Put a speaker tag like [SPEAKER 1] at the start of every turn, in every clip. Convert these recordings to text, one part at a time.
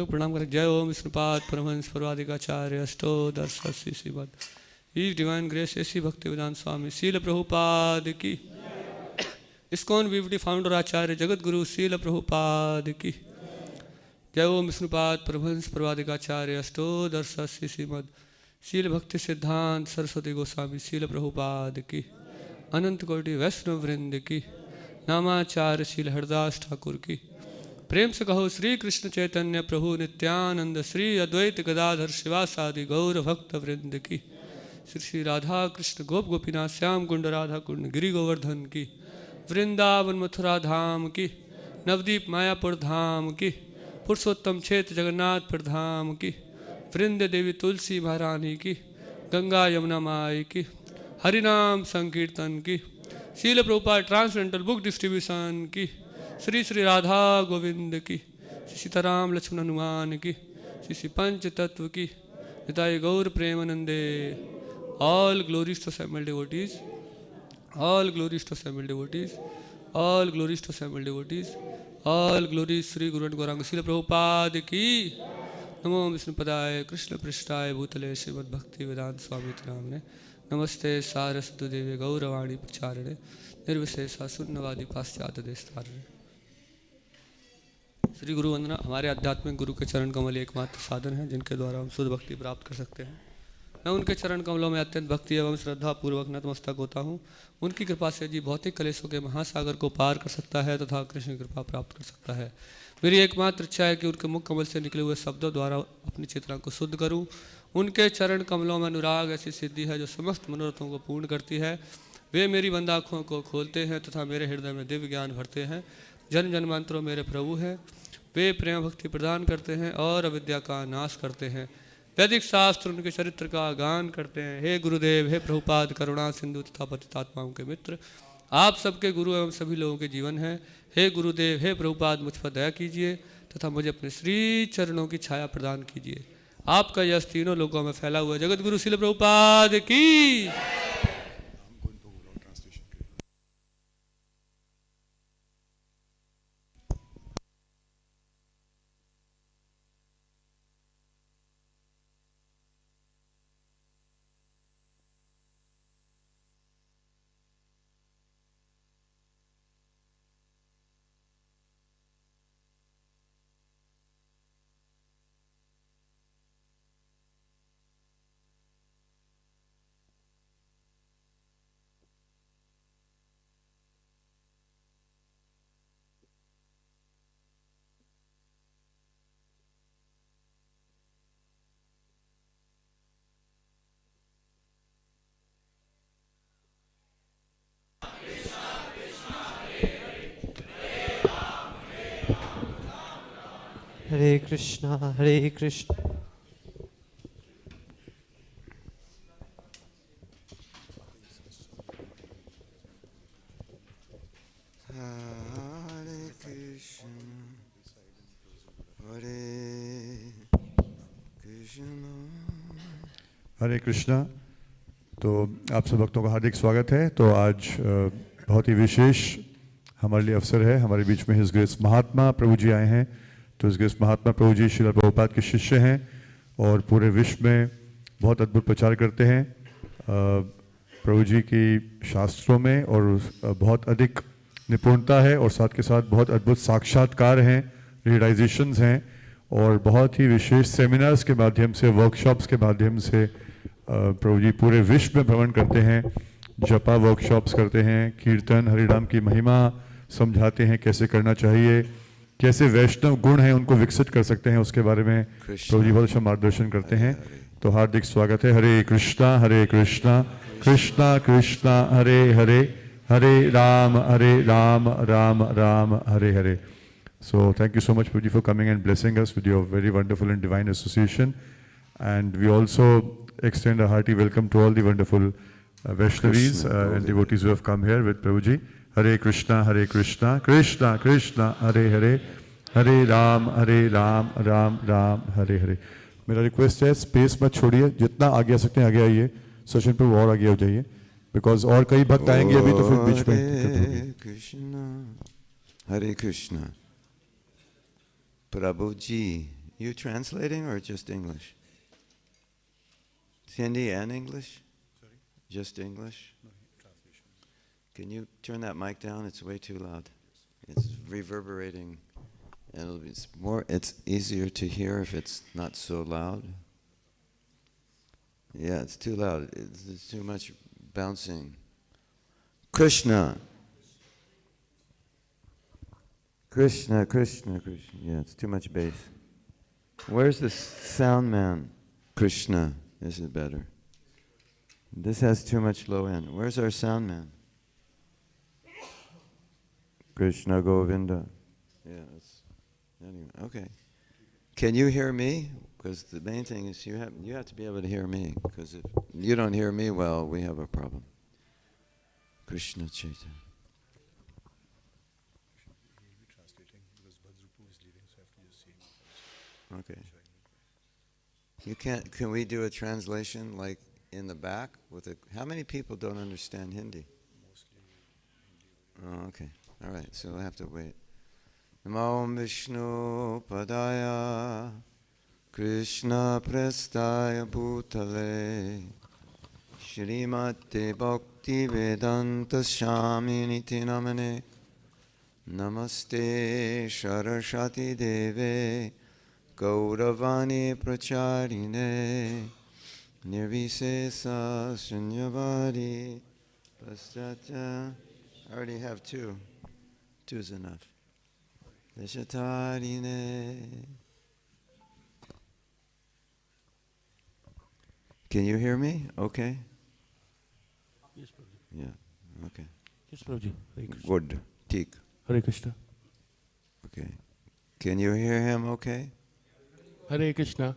[SPEAKER 1] लोग प्रणाम करें। जय ओम विष्णुपाद परमहंस परवादिकाचार्य अष्टोदर्शी Srimad his divine grace A C भक्ति वेदांत स्वामी शील प्रभुपाद की। इस्कॉन वीवडी फाउंडर आचार्य जगत गुरु शील प्रभुपाद की। जय ओम विष्णुपाद परमहंस परवादिकाचार्य अष्टोदर्शी श्रीमद शील भक्ति सिद्धांत सरस्वती गोस्वामी शील प्रभुपाद की। अनंत कोटि वैष्णव वृंद की। नामाचार्य शील हरदास ठाकुर की। प्रेम से कहो श्री कृष्ण चैतन्य प्रभु नित्यानंद श्री अद्वैत गदाधर शिवासादि गौर भक्त वृंद की। श्री श्री राधा कृष्ण गोप गोपीनाथ श्याम कुंड राधा कुंड गिरि गोवर्धन की। वृंदावन मथुरा धाम की। नवदीप मायापुर धाम की। पुरुषोत्तम क्षेत्र जगन्नाथपुर धाम की। वृंद देवी तुलसी महारानी की। गंगा यमुना माई की। हरिनाम संकीर्तन की। शील प्रभुपाद ट्रांसडेंटल बुक डिस्ट्रीब्यूशन की। श्री श्री राधा गोविंद की। श्री सीताराम लक्ष्मण हनुमान की। श्री श्री पंच तत्व की। निताई गौर प्रेमानंदे। All glories to assembled devotees. All glories to assembled devotees. All glories to assembled devotees. All glories Shri गुरु गौरांग शील प्रभुपाद की। नमो विष्णुपदाय कृष्ण पृष्ठाय भूतले श्रीमद् भक्ति वेदांत स्वामी नामने। नमस्ते सारस्वती देवी गौरवाणी प्रचारिणे निर्विशेषा शून्यवादी पाश्चात्य देशतारिणे। श्री गुरु वंदना हमारे आध्यात्मिक गुरु के चरण कमल एकमात्र साधन है जिनके द्वारा हम शुद्ध भक्ति प्राप्त कर सकते हैं। मैं उनके चरण कमलों में अत्यंत भक्ति एवं श्रद्धा पूर्वक नतमस्तक होता हूँ। उनकी कृपा से जी भौतिक कलेशों के महासागर को पार कर सकता है तथा कृष्ण की कृपा प्राप्त कर सकता है। मेरी एकमात्र इच्छा है कि उनके मुख कमल से निकले हुए शब्दों द्वारा अपनी चेतना को शुद्ध करूँ। उनके चरण कमलों में अनुराग ऐसी सिद्धि है जो समस्त मनोरथों को पूर्ण करती है। वे मेरी बंद आँखों को खोलते हैं तथा मेरे हृदय में दिव्य ज्ञान भरते हैं। जन्म जन्मांतरों मेरे प्रभु हैं। वे प्रेम भक्ति प्रदान करते हैं और अविद्या का नाश करते हैं। वैदिक शास्त्र उनके चरित्र का गान करते हैं। हे गुरुदेव, हे प्रभुपाद, करुणा सिंधु तथा पतितात्माओं के मित्र, आप सबके गुरु एवं सभी लोगों के जीवन हैं। हे गुरुदेव, हे प्रभुपाद, मुझ पर दया कीजिए तथा मुझे अपने श्री चरणों की छाया प्रदान कीजिए। आपका यश तीनों लोगों में फैला हुआ जगत गुरु शील प्रभुपाद की।
[SPEAKER 2] हरे कृष्णा हरे कृष्णा।
[SPEAKER 3] हरे कृष्ण हरे कृष्ण
[SPEAKER 4] हरे कृष्णा। तो आप सब भक्तों का हार्दिक स्वागत है। तो आज बहुत ही विशेष हमारे लिए अवसर है। हमारे बीच में हिज ग्रेस महात्मा प्रभु जी आए हैं। तो हिज ग्रेस महात्मा प्रभु जी श्रील प्रभुपाद के शिष्य हैं और पूरे विश्व में बहुत अद्भुत प्रचार करते हैं प्रभु जी की शास्त्रों में, और बहुत अधिक निपुणता है और साथ के साथ बहुत अद्भुत साक्षात्कार हैं, रियलाइजेशंस हैं, और बहुत ही विशेष सेमिनार्स के माध्यम से, वर्कशॉप्स के माध्यम से प्रभु जी पूरे विश्व में भ्रमण करते हैं। जपा वर्कशॉप्स करते हैं, कीर्तन हरिनाम की महिमा समझाते हैं, कैसे करना चाहिए, कैसे वैष्णव गुण हैं उनको विकसित कर सकते हैं, उसके बारे में प्रभु जी बहुत अच्छा मार्गदर्शन करते हैं। तो हार्दिक स्वागत है। हरे कृष्णा कृष्णा कृष्णा हरे हरे, हरे Ram Ram Ram Hare Hare. So thank you so much Prabhuji for coming and blessing us with your very wonderful and divine association, and we also extend a hearty welcome to all the wonderful Vaishnavis and devotees who have come here with Prabhuji. Hare Krishna Krishna Krishna Hare Hare, Hare Ram Ram Ram Hare Hare। मेरा request है space मत छोड़िए, जितना आगे आ सकते हैं आगे आइए, सेशन पे और आगे हो जाइए, बिकॉज और कई भक्त आएंगे अभी तो फिर बीच में दिक्कत होगी।
[SPEAKER 3] कृष्णा हरे कृष्णा। प्रभु जी You translating or just English? Hindi and English?
[SPEAKER 4] Sorry?
[SPEAKER 3] Just English?
[SPEAKER 4] No, translation.
[SPEAKER 3] Can you turn that mic down? It's way too loud. It's reverberating. And it's easier to hear if it's not so loud. Yeah, it's too loud. There's too much bouncing. Krishna. Krishna, Krishna, Krishna. Yeah, it's too much bass. Where's the sound man? Krishna. This is better. This has too much low end. Where's our sound man? Krishna Govinda. Yeah, that's anyway. Okay. Can you hear me? Because the main thing is you have to be able to hear me. Because if you don't hear me well, we have a problem. Krishna Chaitanya.
[SPEAKER 4] He'll be translating because Bhadrupu is leaving, so I have to just see him.
[SPEAKER 3] Okay. You can't. Can we do a translation like in the back with a? How many people don't understand Hindi?
[SPEAKER 4] Mostly Hindi.
[SPEAKER 3] Oh, okay. All right. So I have to wait. Namo Vishnu Padaya Krishna Prestaya Bhutale Shrimate Bhakti Vedanta Swaminiti Namane Namaste Saraswati Deve Gauravani Pracharine Nirvisesa Shunyavadi Paschatya. I already have two. Two's enough. Deshatarine. Can you hear me? Okay.
[SPEAKER 5] Yes, Prabhuji.
[SPEAKER 3] Yeah. Okay.
[SPEAKER 5] Yes, Prabhuji. Hare Krishna.
[SPEAKER 3] Good. Tik.
[SPEAKER 5] Hare Krishna.
[SPEAKER 3] Okay. Can you hear him okay?
[SPEAKER 5] Hare Krishna.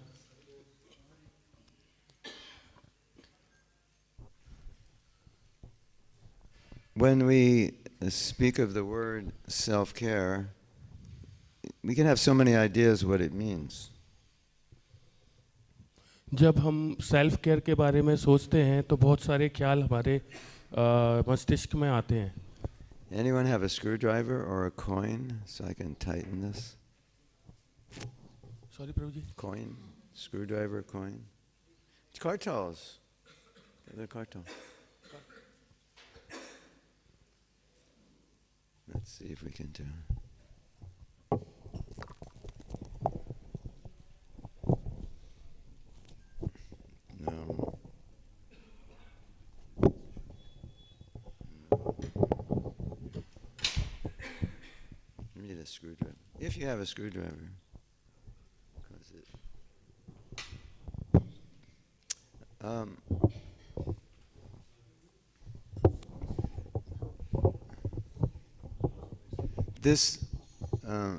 [SPEAKER 3] When we speak of the word self-care, we can have so many ideas what it means.
[SPEAKER 5] जब हम self care के बारे में सोचते हैं तो बहुत सारे ख्याल हमारे मस्तिष्क में आते हैं.
[SPEAKER 3] Anyone have a screwdriver or a coin so I can tighten this?
[SPEAKER 5] Sorry, Prabhuji.
[SPEAKER 3] Coin? Screwdriver, coin? Cartels. They're cartel. Let's see if we can do it. No. You need a screwdriver. If you have a screwdriver. 'Cause it,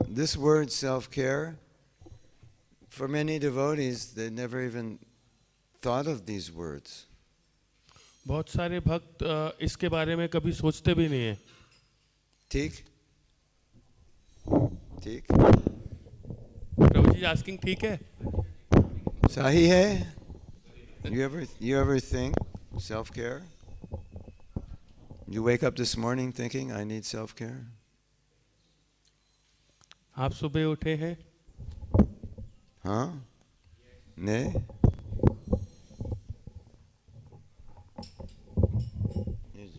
[SPEAKER 3] this word self-care, for many devotees, they never even thought of these words.
[SPEAKER 5] बहुत सारे भक्त इसके बारे में कभी सोचते भी नहीं है.
[SPEAKER 3] ठीक? ठीक?
[SPEAKER 5] प्रभुजी asking ठीक है?
[SPEAKER 3] Sahi hai? You ever think self-care? You wake up this morning thinking, I need self-care?
[SPEAKER 5] आप सुबह उठे हैं?
[SPEAKER 3] Huh? Ne?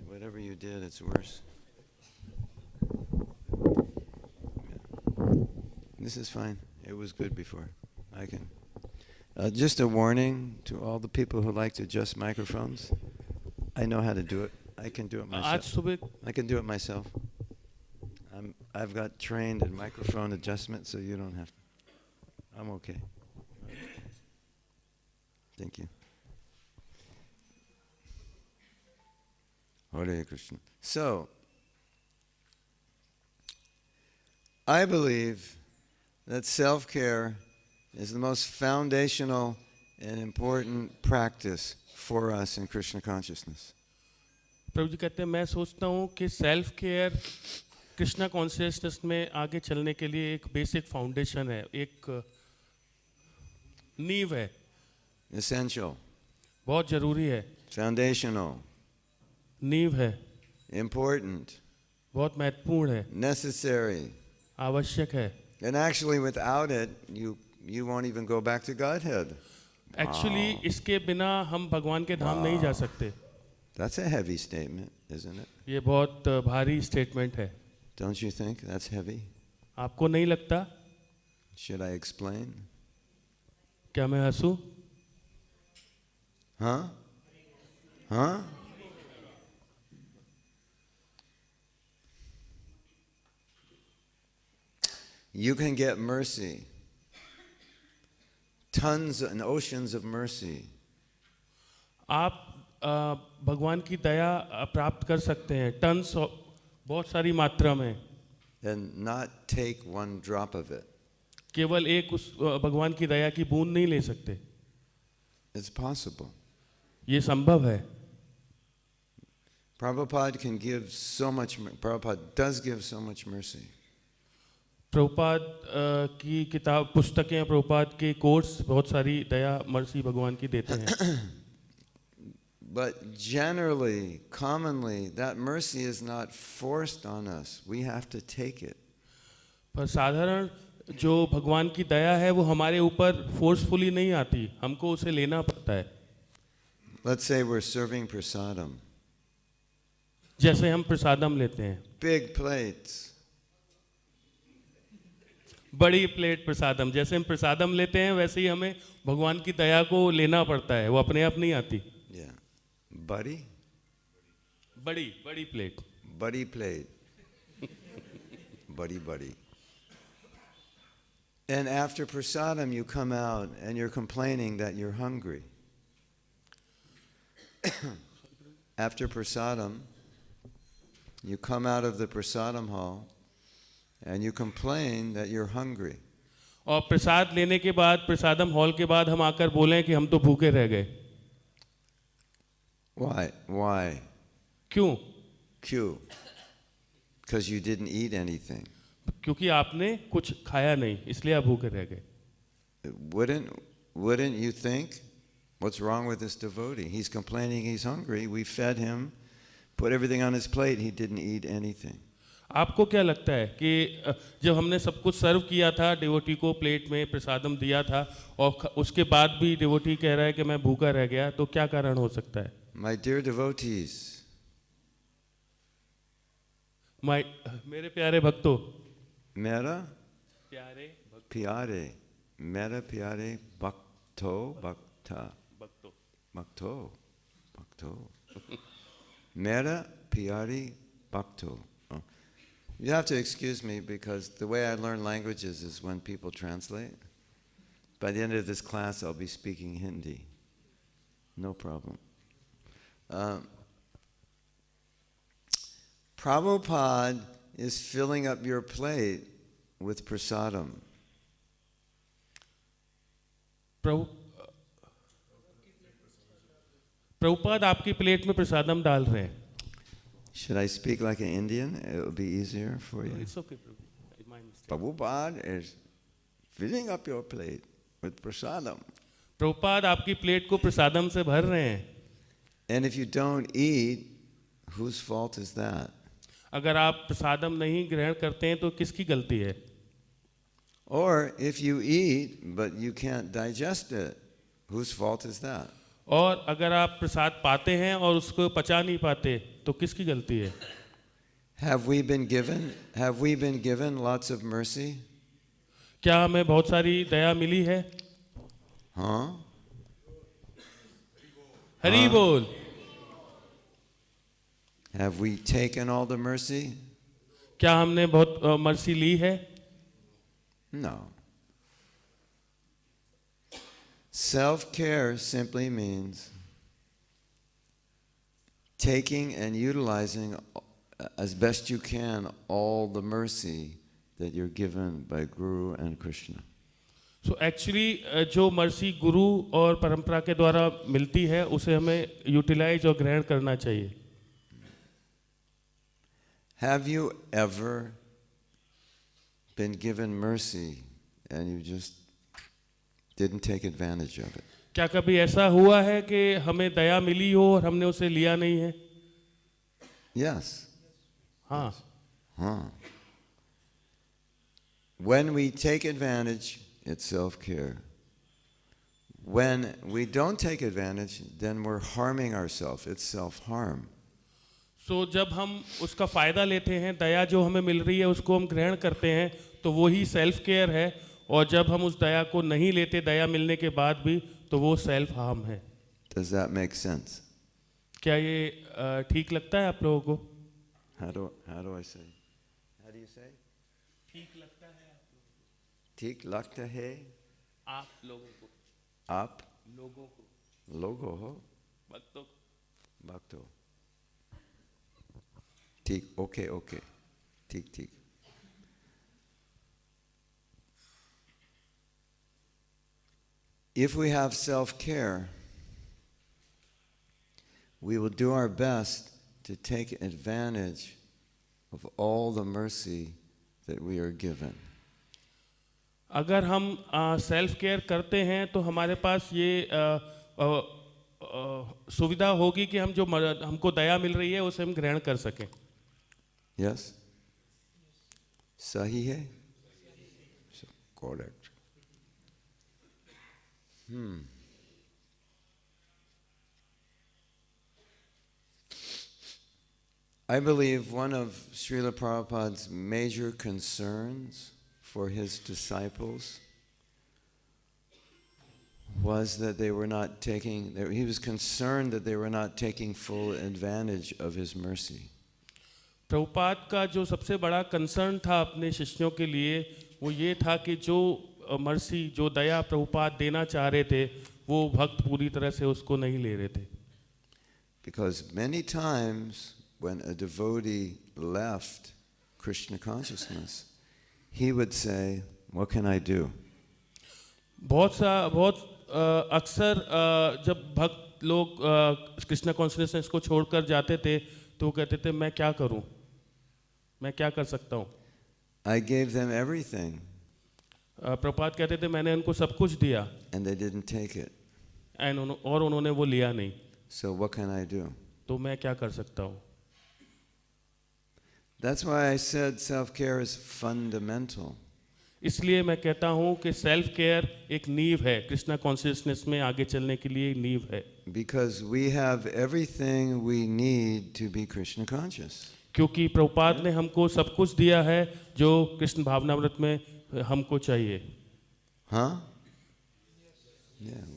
[SPEAKER 3] Whatever you did, it's worse. This is fine. It was good before. I can. Just a warning to all the people who like to adjust microphones. I know how to do it. I can do it
[SPEAKER 5] आज
[SPEAKER 3] myself.
[SPEAKER 5] सुबह
[SPEAKER 3] I can do it myself. I've got trained in microphone adjustment, so you don't have to. I'm okay. Thank you. Hare Krishna. So, I believe that self-care is the most foundational and important practice for us in Krishna consciousness.
[SPEAKER 5] प्रभु जी कहते हैं मैं सोचता हूँ कि self care Krishna consciousness में आगे चलने के लिए एक बेसिक फाउंडेशन है, एक नींव है.
[SPEAKER 3] Essential.
[SPEAKER 5] बहुत जरूरी है.
[SPEAKER 3] Foundational.
[SPEAKER 5] नींव है.
[SPEAKER 3] Important.
[SPEAKER 5] बहुत महत्वपूर्ण है.
[SPEAKER 3] Necessary.
[SPEAKER 5] आवश्यक है.
[SPEAKER 3] And actually without it, you you won't even go back to Godhead.
[SPEAKER 5] Actually इसके बिना हम भगवान के धाम नहीं जा सकते.
[SPEAKER 3] That's a heavy statement, isn't it?
[SPEAKER 5] ये बहुत भारी स्टेटमेंट है.
[SPEAKER 3] Don't you think that's heavy?
[SPEAKER 5] आपको नहीं लगता?
[SPEAKER 3] Should I explain?
[SPEAKER 5] क्या मैं हंसूं?
[SPEAKER 3] Huh? Huh? You can get mercy. Tons and oceans of mercy.
[SPEAKER 5] आप भगवान की दया प्राप्त कर सकते हैं, टन्स, बहुत सारी मात्रा में,
[SPEAKER 3] And not take one drop of it.
[SPEAKER 5] केवल एक उस भगवान की दया की बूंद नहीं ले सकते.
[SPEAKER 3] It's possible.
[SPEAKER 5] ये संभव है.
[SPEAKER 3] Prabhupada can give so much, Prabhupada does give so much mercy.
[SPEAKER 5] Prabhupada की किताब, पुस्तकें, प्रभुपाद के कोर्स बहुत सारी दया मर्सी भगवान की देते हैं.
[SPEAKER 3] But generally, commonly, that mercy is not forced on us. We have to take it.
[SPEAKER 5] पर साधारण जो भगवान की दया है वो हमारे ऊपर फोर्सफुली नहीं आती, हमको उसे लेना पड़ता है.
[SPEAKER 3] Let's say we're serving prasadam.
[SPEAKER 5] जैसे हम प्रसादम लेते हैं,
[SPEAKER 3] Big plates.
[SPEAKER 5] बड़ी प्लेट प्रसादम, जैसे हम प्रसादम लेते हैं वैसे ही हमें भगवान की दया को लेना पड़ता है, वो अपने आप नहीं आती.
[SPEAKER 3] Yeah. Buddy?
[SPEAKER 5] बड़ी plate.
[SPEAKER 3] Buddy plate. Buddy. And after prasadam, you come out and you're complaining that you're hungry. After prasadam, you come out of the prasadam hall and you complain that you're hungry.
[SPEAKER 5] और प्रसाद लेने के बाद, प्रसादम hall के बाद हम आकर बोलें कि हम तो भूखे रह गए.
[SPEAKER 3] Why?
[SPEAKER 5] क्यों?
[SPEAKER 3] Because you didn't eat anything.
[SPEAKER 5] क्योंकि आपने कुछ खाया नहीं, इसलिए आप भूखे रह गए.
[SPEAKER 3] Wouldn't you think, what's wrong with this devotee? He's complaining he's hungry. We fed him, put everything on his plate. He didn't eat anything.
[SPEAKER 5] आपको क्या लगता है कि जब हमने सब कुछ सर्व किया था, डिवोटी को प्लेट में प्रसादम दिया था, और उसके बाद भी डिवोटी कह रहा है कि मैं भूखा रह गया, तो क्या कारण हो सकता है?
[SPEAKER 3] My dear devotees,
[SPEAKER 5] मेरे प्यारे भक्तों,
[SPEAKER 3] mera
[SPEAKER 5] प्यारे
[SPEAKER 3] pyare, mera pyare bhakto bhakta, bhakto, mera pyare bhakto. Oh. You have to excuse me because the way I learn languages is when people translate. By the end of this class, I'll be speaking Hindi. No problem. Prabhupada is filling up your plate with prasadam.
[SPEAKER 5] Prabhupada आपकी plate में प्रसादम डाल रहे हैं.
[SPEAKER 3] Should I speak like an Indian? It will be easier for you.
[SPEAKER 5] It's okay,
[SPEAKER 3] Prabhupada is filling up your plate with prasadam.
[SPEAKER 5] Prabhupada आपकी plate को प्रसादम से भर रहे हैं.
[SPEAKER 3] And if you don't eat, whose fault is that?
[SPEAKER 5] अगर आप प्रसादम नहीं ग्रहण करते हैं तो किसकी गलती है?
[SPEAKER 3] Or if you eat but you can't digest it, whose fault is that?
[SPEAKER 5] और अगर आप प्रसाद पाते हैं और उसको पचा नहीं पाते तो किसकी गलती है?
[SPEAKER 3] Have we been given lots of mercy?
[SPEAKER 5] क्या हमें बहुत सारी दया मिली है?
[SPEAKER 3] Huh?
[SPEAKER 5] हरि बोल.
[SPEAKER 3] Have we taken all the mercy?
[SPEAKER 5] क्या हमने बहुत मर्सी ली है?
[SPEAKER 3] No. Self-care simply means taking and utilizing as best you can all the mercy that you're given by Guru and Krishna.
[SPEAKER 5] So actually जो mercy गुरु और परंपरा के द्वारा मिलती है उसे हमें यूटिलाइज और ग्रहण करना चाहिए.
[SPEAKER 3] Have you ever been given mercy and you just didn't take advantage of it?
[SPEAKER 5] क्या कभी ऐसा हुआ है कि हमें दया मिली हो और हमने उसे लिया नहीं है?
[SPEAKER 3] Yes.
[SPEAKER 5] हाँ.
[SPEAKER 3] When we take advantage it's self-care. When we don't take advantage, then we're harming ourselves. It's self-harm.
[SPEAKER 5] तो जब हम उसका फ़ायदा लेते हैं, दया जो हमें मिल रही है उसको हम ग्रहण करते हैं, तो वो ही सेल्फ केयर है। और जब हम उस दया को नहीं लेते, दया मिलने के बाद भी, तो वो सेल्फ हार्म है।
[SPEAKER 3] Does that make sense?
[SPEAKER 5] क्या ये ठीक लगता है आप लोगों को?
[SPEAKER 3] How do I say? How do you say?
[SPEAKER 5] ठीक लगता है आप लोगों को?
[SPEAKER 3] ठीक लगता है?
[SPEAKER 5] आप लोगों को?
[SPEAKER 3] आप
[SPEAKER 5] लोगों को?
[SPEAKER 3] लोगो हो?
[SPEAKER 5] भक्तों को?
[SPEAKER 3] भक्तो। ठीक, okay. ठीक। If we have self-care, we will do our best to take advantage of all the mercy that we are given.
[SPEAKER 5] अगर हम सेल्फ केयर करते हैं तो हमारे पास ये सुविधा होगी कि हम जो हमको दया मिल रही है उसे हम ग्रहण कर सकें।
[SPEAKER 3] Yes? सही है? Correct. I believe one of Srila Prabhupada's major concerns for his disciples was that they were not taking, he was concerned that they were not taking full advantage of his mercy.
[SPEAKER 5] Prabhupada का जो सबसे बड़ा concern था अपने शिष्यों के लिए वो ये था कि जो मर्सी, जो दया प्रभुपाद देना चाह रहे थे, वो भक्त पूरी तरह से उसको नहीं ले रहे थे।
[SPEAKER 3] Because many times when a devotee left Krishna consciousness, he would say, "What can I do?"
[SPEAKER 5] बहुत अक्सर जब भक्त लोग कृष्ण कॉन्शियसनेस को छोड़कर जाते थे तो वो कहते थे मैं क्या करूं, मैं क्या कर सकता हूं।
[SPEAKER 3] I gave them everything.
[SPEAKER 5] Prabhupada कहते थे मैंने उनको सब कुछ दिया
[SPEAKER 3] And they didn't take it.
[SPEAKER 5] और उन्होंने वो लिया नहीं,
[SPEAKER 3] So what can I do?
[SPEAKER 5] तो मैं क्या कर सकता हूं।
[SPEAKER 3] That's why I said self-care is fundamental.
[SPEAKER 5] इसलिए मैं कहता हूं कि सेल्फ केयर एक नींव है, कृष्णा कॉन्शियसनेस में आगे चलने के लिए नींव है।
[SPEAKER 3] Because we have everything we need to be Krishna conscious.
[SPEAKER 5] क्योंकि प्रभुपाद ने हमको सब कुछ दिया है जो कृष्ण भावनामृत में हमको चाहिए।
[SPEAKER 3] Huh? Yeah.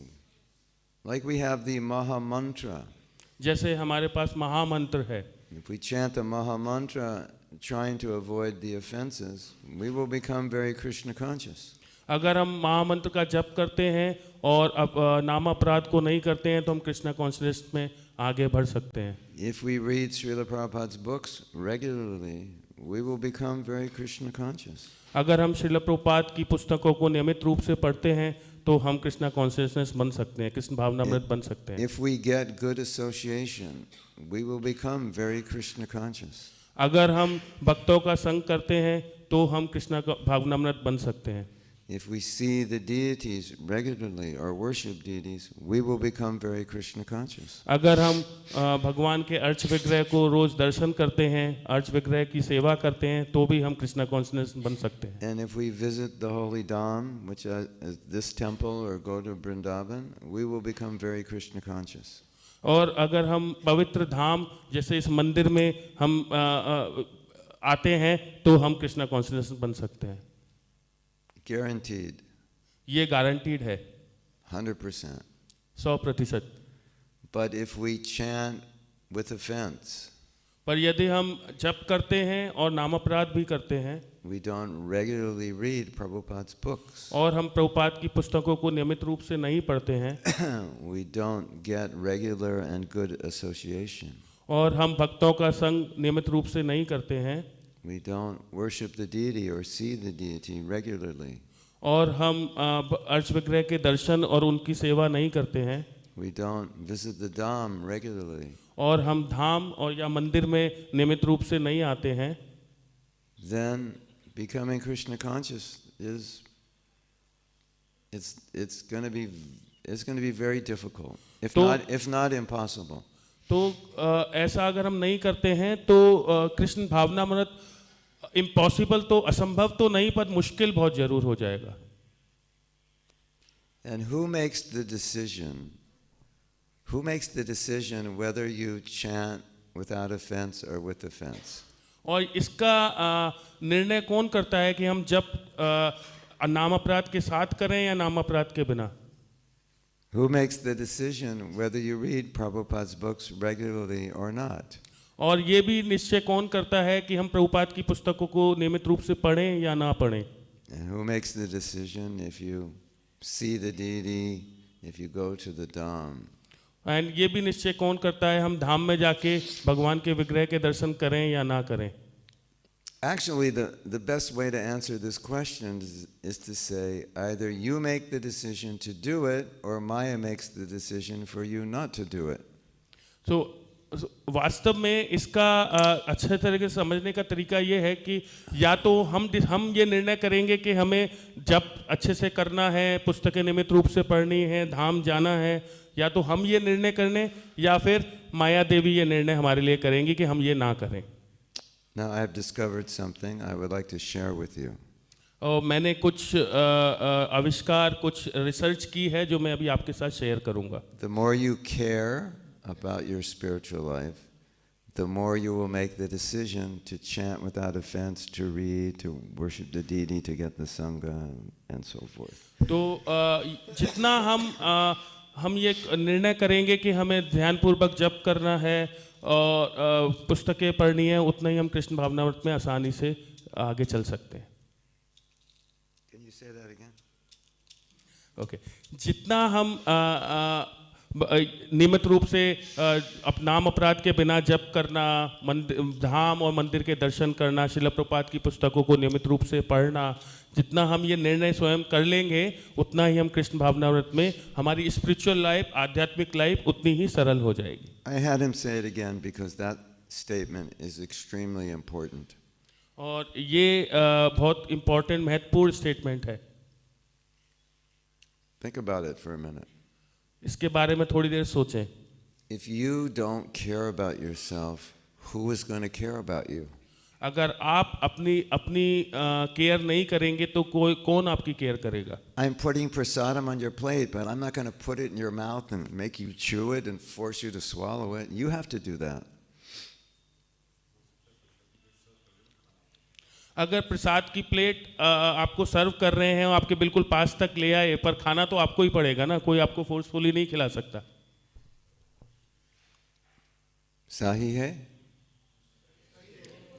[SPEAKER 3] Like we have the Maha Mantra.
[SPEAKER 5] जैसे हमारे पास महामंत्र है,
[SPEAKER 3] If we chant the Maha Mantra trying to avoid the offenses, we will become very Krishna conscious.
[SPEAKER 5] अगर हम महामंत्र का जप करते हैं और अब नाम अपराध को नहीं करते हैं तो हम कृष्णा कॉन्शियस में आगे बढ़ सकते हैं।
[SPEAKER 3] If we read Srila Prabhupada's books regularly, we will become very Krishna conscious.
[SPEAKER 5] अगर हम श्रील प्रभुपाद की पुस्तकों को नियमित रूप से पढ़ते हैं तो हम कृष्णा कॉन्शियसनेस बन सकते हैं, कृष्ण भावनामृत बन सकते हैं।
[SPEAKER 3] If we get good association, we will become very Krishna conscious.
[SPEAKER 5] अगर हम भक्तों का संग करते हैं तो हम कृष्णा भावनामृत बन सकते हैं।
[SPEAKER 3] If we see the deities regularly or worship deities, we will become very Krishna conscious.
[SPEAKER 5] अगर हम भगवान के अर्च विग्रह को रोज दर्शन करते हैं, अर्च विग्रह की सेवा करते हैं तो भी हम कृष्णा कॉन्शियस बन सकते हैं।
[SPEAKER 3] And if we visit the holy Dham, which is this temple, or go to Vrindavan, we will become very Krishna conscious.
[SPEAKER 5] और अगर हम पवित्र धाम जैसे इस मंदिर में हम आते हैं तो हम कृष्णा कॉन्शियस बन सकते हैं।
[SPEAKER 3] Guaranteed.
[SPEAKER 5] ये गारंटीड है
[SPEAKER 3] 100%.
[SPEAKER 5] 100%।
[SPEAKER 3] But if we chant with offense,
[SPEAKER 5] पर यदि हम जप करते हैं और नाम अपराध भी करते हैं,
[SPEAKER 3] we don't regularly read Prabhupada's books,
[SPEAKER 5] और हम प्रभुपाद की पुस्तकों को नियमित रूप से नहीं पढ़ते हैं,
[SPEAKER 3] we don't get regular and good association.
[SPEAKER 5] और हम भक्तों का संग नियमित रूप से नहीं करते हैं,
[SPEAKER 3] We don't worship the deity or see the deity regularly.
[SPEAKER 5] और हम अर्च विग्रह के दर्शन और उनकी सेवा नहीं करते हैं,
[SPEAKER 3] We don't visit the Dham regularly.
[SPEAKER 5] और हम धाम और या मंदिर में नियमित रूप से नहीं आते हैं,
[SPEAKER 3] Then becoming Krishna conscious is it's going to be very difficult, if not impossible.
[SPEAKER 5] तो ऐसा अगर हम नहीं करते हैं तो कृष्ण भावनामृत इम्पॉसिबल तो असंभव तो नहीं पर मुश्किल बहुत जरूर हो जाएगा।
[SPEAKER 3] And who makes the decision? Who makes the decision whether you chant without offense or with offense?
[SPEAKER 5] और इसका निर्णय कौन करता है कि हम जप नाम अपराध के साथ करें या नाम अपराध के बिना?
[SPEAKER 3] Who makes the decision whether you read Prabhupada's books regularly or not?
[SPEAKER 5] और ये भी निश्चय कौन करता है कि हम प्रभुपाद की पुस्तकों को नियमित रूप से पढ़ें या ना पढ़ें?
[SPEAKER 3] And who makes the decision if you see the deity, if you go to the Dham?
[SPEAKER 5] And ये भी निश्चय कौन करता है हम धाम में जाके भगवान के विग्रह के दर्शन करें या ना करें?
[SPEAKER 3] Actually, the best way to answer this question is to say either you make the decision to do it or Maya makes the decision for you not to do it.
[SPEAKER 5] So वास्तव में इसका अच्छे तरीके से समझने का तरीका ये है कि या तो हम ये निर्णय करेंगे कि हमें जब अच्छे से करना है, पुस्तकें नियमित रूप से पढ़नी है, धाम जाना है, या तो हम ये निर्णय करने या फिर माया देवी ये निर्णय हमारे लिए करेंगी कि हम ये ना करें.
[SPEAKER 3] Now I have discovered something I would like to share with you.
[SPEAKER 5] और मैंने कुछ आविष्कार, कुछ रिसर्च की है जो मैं अभी आपके साथ शेयर करूंगा.
[SPEAKER 3] The more you care about your spiritual life, the more you will make the decision to chant without offense, to read, to worship the deity, to get the sangha, and so forth.
[SPEAKER 5] तो जितना हम ये निर्णय करेंगे कि हमें ध्यानपूर्वक जप करना है और पुस्तकें पढ़नी है, उतना ही हम कृष्ण भावनामृत में आसानी से आगे चल सकते हैं.
[SPEAKER 3] Can you say that again?
[SPEAKER 5] Okay. जितना हम नियमित रूप से नाम अपराध के बिना जप करना, धाम और मंदिर के दर्शन करना, श्रील प्रभुपाद की पुस्तकों को नियमित रूप से पढ़ना, जितना हम ये निर्णय स्वयं कर लेंगे उतना ही हम कृष्ण भावनामृत में हमारी स्पिरिचुअल लाइफ, आध्यात्मिक लाइफ उतनी ही सरल हो जाएगी.
[SPEAKER 3] I had him say it again because that statement is extremely important.
[SPEAKER 5] और ये बहुत इम्पोर्टेंट, महत्वपूर्ण स्टेटमेंट है.
[SPEAKER 3] Think about it for a minute.
[SPEAKER 5] इसके बारे में थोड़ी देर सोचें.
[SPEAKER 3] If you don't care about yourself, who is going to care about you?
[SPEAKER 5] अगर आप अपनी केयर नहीं करेंगे तो कौन आपकी केयर करेगा?
[SPEAKER 3] I'm putting prasadam on your plate, but I'm not going to put it in your mouth and make you chew it and force you to swallow it. You have to do that.
[SPEAKER 5] अगर प्रसाद की plate आपको सर्व कर रहे हैं और आपके बिल्कुल पास तक ले आए, पर खाना तो आपको ही पड़ेगा ना, कोई आपको फोर्सफुली नहीं खिला सकता.
[SPEAKER 3] Sahi hai?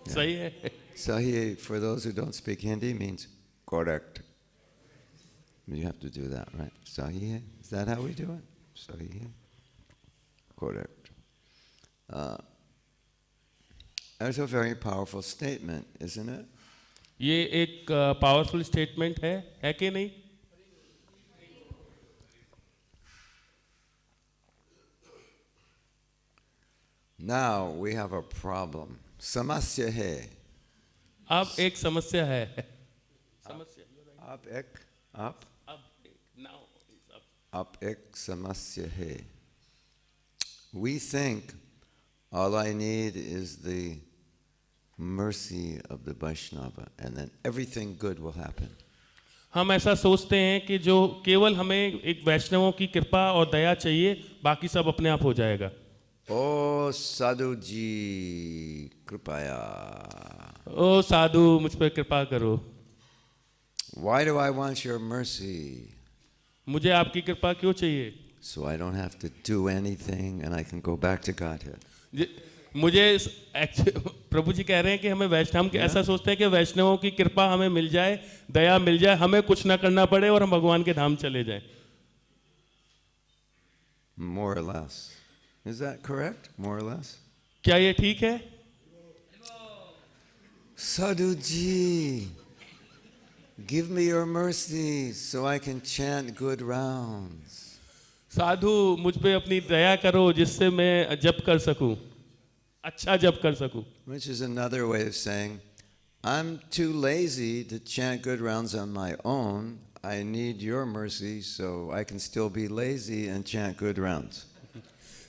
[SPEAKER 5] सही है.
[SPEAKER 3] Sahi, for those who don't speak Hindi, means correct. You have to do that, right? Sahi hai? Is that how we do it? Sahi hai? Correct. That's a very powerful statement, isn't it?
[SPEAKER 5] ये एक powerful statement है कि नहीं?
[SPEAKER 3] Now we have a problem. Samasya hai.
[SPEAKER 5] अब एक समस्या है. समस्या.
[SPEAKER 3] Up.
[SPEAKER 5] Now is up.
[SPEAKER 3] Up ek samasya hai. We think all I need is the mercy of the Vaishnava, and then everything good will happen.
[SPEAKER 5] हम ऐसा सोचते हैं कि जो केवल हमें एक वैष्णवों की कृपा और दया चाहिए, बाकी सब अपने आप हो जाएगा.
[SPEAKER 3] ओ साधु जी कृपया.
[SPEAKER 5] ओ साधु मुझ पर कृपा करो.
[SPEAKER 3] Why do I want your mercy?
[SPEAKER 5] मुझे आपकी कृपा क्यों चाहिए?
[SPEAKER 3] So I don't have to do anything and I can go back to Godhead.
[SPEAKER 5] मुझे प्रभु जी कह रहे हैं कि हमें हम ऐसा सोचते हैं कि वैष्णवों की कृपा हमें मिल जाए, दया मिल जाए, हमें कुछ ना करना पड़े और हम भगवान के धाम चले जाएं.
[SPEAKER 3] More or less. Is that correct? More or less?
[SPEAKER 5] क्या ये ठीक है?
[SPEAKER 3] Sadhu ji, give me your mercy so I can chant good rounds.
[SPEAKER 5] साधु मुझ पे अपनी दया करो जिससे मैं जप कर सकूं, अच्छा जप कर सकूं.
[SPEAKER 3] Which is another way of saying, I'm too lazy to chant good rounds on my own. I need your mercy so I can still be lazy and chant good rounds.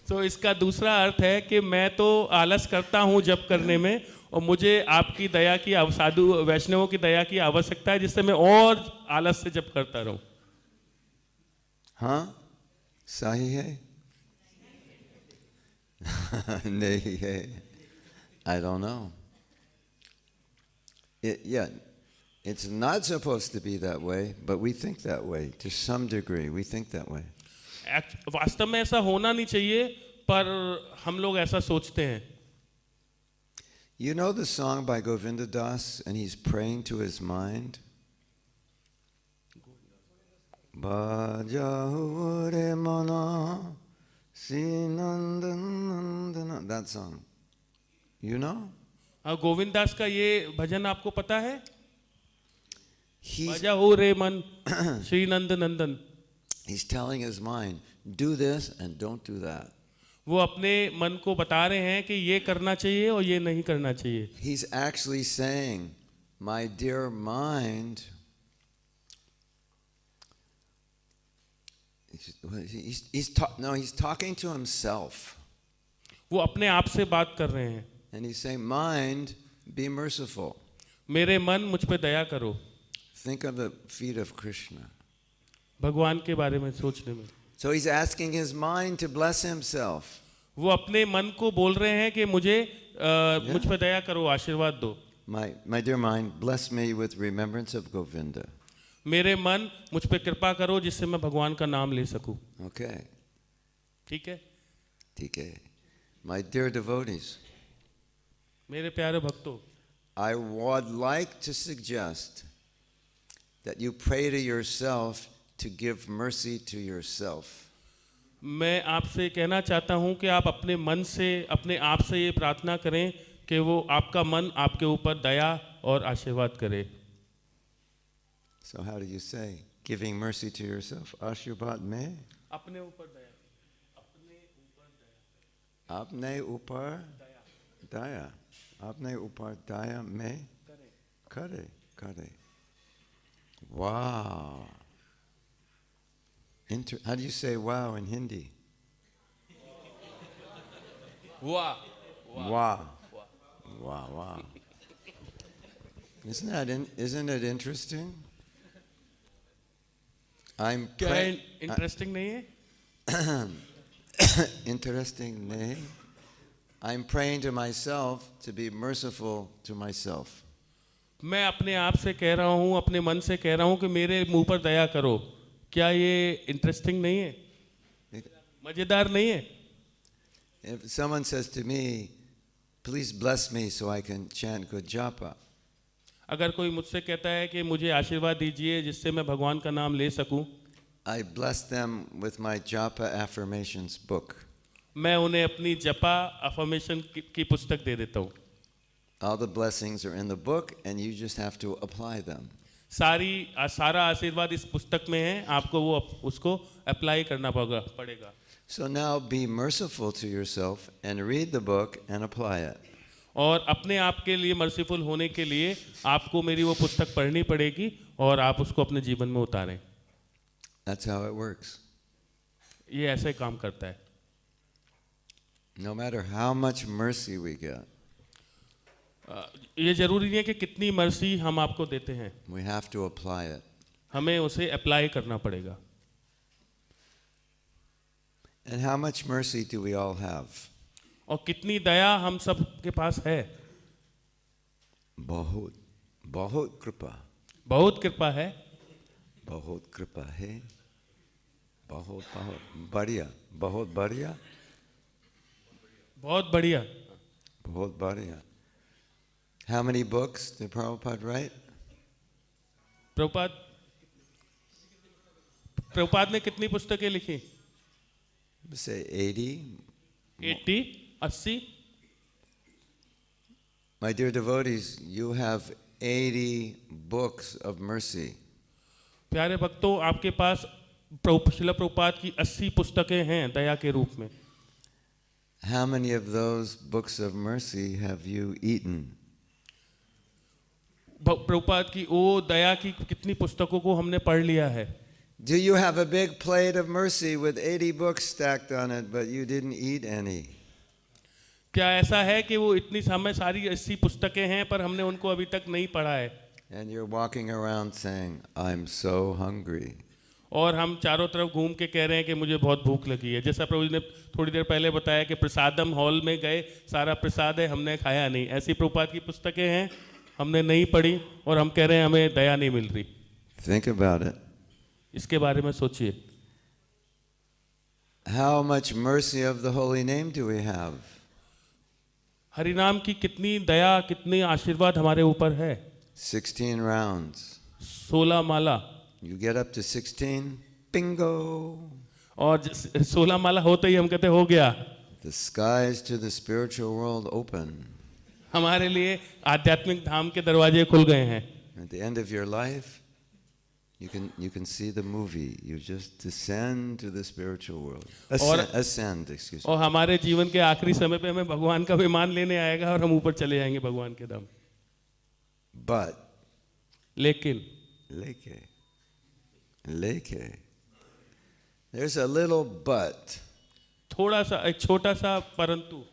[SPEAKER 5] तो इसका दूसरा अर्थ है कि मैं तो आलस करता हूँ जप करने में और मुझे आपकी दया की, साधु वैष्णवों की दया की आवश्यकता है जिससे मैं और आलस से जप करता रहूं.
[SPEAKER 3] Huh? Sahi hai? Nahi hai. I don't know. It's not supposed to be that way, but we think that way. To some degree, we think that way.
[SPEAKER 5] वास्तव में ऐसा होना नहीं चाहिए, पर हम लोग ऐसा सोचते हैं.
[SPEAKER 3] You know the song by Govinda Das, and he's praying to his mind? Bhajahu re mana sinandanandana. That song. You know?
[SPEAKER 5] Govind Das का ये भजन आपको पता है?
[SPEAKER 3] He's
[SPEAKER 5] बजाओ रे मन श्री नंद नंदन.
[SPEAKER 3] telling his mind, do this and don't do that.
[SPEAKER 5] वो अपने मन को बता रहे हैं कि ये करना चाहिए और ये नहीं करना चाहिए.
[SPEAKER 3] He's actually saying, my dear mind, he's talking to himself.
[SPEAKER 5] वो अपने आप से बात कर रहे हैं.
[SPEAKER 3] And he's saying, mind, be merciful.
[SPEAKER 5] मेरे मन मुझ पे दया करो.
[SPEAKER 3] Think of the feet of Krishna.
[SPEAKER 5] भगवान के बारे में सोचने में.
[SPEAKER 3] So he's asking his mind to bless himself.
[SPEAKER 5] वो अपने मन को बोल रहे हैं कि मुझे मुझ पे दया करो, आशीर्वाद दो.
[SPEAKER 3] My dear mind, bless me with remembrance of Govinda.
[SPEAKER 5] मेरे मन मुझ पे कृपा करो जिससे मैं भगवान का नाम ले सकूं.
[SPEAKER 3] Okay.
[SPEAKER 5] ठीक है?
[SPEAKER 3] ठीक है. My dear devotees,
[SPEAKER 5] मेरे प्यारे भक्तों,
[SPEAKER 3] I would like to suggest that you pray to yourself to give mercy to yourself.
[SPEAKER 5] मैं आपसे कहना चाहता हूं कि आप अपने मन से, अपने आप से ये प्रार्थना करें कि वो आपका मन आपके ऊपर दया और आशीर्वाद करे.
[SPEAKER 3] So how do you say giving mercy to yourself? 𝒍𝒍𝒂𝒏𝒕.
[SPEAKER 5] अपने ऊपर दया. अपने ऊपर दया.
[SPEAKER 3] अपने ऊपर दया. अपने ऊपर दया में करे. Wow. How do you say wow in Hindi?
[SPEAKER 5] वाह.
[SPEAKER 3] Wow. Wow. Isn't it interesting? I'm
[SPEAKER 5] क्या
[SPEAKER 3] praying.
[SPEAKER 5] इंटरेस्टिंग नहीं है?
[SPEAKER 3] Interesting, nahi? I'm praying to myself to be merciful to myself.
[SPEAKER 5] मैं अपने आप से कह रहा हूँ, अपने मन से कह रहा हूँ कि मेरे मुंह पर दया करो. क्या ये इंटरेस्टिंग नहीं है? मजेदार नहीं है?
[SPEAKER 3] If someone says to me, please bless me so I can chant good japa,
[SPEAKER 5] अगर कोई मुझसे कहता है कि मुझे आशीर्वाद दीजिए जिससे मैं भगवान का नाम ले सकूं,
[SPEAKER 3] I bless them with my japa affirmations book.
[SPEAKER 5] मैं उन्हें अपनी जपा अफर्मेशन की पुस्तक दे देता हूँ.
[SPEAKER 3] All the blessings are in the book and you just have to apply them.
[SPEAKER 5] सारा आशीर्वाद इस पुस्तक में है, आपको वो उसको अप्लाई करना पड़ेगा.
[SPEAKER 3] So now be merciful to yourself and read the book and apply it.
[SPEAKER 5] और अपने आप के लिए मर्सीफुल होने के लिए आपको मेरी वो पुस्तक पढ़नी पड़ेगी और आप उसको अपने जीवन में उतारें.
[SPEAKER 3] That's how it works.
[SPEAKER 5] ये ऐसे काम करता है.
[SPEAKER 3] No matter how much mercy we get,
[SPEAKER 5] ये जरूरी नहीं है कि कितनी मर्सी हम आपको देते हैं,
[SPEAKER 3] we have to apply it.
[SPEAKER 5] हमें उसे अप्लाई करना पड़ेगा.
[SPEAKER 3] And how much mercy do we all have?
[SPEAKER 5] और कितनी दया हम सब के पास है?
[SPEAKER 3] बहुत कृपा.
[SPEAKER 5] बहुत कृपा है.
[SPEAKER 3] बहुत कृपा है. बहुत बढ़िया. बहुत बढ़िया.
[SPEAKER 5] बहुत बढ़िया.
[SPEAKER 3] बहुत बढ़िया. How many books did Prabhupada write?
[SPEAKER 5] Prabhupada ने कितनी पुस्तकें लिखी?
[SPEAKER 3] Say 80.
[SPEAKER 5] 80.
[SPEAKER 3] My dear devotees, you have 80 books of mercy.
[SPEAKER 5] प्यारे भक्तों, आपके पास श्रील प्रभुपाद की 80 पुस्तकें हैं दया के रूप में.
[SPEAKER 3] How many of those books of mercy have you eaten?
[SPEAKER 5] Prabhupada की वो दया की कितनी पुस्तकों को हमने पढ़ लिया है?
[SPEAKER 3] Do you have a big plate of mercy with 80 books stacked on it, but you didn't eat any?
[SPEAKER 5] क्या ऐसा है कि वो इतनी सारी 80 पुस्तकें हैं पर हमने उनको अभी तक नहीं पढ़ा है?
[SPEAKER 3] And you're walking around saying, I'm so hungry.
[SPEAKER 5] और हम चारों तरफ घूम के कह रहे हैं कि मुझे बहुत भूख लगी है। जैसा प्रभु जी ने थोड़ी देर पहले बताया कि प्रसादम हॉल में गए, सारा प्रसाद है, हमने खाया नहीं। ऐसी प्रभुपाद की पुस्तकें हैं, हमने नहीं पढ़ी और हम कह रहे हैं हमें दया नहीं मिल रही।
[SPEAKER 3] Think about it.
[SPEAKER 5] इसके बारे में सोचिए।
[SPEAKER 3] How much mercy of the holy name do we have?
[SPEAKER 5] हरिनाम की कितनी दया, कितनी आशीर्वाद हमारे ऊपर है।
[SPEAKER 3] 16 rounds.
[SPEAKER 5] 16 Mala.
[SPEAKER 3] You get up to 16, bingo.
[SPEAKER 5] और 16 माला होते ही हम कहते हो गया।
[SPEAKER 3] The skies to the spiritual world open.
[SPEAKER 5] हमारे लिए आध्यात्मिक धाम के दरवाजे खुल गए हैं।
[SPEAKER 3] At the end of your life, you can see the movie. You just descend to the spiritual world. Ascend, excuse me.
[SPEAKER 5] और हमारे जीवन के आखिरी समय पे हमें भगवान का विमान लेने आएगा और हम ऊपर चले जाएंगे भगवान के धाम।
[SPEAKER 3] But
[SPEAKER 5] लेकिन
[SPEAKER 3] LIKE. There's a little but.
[SPEAKER 5] थोड़ा सा, एक छोटा सा परंतु।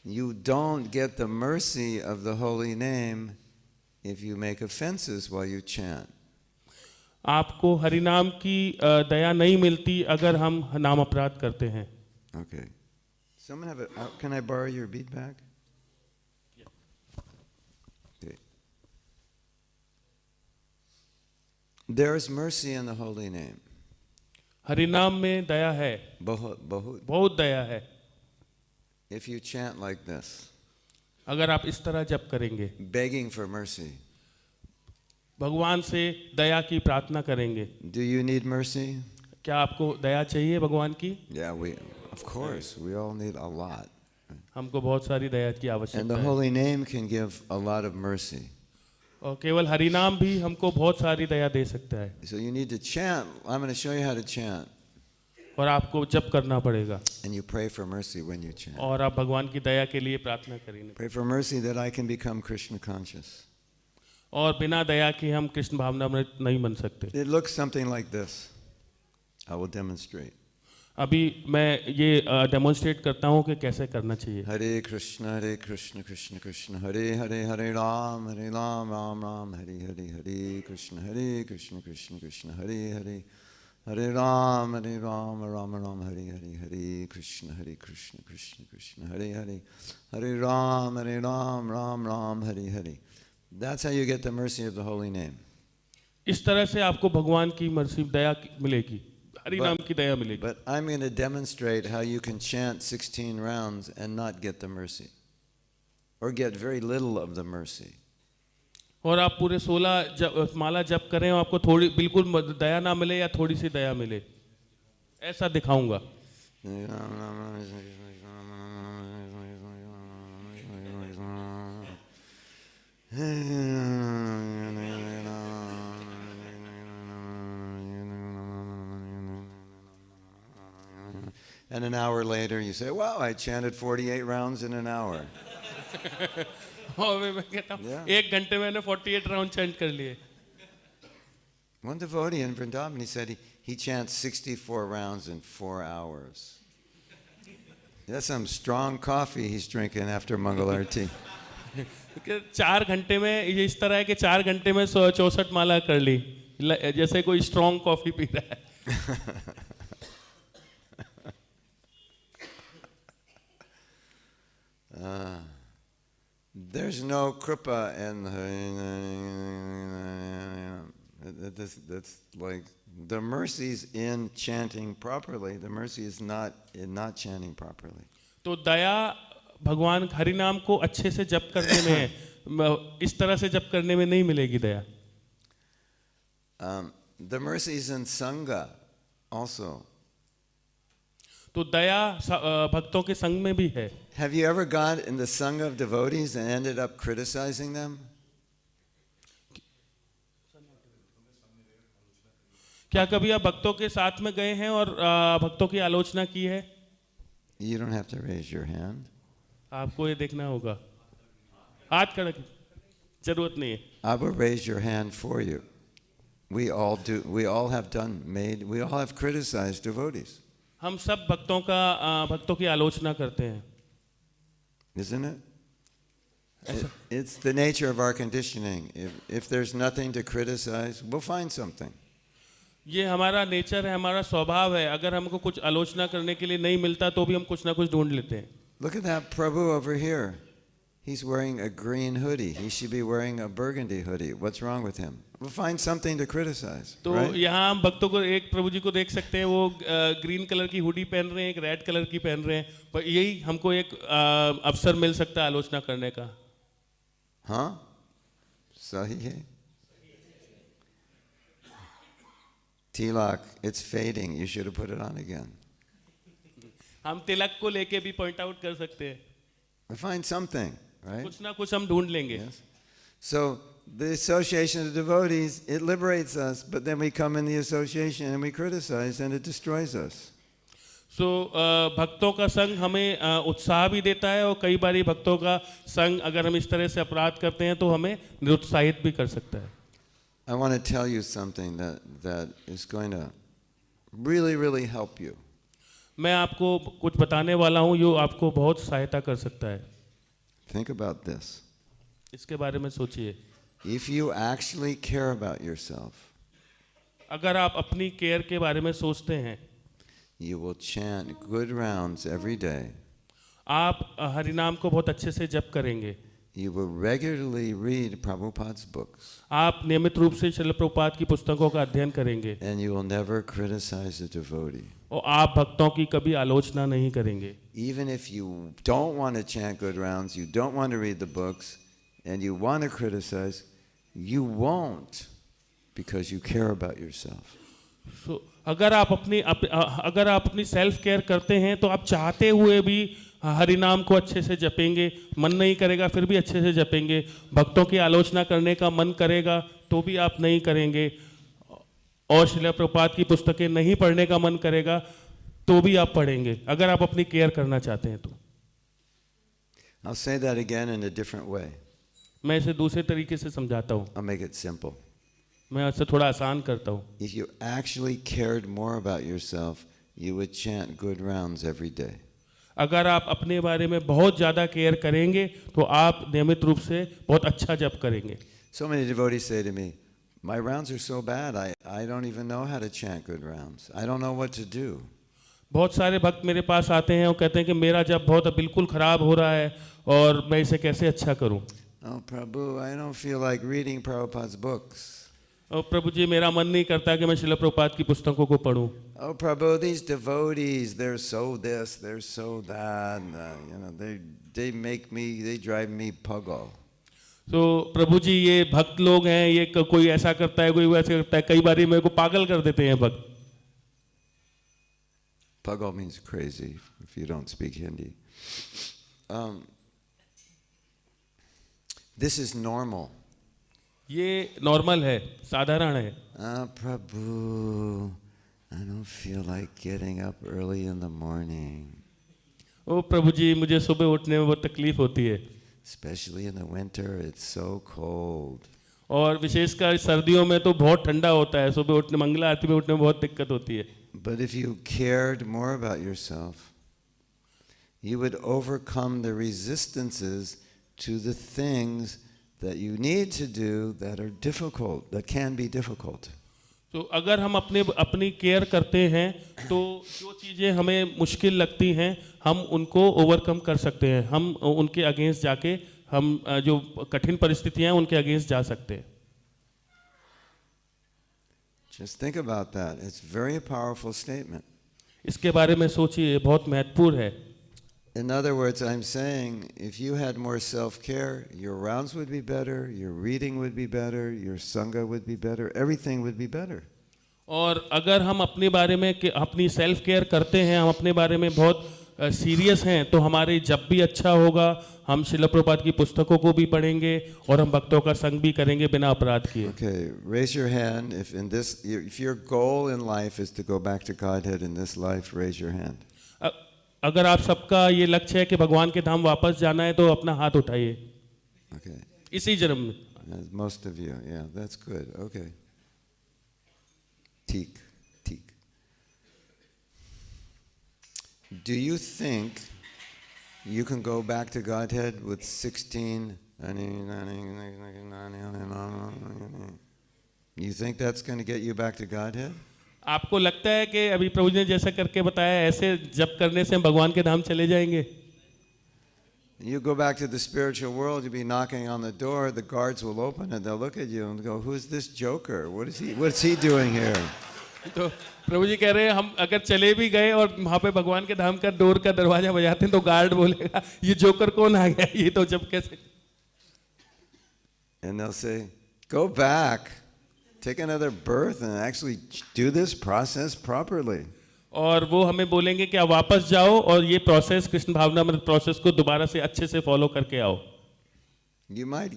[SPEAKER 3] You don't get the mercy of the holy name if you make offenses while you chant.
[SPEAKER 5] आपको हरिनाम की दया नहीं मिलती अगर हम नाम अपराध करते हैं।
[SPEAKER 3] Okay. Someone have can I borrow your bead bag? Okay. There is mercy in the holy name.
[SPEAKER 5] हरिनाम में दया है, बहुत दया है।
[SPEAKER 3] If you chant like this,
[SPEAKER 5] अगर आप इस तरह जप करेंगे,
[SPEAKER 3] begging for mercy,
[SPEAKER 5] भगवान से दया की प्रार्थना करेंगे।
[SPEAKER 3] Do you need mercy?
[SPEAKER 5] क्या आपको दया चाहिए भगवान की?
[SPEAKER 3] Yeah, of course, we all need a lot.
[SPEAKER 5] हमको बहुत सारी दया की
[SPEAKER 3] And
[SPEAKER 5] आवश्यकता
[SPEAKER 3] the
[SPEAKER 5] है।
[SPEAKER 3] holy name can give a lot of mercy.
[SPEAKER 5] और केवल हरिनाम भी हमको बहुत सारी दया दे सकता है।
[SPEAKER 3] So you need to chant. I'm going to show you how to chant.
[SPEAKER 5] और आपको जप करना पड़ेगा।
[SPEAKER 3] And you pray for mercy when you chant.
[SPEAKER 5] और आप भगवान की दया के लिए प्रार्थना करेंगे।
[SPEAKER 3] Pray for mercy that I can become Krishna conscious.
[SPEAKER 5] और बिना दया के हम कृष्ण भावना में नहीं बन सकते।
[SPEAKER 3] It looks something like this. I will demonstrate.
[SPEAKER 5] अभी मैं ये डेमोन्स्ट्रेट करता हूँ कि कैसे करना चाहिए।
[SPEAKER 3] Hare Krishna, Krishna Krishna, Hare Hare, Hare Ram, Ram Ram, Hare Hare, Hare Krishna, Krishna Krishna, Hare Hare, Hare Ram, Ram Ram, Hare Hare, Hare Krishna, Krishna Krishna, Hare Hare, Hare Ram, Ram Ram, Hare Hare. That's how you get the mercy of the holy name.
[SPEAKER 5] इस तरह से आपको भगवान की mercy दया मिलेगी, हरि नाम की दया मिलेगी।
[SPEAKER 3] But I'm going to demonstrate how you can chant 16 rounds and not get the mercy, or get very little of the mercy.
[SPEAKER 5] और आप पूरे 16 माला जप करें और आपको थोड़ी बिल्कुल दया ना मिले या थोड़ी सी दया मिले, ऐसा दिखाऊंगा।
[SPEAKER 3] And an hour later you say, wow, I chanted 48 rounds in an hour.
[SPEAKER 5] और मैं कहता हूँ 1 घंटे में 48 राउंड चैंट कर लिए।
[SPEAKER 3] One devotee in Vrindavan, he said he chants 64 rounds in 4 hours. That's some strong coffee he's drinking after Mangal Arati.
[SPEAKER 5] 4 घंटे में ये इस तरह है कि 4 घंटे में 64 माला कर ली, जैसे कोई स्ट्रॉन्ग कॉफी पी रहा है।
[SPEAKER 3] There's no kripa in that's like the mercy's in chanting properly. The mercy is not in not chanting properly.
[SPEAKER 5] तो दया भगवान हरि नाम को अच्छे से जप करने में है, इस तरह से जप करने में नहीं मिलेगी दया।
[SPEAKER 3] The mercy is in sangha also.
[SPEAKER 5] तो दया भक्तों के संग में भी है।
[SPEAKER 3] Have you ever gone in the sangha of devotees and ended up criticizing them?
[SPEAKER 5] क्या कभी आप भक्तों के साथ में गए हैं और भक्तों की आलोचना की है?
[SPEAKER 3] You don't have to raise your hand.
[SPEAKER 5] आपको ये देखना होगा, हाथ खड़ा जरूरत नहीं है।
[SPEAKER 3] I will raise your hand for you. We all do. We all have we all have criticized devotees.
[SPEAKER 5] हम सब भक्तों की आलोचना करते हैं,
[SPEAKER 3] Isn't it? It's the nature of our conditioning. If there's nothing to criticize, we'll find something.
[SPEAKER 5] ये हमारा nature है, हमारा स्वभाव है। अगर हमको कुछ आलोचना करने के लिए नहीं मिलता तो भी हम कुछ ना कुछ ढूंढ लेते हैं।
[SPEAKER 3] Look at that Prabhu over here. He's wearing a green hoodie. He should be wearing a burgundy hoodie. What's wrong with him? We'll find something to criticize.
[SPEAKER 5] तो
[SPEAKER 3] right?
[SPEAKER 5] यहाँ हम भक्तों को, एक प्रभु जी को देख सकते हैं, वो ग्रीन कलर की हुडी पहन रहे हैं, एक रेड कलर की पहन रहे हैं, पर यही हमको एक अवसर मिल सकता है आलोचना करने का।
[SPEAKER 3] Huh? Sahi hai? Tilak, it's fading. You should have put it on again.
[SPEAKER 5] हम तिलक को लेके भी पॉइंट आउट कर सकते हैं।
[SPEAKER 3] We find something, right?
[SPEAKER 5] कुछ ना कुछ हम ढूंढ लेंगे।
[SPEAKER 3] Yes. So the association of devotees, it liberates us, but then we come in the association and we criticize and it destroys us.
[SPEAKER 5] So भक्तों का संग हमें उत्साह भी देता है, और कई बारी भक्तों का संग अगर हम इस तरह से अपराध करते हैं तो हमें निरुत्साहित भी कर सकता है।
[SPEAKER 3] I want to tell you something that is going to really help you.
[SPEAKER 5] मैं आपको कुछ बताने वाला हूँ जो आपको बहुत सहायता कर सकता है।
[SPEAKER 3] Think about this.
[SPEAKER 5] इसके बारे में सोचिए।
[SPEAKER 3] If you actually care about yourself,
[SPEAKER 5] अगर आप अपनी केयर के बारे में सोचते हैं,
[SPEAKER 3] you will chant good rounds every day.
[SPEAKER 5] आप हरिनाम को बहुत अच्छे से जप करेंगे।
[SPEAKER 3] You will regularly read Prabhupada's books.
[SPEAKER 5] आप नियमित रूप से श्रील प्रभुपाद की पुस्तकों का अध्ययन करेंगे।
[SPEAKER 3] And you will never criticize a devotee.
[SPEAKER 5] और आप भक्तों की कभी आलोचना नहीं करेंगे।
[SPEAKER 3] Even if you don't want to chant good rounds, you don't want to read the books, and you want to criticize, you won't, because you care about yourself.
[SPEAKER 5] So, अगर आप अपनी सेल्फ केयर करते हैं तो आप चाहते हुए भी हरिनाम को अच्छे से जपेंगे। मन नहीं करेगा फिर भी अच्छे से जपेंगे। भक्तों की आलोचना करने का मन करेगा तो भी आप नहीं करेंगे, और श्रील प्रभुपाद की पुस्तकें नहीं पढ़ने का मन करेगा तो भी आप पढ़ेंगे, अगर आप अपनी केयर करना चाहते हैं तो।
[SPEAKER 3] I'll say that again in a different way.
[SPEAKER 5] मैं इसे दूसरे तरीके से समझाता हूँ।
[SPEAKER 3] I'll make it simple.
[SPEAKER 5] मैं इसे थोड़ा आसान करता हूँ।
[SPEAKER 3] If you actually cared more about yourself, you would chant good rounds every day.
[SPEAKER 5] अगर आप अपने बारे में बहुत ज़्यादा केयर करेंगे तो आप नियमित रूप से बहुत अच्छा जप करेंगे।
[SPEAKER 3] So many devotees say to me, my rounds are so bad, I don't even know how to chant good rounds. I don't know what to do.
[SPEAKER 5] बहुत सारे भक्त मेरे पास आते हैं और कहते हैं कि मेरा जप बहुत बिल्कुल ख़राब हो रहा है और मैं इसे कैसे अच्छा करूं।
[SPEAKER 3] Oh Prabhu, I don't feel like reading Prabhupada's books.
[SPEAKER 5] और प्रभु जी मेरा मन नहीं करता कि मैं श्रील प्रभुपाद की पुस्तकों को पढूं।
[SPEAKER 3] Oh Prabhu, these devotees, they're so this, they're so that, they drive me puggo.
[SPEAKER 5] तो प्रभु जी ये भक्त लोग हैं, ये कोई ऐसा करता है, कोई वैसा करता है, कई बारी मेरे को पागल कर देते हैं भक्त।
[SPEAKER 3] Puggo means crazy if you don't speak Hindi. This is normal.
[SPEAKER 5] ये नॉर्मल है, साधारण है।
[SPEAKER 3] Prabhu, I don't feel like getting up early in the morning.
[SPEAKER 5] ओ प्रभु जी मुझे सुबह उठने में बहुत तकलीफ होती है।
[SPEAKER 3] Especially in the winter, it's so cold.
[SPEAKER 5] और विशेषकर सर्दियों में तो बहुत ठंडा होता है, सुबह उठने मंगला आरती में उठने में बहुत दिक्कत होती है।
[SPEAKER 3] But if you cared more about yourself, you would overcome the resistances to the things that you need to do that are difficult, that can be difficult.
[SPEAKER 5] तो अगर हम अपनी केयर करते हैं तो जो चीज़ें हमें मुश्किल लगती हैं हम उनको ओवरकम कर सकते हैं। हम उनके अगेंस्ट जाके हम जो कठिन परिस्थितियां हैं उनके अगेंस्ट जा सकते हैं।
[SPEAKER 3] Just think about that. It's a very powerful statement.
[SPEAKER 5] इसके बारे में सोचिए, बहुत महत्वपूर्ण है।
[SPEAKER 3] In other words, I'm saying if you had more self-care, your rounds would be better, your reading would be better, your sangha would be better, everything would be better.
[SPEAKER 5] और अगर हम अपने बारे में अपनी सेल्फ केयर करते हैं, हम अपने बारे में बहुत सीरियस हैं, तो हमारे जब भी अच्छा होगा, हम श्रील प्रभुपाद की पुस्तकों को भी पढ़ेंगे और हम भक्तों का संग भी करेंगे बिना अपराध किए।
[SPEAKER 3] Okay, raise your hand if your goal in life is to go back to Godhead in this life, raise your hand.
[SPEAKER 5] अगर आप सबका ये लक्ष्य है कि भगवान के धाम वापस जाना है तो अपना हाथ उठाइए।
[SPEAKER 3] Okay.
[SPEAKER 5] इसी जन्म में।
[SPEAKER 3] Most of you, yeah, that's good. Okay. Teek. Do you think you can go back to Godhead with 16? You think that's going to get you back to Godhead?
[SPEAKER 5] आपको लगता है कि अभी प्रभु जी ने जैसा करके बताया ऐसे जप करने से हम भगवान के धाम चले जाएंगे?
[SPEAKER 3] You go back to the spiritual world, you'll be knocking on the door, the guards will open it, they'll look at you and go, who's this joker? What's he doing here?
[SPEAKER 5] तो प्रभु जी कह रहे हैं हम अगर चले भी गए और वहाँ पे भगवान के धाम का डोर का दरवाजा बजाते हैं तो गार्ड बोलेगा ये जोकर कौन आ गया, ये तो जब कैसे.
[SPEAKER 3] And they'll say, go back, take another birth and actually do this process properly.
[SPEAKER 5] और वो हमें बोलेंगे कि आप वापस जाओ और ये प्रोसेस कृष्ण भावनामृत प्रोसेस को दोबारा से अच्छे से फॉलो करके आओ.
[SPEAKER 3] You might,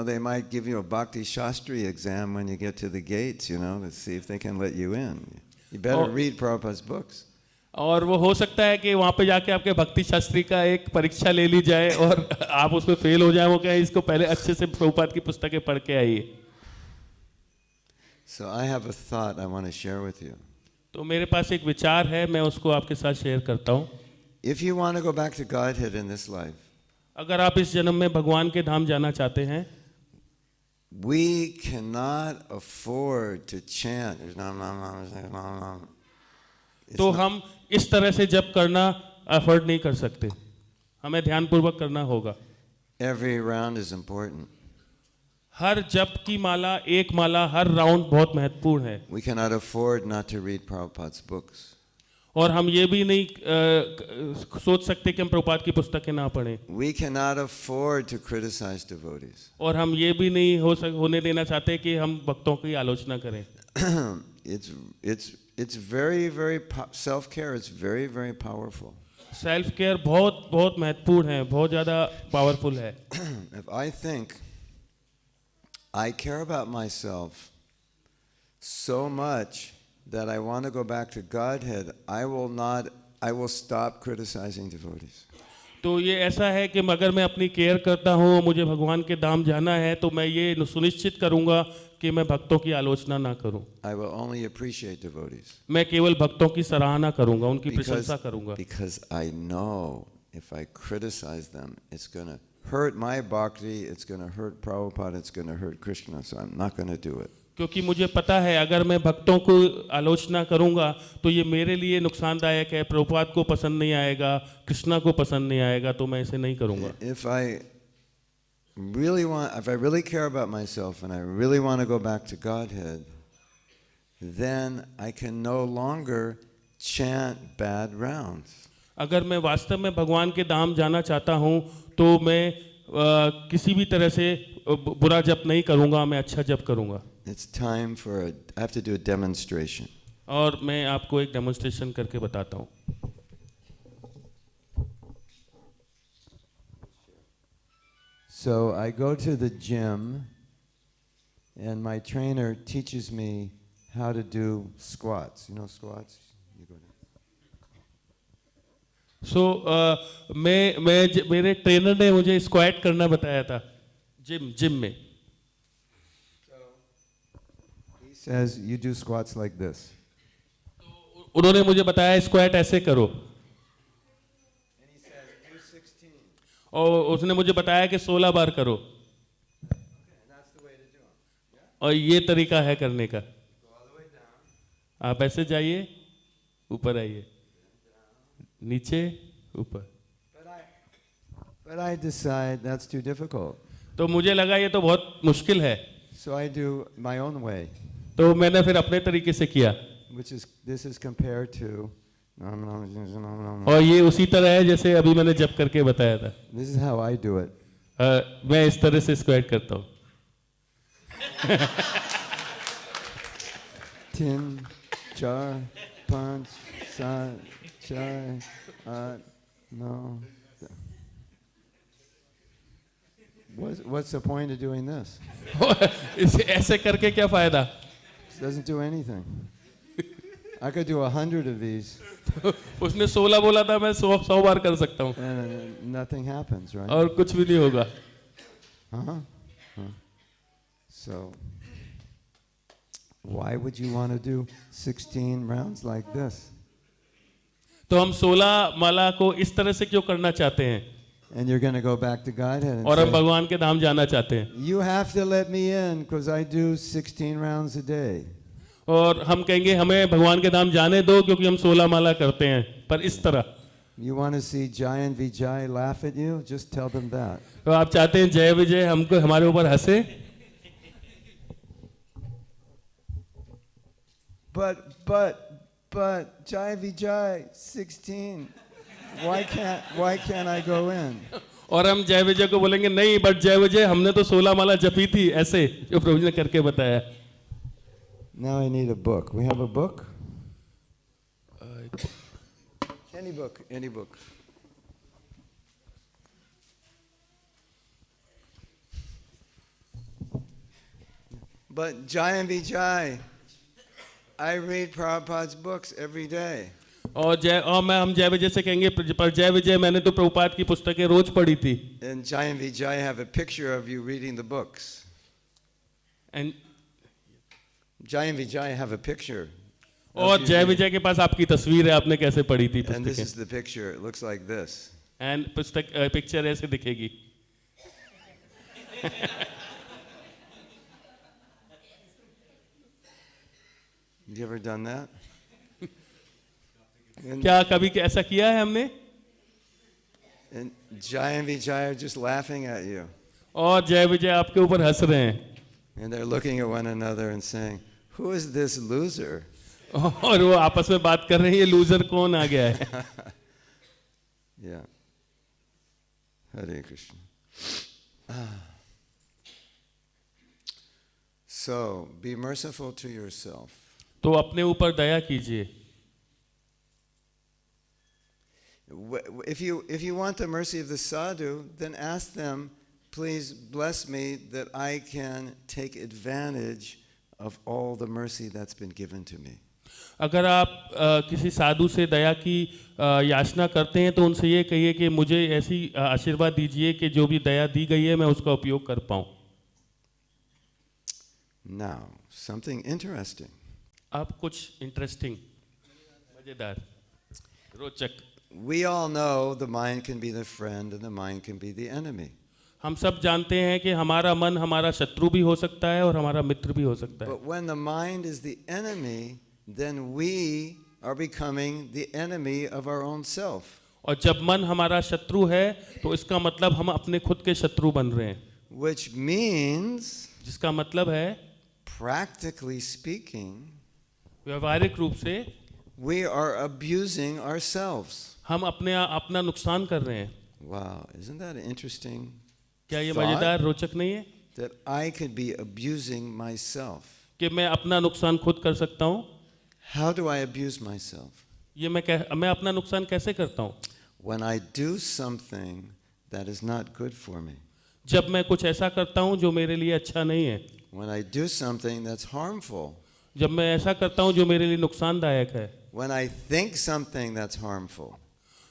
[SPEAKER 3] they might give you a Bhakti Shastri exam when you get to the gates, to see if they can let you in. You better read Prabhupada's books.
[SPEAKER 5] और वो हो सकता है कि वहाँ पे जाके आपके भक्ति शास्त्री का एक परीक्षा ले ली जाए और आप उसमें फेल हो जाए. वो कहें इसको पहले अच्छे से प्रभुपाद की पुस्तकें पढ़ के आइए.
[SPEAKER 3] So I have a thought I want to share with you.
[SPEAKER 5] तो मेरे पास एक विचार है, मैं उसको आपके साथ शेयर करता हूँ.
[SPEAKER 3] If you want to go back to Godhead in this life,
[SPEAKER 5] अगर आप इस जन्म में भगवान के धाम जाना चाहते हैं,
[SPEAKER 3] we cannot afford to chant.
[SPEAKER 5] तो हम इस तरह से जप करना अफोर्ड नहीं कर सकते. हमें ध्यानपूर्वक करना होगा.
[SPEAKER 3] Every round is important.
[SPEAKER 5] हर जप की माला, एक माला, हर राउंड बहुत महत्वपूर्ण है.
[SPEAKER 3] We cannot afford not to read Prabhupada's books.
[SPEAKER 5] और हम ये भी नहीं सोच सकते कि हम प्रभुपाद की पुस्तकें ना पढ़ें.
[SPEAKER 3] We cannot afford to criticize devotees.
[SPEAKER 5] और हम ये भी नहीं होने देना चाहते कि हम भक्तों की आलोचना करें.
[SPEAKER 3] It's very, very self-care. It's very, very powerful.
[SPEAKER 5] Self care बहुत बहुत महत्वपूर्ण है, बहुत ज़्यादा पावरफुल है.
[SPEAKER 3] If I think I care about myself so much that I want to go back to Godhead, I will stop criticizing devotees.
[SPEAKER 5] तो ये ऐसा है कि अगर मैं अपनी केयर करता हूँ, मुझे भगवान के धाम जाना है, तो मैं ये सुनिश्चित करूँगा कि मैं भक्तों की आलोचना ना करूँ.
[SPEAKER 3] I will only appreciate devotees.
[SPEAKER 5] मैं केवल भक्तों की सराहना करूँगा, उनकी प्रशंसा करूँगा.
[SPEAKER 3] Because I know if I criticize them, it's going to hurt my bhakti, it's going to hurt Prabhupada, it's going to hurt Krishna, so I'm not going to do it.
[SPEAKER 5] क्योंकि मुझे पता है अगर मैं भक्तों को आलोचना करूंगा तो ये मेरे लिए नुकसानदायक है, प्रभुपाद को पसंद नहीं आएगा, कृष्णा को पसंद नहीं आएगा, तो मैं इसे नहीं करूंगा.
[SPEAKER 3] If I really care about myself and I really want to go back to Godhead, then I can no longer chant bad rounds.
[SPEAKER 5] अगर मैं वास्तव में भगवान के धाम जाना चाहता हूँ तो मैं किसी भी तरह से बुरा जप नहीं करूँगा, मैं अच्छा जप करूँगा.
[SPEAKER 3] It's time for I have to do a demonstration.
[SPEAKER 5] और मैं आपको एक डेमोन्स्ट्रेशन करके बताता हूँ.
[SPEAKER 3] So I go to the gym and my trainer teaches me how to do squats. You know squats? You go down.
[SPEAKER 5] So मेरे trainer ने मुझे स्क्वाट करना बताया था जिम में.
[SPEAKER 3] He says you do squats like this.
[SPEAKER 5] उन्होंने मुझे बताया स्क्वाट ऐसे करो.
[SPEAKER 3] And he says do 16.
[SPEAKER 5] और उसने मुझे बताया कि 16 बार करो.
[SPEAKER 3] Okay, and that's the way to do them. Yeah?
[SPEAKER 5] और ये तरीका है करने का.
[SPEAKER 3] Go all the way down.
[SPEAKER 5] आप ऐसे जाइए, ऊपर आइए, नीचे, ऊपर.
[SPEAKER 3] But I decide that's too difficult.
[SPEAKER 5] तो मुझे लगा ये तो बहुत मुश्किल है.
[SPEAKER 3] So I do my own way.
[SPEAKER 5] तो मैंने फिर अपने तरीके से किया.
[SPEAKER 3] This is compared to.
[SPEAKER 5] और ये उसी तरह है जैसे अभी मैंने जप करके बताया था.
[SPEAKER 3] This is how I do it.
[SPEAKER 5] मैं इस तरह से स्क्वाट करता हूँ.
[SPEAKER 3] Tin, char, panch, sat, char, no. What's the point of doing this?
[SPEAKER 5] इसे ऐसे करके क्या फायदा?
[SPEAKER 3] It doesn't do anything. I could do 100 of these.
[SPEAKER 5] उसने 16 बोला था, मैं 100 बार कर सकता हूँ.
[SPEAKER 3] And nothing happens, right?
[SPEAKER 5] और कुछ भी नहीं होगा.
[SPEAKER 3] So, why would you want to do 16 rounds like this?
[SPEAKER 5] तो हम 16 माला को इस तरह से क्यों करना चाहते हैं?
[SPEAKER 3] And you're going to go back to Godhead and
[SPEAKER 5] और हम
[SPEAKER 3] say,
[SPEAKER 5] भगवान के धाम जाना चाहते हैं.
[SPEAKER 3] you have to let me in because I do 16 rounds a day.
[SPEAKER 5] और हम कहेंगे हमें भगवान के धाम जाने दो क्योंकि हम 16 माला करते हैं, पर इस तरह।
[SPEAKER 3] You want to see Jai and Vijay laugh at you? Just tell them that.
[SPEAKER 5] तो आप चाहते हैं जय विजय हमको हमारे ऊपर हंसे?
[SPEAKER 3] But Jai Vijay 16. Why can't I go in?
[SPEAKER 5] और हम जय विजय को बोलेंगे नहीं, बट जय विजय हमने तो 16 माला जपी थी, ऐसे जो प्रभु जी ने करके बताया।
[SPEAKER 3] Now I need a book. We have a book? Any book. But Jai and Vijay, I read Prabhupada's books every day.
[SPEAKER 5] और हम जय विजय से कहेंगे पर जय विजय मैंने तो प्रभुपाद की पुस्तकें रोज पढ़ी थी।
[SPEAKER 3] And Jai and Vijay have a picture of you reading the books.
[SPEAKER 5] And
[SPEAKER 3] Jai and Vijay have a picture.
[SPEAKER 5] और जय विजय के पास आपकी तस्वीर है, आपने कैसे पढ़ी थी
[SPEAKER 3] And this is
[SPEAKER 5] पुस्तकें?
[SPEAKER 3] the picture. It looks like this.
[SPEAKER 5] And picture ऐसे दिखेगी।
[SPEAKER 3] You ever done that? And,
[SPEAKER 5] क्या कभी ऐसा किया है हमने?
[SPEAKER 3] and Jai and Vijay are just laughing at you.
[SPEAKER 5] और जय विजय आपके ऊपर हंस रहे हैं
[SPEAKER 3] And they're looking at one another and saying, "Who is this loser?"
[SPEAKER 5] और वो आपस में बात कर रहे हैं, ये लूजर कौन आ गया है?
[SPEAKER 3] Yeah. Hare Krishna. So, be merciful to yourself.
[SPEAKER 5] तो अपने ऊपर दया कीजिए।
[SPEAKER 3] If you want the mercy of the sadhu, then ask them, please bless me that I can take advantage of all the mercy that's been given to me.
[SPEAKER 5] अगर आप किसी साधु से दया की याचना करते हैं तो उनसे ये कहिए कि मुझे ऐसी आशीर्वाद दीजिए कि जो भी दया दी गई है मैं उसका उपयोग कर पाऊं।
[SPEAKER 3] Now, something interesting.
[SPEAKER 5] अब कुछ इंटरेस्टिंग, मजेदार, रोचक।
[SPEAKER 3] We all know the mind can be the friend and the mind can be the enemy.
[SPEAKER 5] हम सब जानते हैं कि हमारा मन हमारा शत्रु भी हो सकता है और हमारा मित्र भी हो सकता है।
[SPEAKER 3] But when the mind is the enemy, then we are becoming the enemy of our own self.
[SPEAKER 5] और जब मन हमारा शत्रु है तो इसका मतलब हम अपने खुद के शत्रु बन रहे हैं।
[SPEAKER 3] Which means,
[SPEAKER 5] जिसका मतलब है
[SPEAKER 3] practically speaking,
[SPEAKER 5] व्यवहारिक रूप से
[SPEAKER 3] we are abusing ourselves.
[SPEAKER 5] हम अपना नुकसान कर रहे हैं।
[SPEAKER 3] Wow, isn't that interesting?
[SPEAKER 5] क्या ये
[SPEAKER 3] thought?
[SPEAKER 5] मजेदार रोचक नहीं है
[SPEAKER 3] That I could be abusing myself.
[SPEAKER 5] कि मैं अपना नुकसान खुद कर सकता हूँ?
[SPEAKER 3] How do I abuse myself?
[SPEAKER 5] ये मैं अपना नुकसान कैसे करता हूँ?
[SPEAKER 3] When I do something that is not good for me.
[SPEAKER 5] जब मैं कुछ ऐसा करता हूँ जो मेरे लिए अच्छा नहीं है।
[SPEAKER 3] When I do something that's harmful.
[SPEAKER 5] जब मैं ऐसा करता हूँ जो मेरे लिए नुकसानदायक है।
[SPEAKER 3] When I think something that's harmful.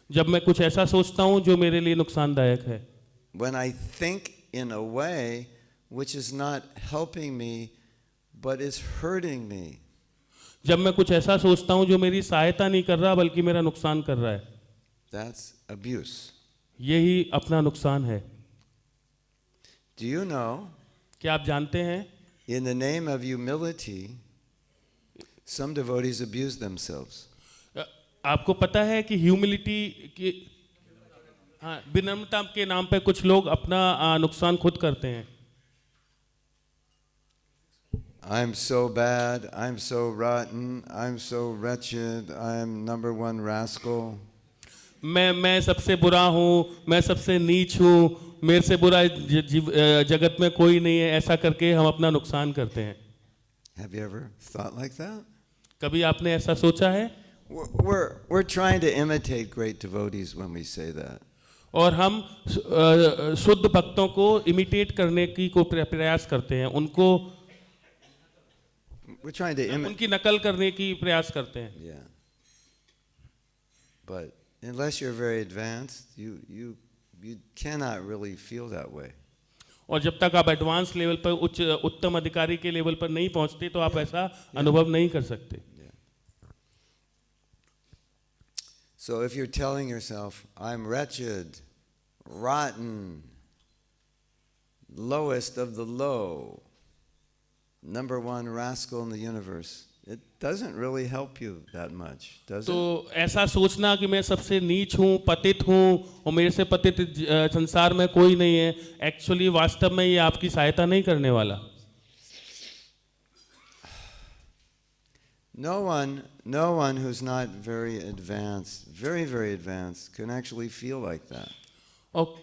[SPEAKER 5] जब मैं कुछ ऐसा सोचता हूँ जो मेरे लिए नुकसानदायक है।
[SPEAKER 3] When I think in a way which is not helping me but is hurting me.
[SPEAKER 5] जब मैं कुछ ऐसा सोचता हूँ जो मेरी सहायता नहीं कर रहा बल्कि मेरा नुकसान कर रहा है।
[SPEAKER 3] That's abuse.
[SPEAKER 5] यही अपना नुकसान है।
[SPEAKER 3] Do you know?
[SPEAKER 5] क्या आप जानते हैं?
[SPEAKER 3] In the name of humility, some devotees abuse themselves.
[SPEAKER 5] आपको पता है कि ह्यूमिलिटी की विनम्रता के नाम पे कुछ लोग अपना नुकसान खुद करते हैं।
[SPEAKER 3] I'm so bad, I'm so rotten, I'm so wretched, I'm number one rascal.
[SPEAKER 5] मैं सबसे बुरा हूँ, मैं सबसे नीच हूँ, मेरे से बुरा जगत में कोई नहीं है, ऐसा करके हम अपना नुकसान करते हैं।
[SPEAKER 3] Have you ever thought like that?
[SPEAKER 5] कभी आपने ऐसा सोचा है?
[SPEAKER 3] We're trying to imitate great devotees when we say that.
[SPEAKER 5] और हम शुद्ध भक्तों को इमिटेट करने की को प्रयास करते हैं,
[SPEAKER 3] We're trying to
[SPEAKER 5] उनकी नकल करने की प्रयास करते हैं।
[SPEAKER 3] Yeah. But unless you're very advanced, you cannot really feel that way.
[SPEAKER 5] और जब तक आप एडवांस लेवल पर उत्तम अधिकारी के लेवल पर नहीं पहुंचते तो आप ऐसा अनुभव नहीं कर सकते।
[SPEAKER 3] So if you're telling yourself, I'm wretched, rotten, lowest of the low, number one rascal in the universe, it doesn't really help you that much, does
[SPEAKER 5] तो
[SPEAKER 3] it?
[SPEAKER 5] ऐसा सोचना कि मैं सबसे नीच हूँ, पतित हूँ और मेरे से पतित संसार में कोई नहीं है, एक्चुअली वास्तव में ये आपकी सहायता नहीं करने वाला।
[SPEAKER 3] No one who's not very advanced, very advanced, can actually feel like that.
[SPEAKER 5] और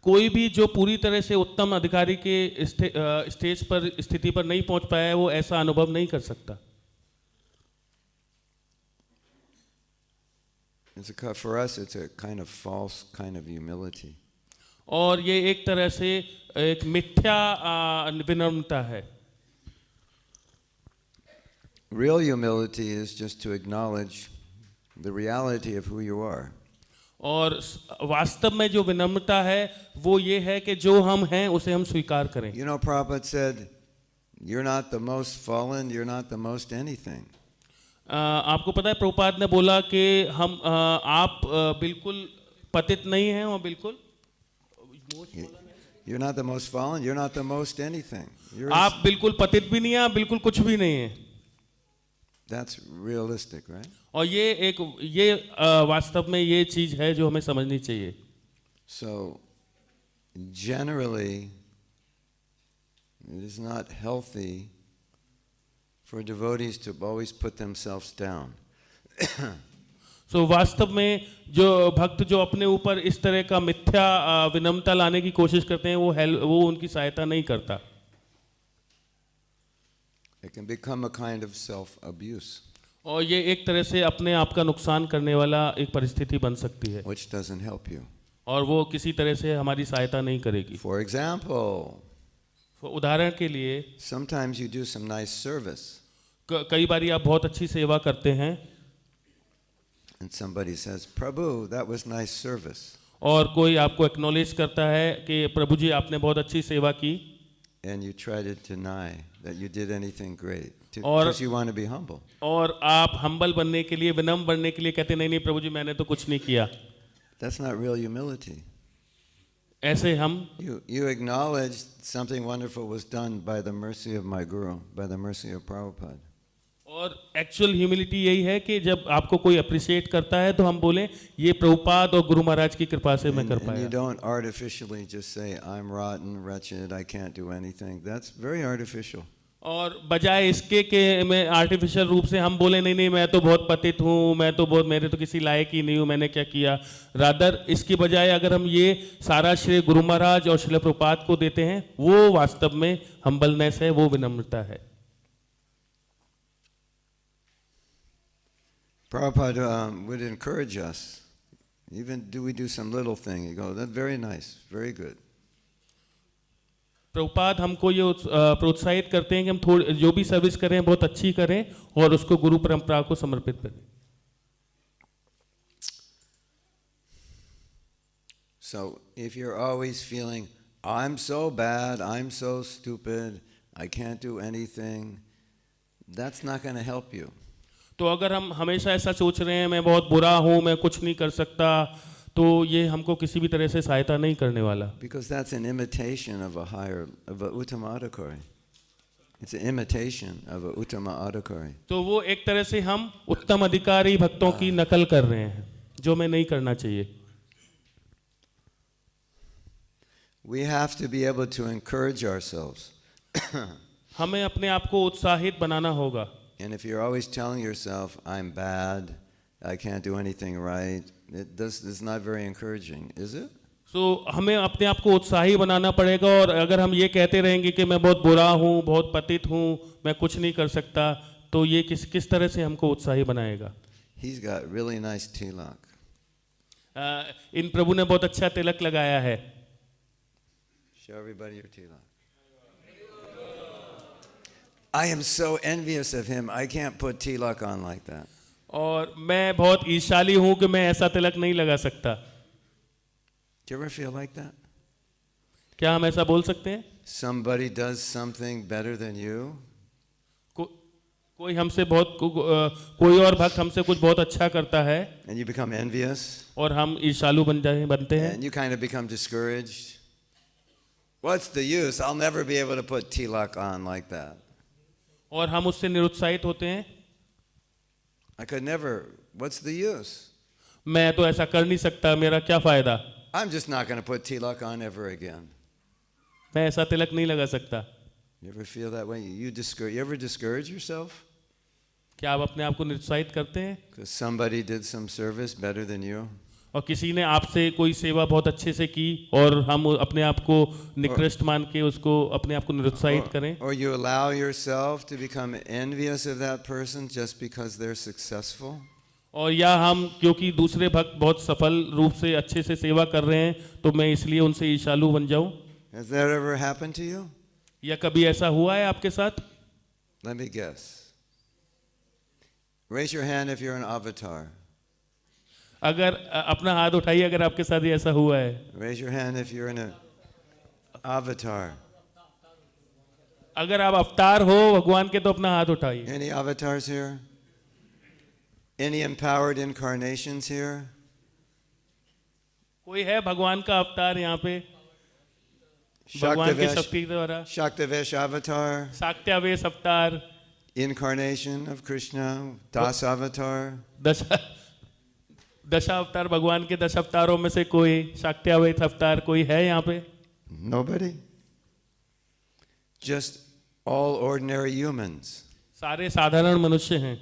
[SPEAKER 5] कोई भी जो पूरी तरह से उत्तम अधिकारी के स्टेज पर स्थिति पर नहीं पहुंच पाया है, वो ऐसा अनुभव नहीं कर सकता।
[SPEAKER 3] For us, it's a kind of false kind of humility.
[SPEAKER 5] और ये एक तरह से एक मिथ्या विनम्रता है।
[SPEAKER 3] Real humility is just to acknowledge the reality of who you are.
[SPEAKER 5] और वास्तव में जो विनम्रता है वो ये है कि जो हम हैं उसे हम स्वीकार करें।
[SPEAKER 3] You know, Prabhupada said, "You're not the most fallen. You're not the most anything."
[SPEAKER 5] आपको पता है प्रभुपाद ने बोला कि आप बिल्कुल पतित नहीं हैं और बिल्कुल
[SPEAKER 3] You're not the most fallen. You're not the most anything.
[SPEAKER 5] आप बिल्कुल पतित भी नहीं हैं, आप बिल्कुल कुछ भी नहीं हैं।
[SPEAKER 3] That's realistic, right?
[SPEAKER 5] और ये वास्तव में ये चीज है जो हमें समझनी चाहिए।
[SPEAKER 3] So, generally, it is not healthy for devotees to always put themselves down.
[SPEAKER 5] So, वास्तव में जो भक्त जो अपने ऊपर इस तरह का मिथ्या विनम्रता लाने की कोशिश करते हैं वो उनकी सहायता नहीं करता।
[SPEAKER 3] It can become a kind of self-abuse.
[SPEAKER 5] और ये एक तरह से अपने आप का नुकसान करने वाला एक परिस्थिति बन सकती है।
[SPEAKER 3] Which doesn't help you.
[SPEAKER 5] और वो किसी तरह से हमारी सहायता नहीं करेगी।
[SPEAKER 3] For example,
[SPEAKER 5] उदाहरण के लिए
[SPEAKER 3] sometimes you do some nice service.
[SPEAKER 5] कई बारी आप बहुत अच्छी सेवा करते हैं
[SPEAKER 3] And somebody says, "Prabhu, that was nice service."
[SPEAKER 5] और कोई आपको एक्नॉलेज करता है कि प्रभु जी आपने बहुत अच्छी सेवा की।
[SPEAKER 3] And you try to deny that you did anything great
[SPEAKER 5] और
[SPEAKER 3] because you want to be humble.
[SPEAKER 5] और आप हम्बल बनने के लिए, विनम्र बनने के लिए कहते नहीं प्रभु जी मैंने तो कुछ नहीं किया।
[SPEAKER 3] That's not real humility.
[SPEAKER 5] ऐसे हम
[SPEAKER 3] You acknowledge something wonderful was done by the mercy of my guru, by the mercy of Prabhupada.
[SPEAKER 5] और एक्चुअल ह्यूमिलिटी यही है कि जब आपको कोई अप्रिशिएट करता है तो हम बोलें ये प्रभुपाद और गुरु महाराज की कृपा से मैं कर
[SPEAKER 3] And you
[SPEAKER 5] पाया।
[SPEAKER 3] don't artificially just say, "I'm rotten, wretched, I can't do anything." That's very artificial.
[SPEAKER 5] और बजाय इसके कि मैं आर्टिफिशियल रूप से हम बोले नहीं मैं तो बहुत पतित हूँ, मैं तो बहुत मेरे तो किसी लायक ही नहीं हूँ, मैंने क्या किया, रादर इसकी बजाय अगर हम ये सारा श्रेय गुरु महाराज और श्रील प्रभुपाद को देते हैं, वो वास्तव में हम्बलनेस है, वो विनम्रता है।
[SPEAKER 3] Prabhupada would encourage us. Even we do some little thing, you go, "That's very nice, very good."
[SPEAKER 5] Prabhupada हमको ये प्रोत्साहित करते हैं कि हम थोड़ी जो भी सर्विस करें बहुत अच्छी करें और उसको गुरु परंपरा को समर्पित करें।
[SPEAKER 3] So if you're always feeling, "I'm so bad, I'm so stupid, I can't do anything," that's not going to help you.
[SPEAKER 5] तो अगर हम हमेशा ऐसा सोच रहे हैं मैं बहुत बुरा हूँ, मैं कुछ नहीं कर सकता, तो ये हमको किसी भी तरह से सहायता नहीं करने वाला।
[SPEAKER 3] Because that's an imitation of a uttama adhikari. It's an imitation of a uttama adhikari.
[SPEAKER 5] तो वो एक तरह से हम उत्तम अधिकारी भक्तों की नकल कर रहे हैं, जो हमें नहीं करना चाहिए।
[SPEAKER 3] We have to be able to encourage ourselves.
[SPEAKER 5] हमें अपने आप को उत्साहित बनाना होगा।
[SPEAKER 3] And if you're always telling yourself, "I'm bad, I can't do anything right," it's not very encouraging, is it?
[SPEAKER 5] So हमें अपने आप को उत्साही बनाना पड़ेगा, और अगर हम ये कहते रहेंगे कि मैं बहुत बुरा हूँ, बहुत पतित हूँ, मैं कुछ नहीं कर सकता, तो ये किस तरह से हमको उत्साही बनाएगा?
[SPEAKER 3] He's got really nice tilak.
[SPEAKER 5] इन प्रभु ने बहुत अच्छा तिलक लगाया है।
[SPEAKER 3] Show everybody your tilak. I am so envious of him. I can't put tilak on like that.
[SPEAKER 5] और मैं बहुत ईर्ष्यालु हूँ कि मैं ऐसा तिलक नहीं लगा सकता।
[SPEAKER 3] Do you ever feel like that?
[SPEAKER 5] क्या हम ऐसा बोल सकते हैं?
[SPEAKER 3] Somebody does something better than you.
[SPEAKER 5] कोई हमसे बहुत कोई और भक्त हमसे कुछ बहुत अच्छा करता है,
[SPEAKER 3] And you become envious.
[SPEAKER 5] और हम ईर्ष्यालु बनते हैं।
[SPEAKER 3] And you kind of become discouraged. What's the use? I'll never be able to put tilak on like that.
[SPEAKER 5] और हम उससे निरुत्साहित होते हैं
[SPEAKER 3] I could never. What's the use?
[SPEAKER 5] मैं तो ऐसा कर नहीं सकता, मेरा क्या फायदा,
[SPEAKER 3] I'm just not going to put tilak on ever again.
[SPEAKER 5] मैं ऐसा तिलक नहीं लगा सकता।
[SPEAKER 3] You ever feel that way? You ever discourage yourself?
[SPEAKER 5] क्या आप अपने आप को निरुत्साहित करते हैं?
[SPEAKER 3] Because somebody did some service better than you?
[SPEAKER 5] और किसी ने आपसे कोई सेवा बहुत अच्छे से की और हम अपने आप को निकृष्ट मान के उसको अपने आप को निरुत्साहित करें।
[SPEAKER 3] Or you allow yourself to become envious of that person just because they're successful?
[SPEAKER 5] और या हम क्योंकि दूसरे भक्त बहुत सफल रूप से अच्छे से सेवा कर रहे हैं तो मैं इसलिए उनसे ईर्ष्यालु बन जाऊं?
[SPEAKER 3] Has that ever happened to you?
[SPEAKER 5] या कभी ऐसा हुआ है आपके साथ?
[SPEAKER 3] Let me guess. Raise your hand if you're an avatar.
[SPEAKER 5] अगर अपना हाथ उठाइए अगर आपके साथ ही ऐसा हुआ है।
[SPEAKER 3] Raise your hand if you're in an avatar.
[SPEAKER 5] अगर आप अवतार हो भगवान के तो अपना हाथ उठाइए।
[SPEAKER 3] Any avatars here? Any empowered incarnations here?
[SPEAKER 5] कोई है भगवान का अवतार यहाँ पे? भगवान की शक्ति द्वारा।
[SPEAKER 3] Shaktavesh avatar.
[SPEAKER 5] शाक्त्यावेश अवतार।
[SPEAKER 3] Incarnation of Krishna. Das avatar.
[SPEAKER 5] दशा अवतार, भगवान के 10 अवतारों में से कोई शाक्त्यावेश अवतार कोई है यहाँ पे?
[SPEAKER 3] Nobody? Just all ordinary humans.
[SPEAKER 5] सारे साधारण मनुष्य हैं।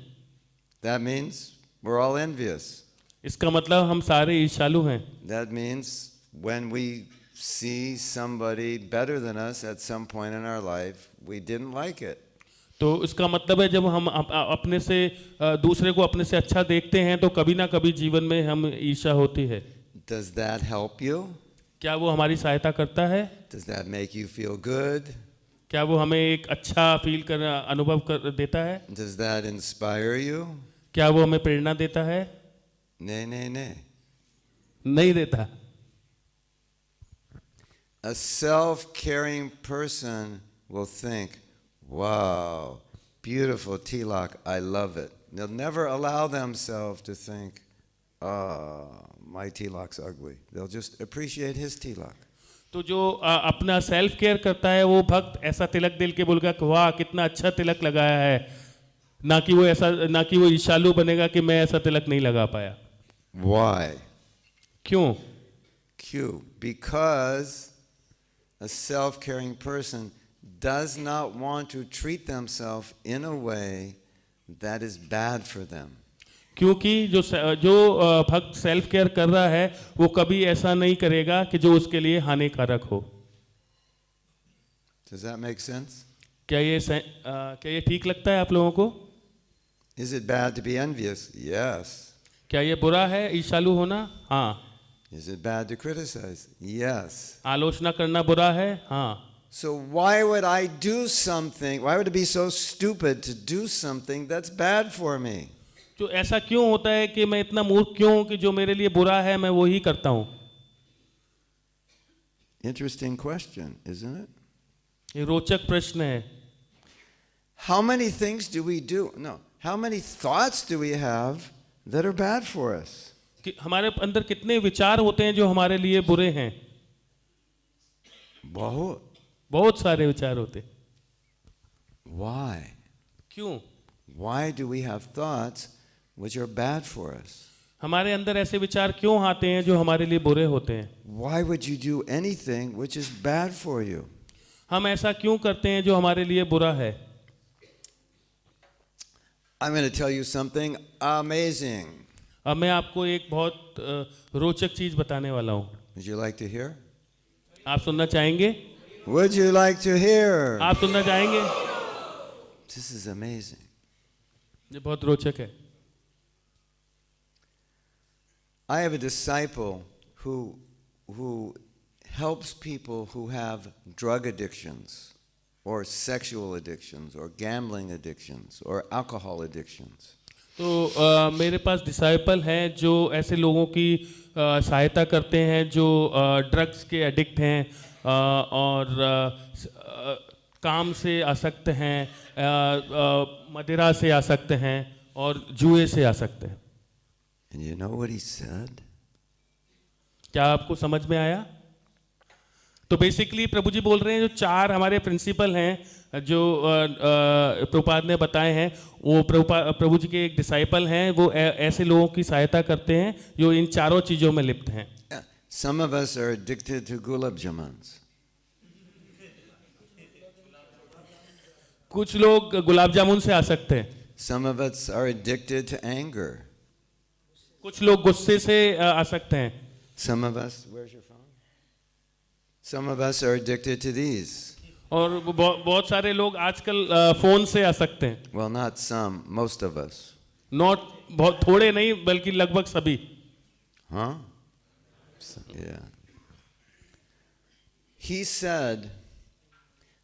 [SPEAKER 3] That means we're all envious.
[SPEAKER 5] इसका मतलब हम सारे ईर्ष्यालु हैं।
[SPEAKER 3] That means when we see somebody better than us at some point in our life, we didn't like it.
[SPEAKER 5] तो इसका मतलब है जब हम अपने से दूसरे को अपने से अच्छा देखते हैं तो कभी ना कभी जीवन में हम ईर्ष्या होती है।
[SPEAKER 3] Does that help you?
[SPEAKER 5] क्या वो हमारी सहायता करता है?
[SPEAKER 3] Does that make you feel good?
[SPEAKER 5] क्या वो हमें एक अच्छा फील करना अनुभव कर देता है?
[SPEAKER 3] Does that inspire you?
[SPEAKER 5] क्या वो हमें प्रेरणा देता है? नहीं देता।
[SPEAKER 3] A self-caring person will think, wow, beautiful tilak, I love it. They'll never allow themselves to think, my tilak's ugly. They'll just appreciate his tilak.
[SPEAKER 5] तो जो अपना सेल्फ केयर करता है वो भक्त ऐसा तिलक दिल के बोलेगा कि वाह कितना अच्छा तिलक लगाया है, ना कि वो ईर्ष्यालु बनेगा कि मैं ऐसा तिलक नहीं लगा पाया।
[SPEAKER 3] Why?
[SPEAKER 5] क्यों?
[SPEAKER 3] Because a self-caring person does not want to treat themselves in a way that is bad for them.
[SPEAKER 5] क्योंकि जो भक्त सेल्फ केयर कर रहा है वो कभी ऐसा नहीं करेगा कि जो उसके लिए हानिकारक हो।
[SPEAKER 3] Does that make sense?
[SPEAKER 5] क्या ये ठीक लगता है आप लोगों को?
[SPEAKER 3] Is it bad to be envious? Yes.
[SPEAKER 5] क्या ये बुरा है ईर्ष्यालु होना? हाँ।
[SPEAKER 3] Is it bad to criticize? Yes.
[SPEAKER 5] आलोचना करना बुरा है? हाँ।
[SPEAKER 3] So why would I do something? Why would it be so stupid to do something that's bad for me?
[SPEAKER 5] तो ऐसा क्यों होता है कि मैं इतना मूर्ख क्यों हूं कि जो मेरे लिए बुरा है मैं वो ही करता हूं?
[SPEAKER 3] Interesting question, isn't it?
[SPEAKER 5] ये रोचक प्रश्न है।
[SPEAKER 3] How many things do we do? No. How many thoughts do we have that are bad for us?
[SPEAKER 5] कि हमारे अंदर कितने विचार होते हैं जो हमारे लिए बुरे हैं? बहुत सारे विचार होते।
[SPEAKER 3] Why?
[SPEAKER 5] क्यों?
[SPEAKER 3] Why do we have thoughts which are bad for us?
[SPEAKER 5] हमारे अंदर ऐसे विचार क्यों आते हैं जो हमारे लिए बुरे होते हैं?
[SPEAKER 3] Why would you do anything which is bad for you?
[SPEAKER 5] हम ऐसा क्यों करते हैं जो हमारे लिए बुरा है?
[SPEAKER 3] I'm going to tell you something amazing.
[SPEAKER 5] अब मैं आपको एक बहुत रोचक चीज बताने वाला हूँ।
[SPEAKER 3] Would you like to hear?
[SPEAKER 5] आप सुनना चाहेंगे?
[SPEAKER 3] Would you like to hear?
[SPEAKER 5] आप सुनना चाहेंगे?
[SPEAKER 3] This is amazing.
[SPEAKER 5] ये बहुत रोचक है।
[SPEAKER 3] I have a disciple who helps people who have drug addictions or sexual addictions or gambling addictions or alcohol addictions.
[SPEAKER 5] तो मेरे पास डिसाइपल हैं जो ऐसे लोगों की सहायता करते हैं जो ड्रग्स के एडिक्ट हैं और काम से आसक्त हैं, मदिरा से आसक्त हैं और जुए से आसक्त हैं।
[SPEAKER 3] And you know what he said?
[SPEAKER 5] क्या आपको समझ में आया? तो बेसिकली प्रभु जी बोल रहे हैं जो 4 हमारे प्रिंसिपल हैं जो प्रभुपाद ने बताए हैं, वो प्रभु जी के एक डिसाइपल हैं, वो ऐसे लोगों की सहायता करते हैं जो इन चारों चीज़ों में लिप्त हैं।
[SPEAKER 3] Some of us are addicted to gulab jamans.
[SPEAKER 5] कुछ लोग गुलाब जामुन से आसक्त हैं,
[SPEAKER 3] Some of us are addicted to anger.
[SPEAKER 5] कुछ लोग गुस्से से आसक्त हैं,
[SPEAKER 3] Some of us, where's your phone? Some of us are addicted to these.
[SPEAKER 5] और बहुत सारे लोग आजकल फोन से आसक्त हैं।
[SPEAKER 3] Well, not some, most of us.
[SPEAKER 5] Not बहुत थोड़े नहीं बल्कि लगभग सभी।
[SPEAKER 3] Huh? Yeah. He said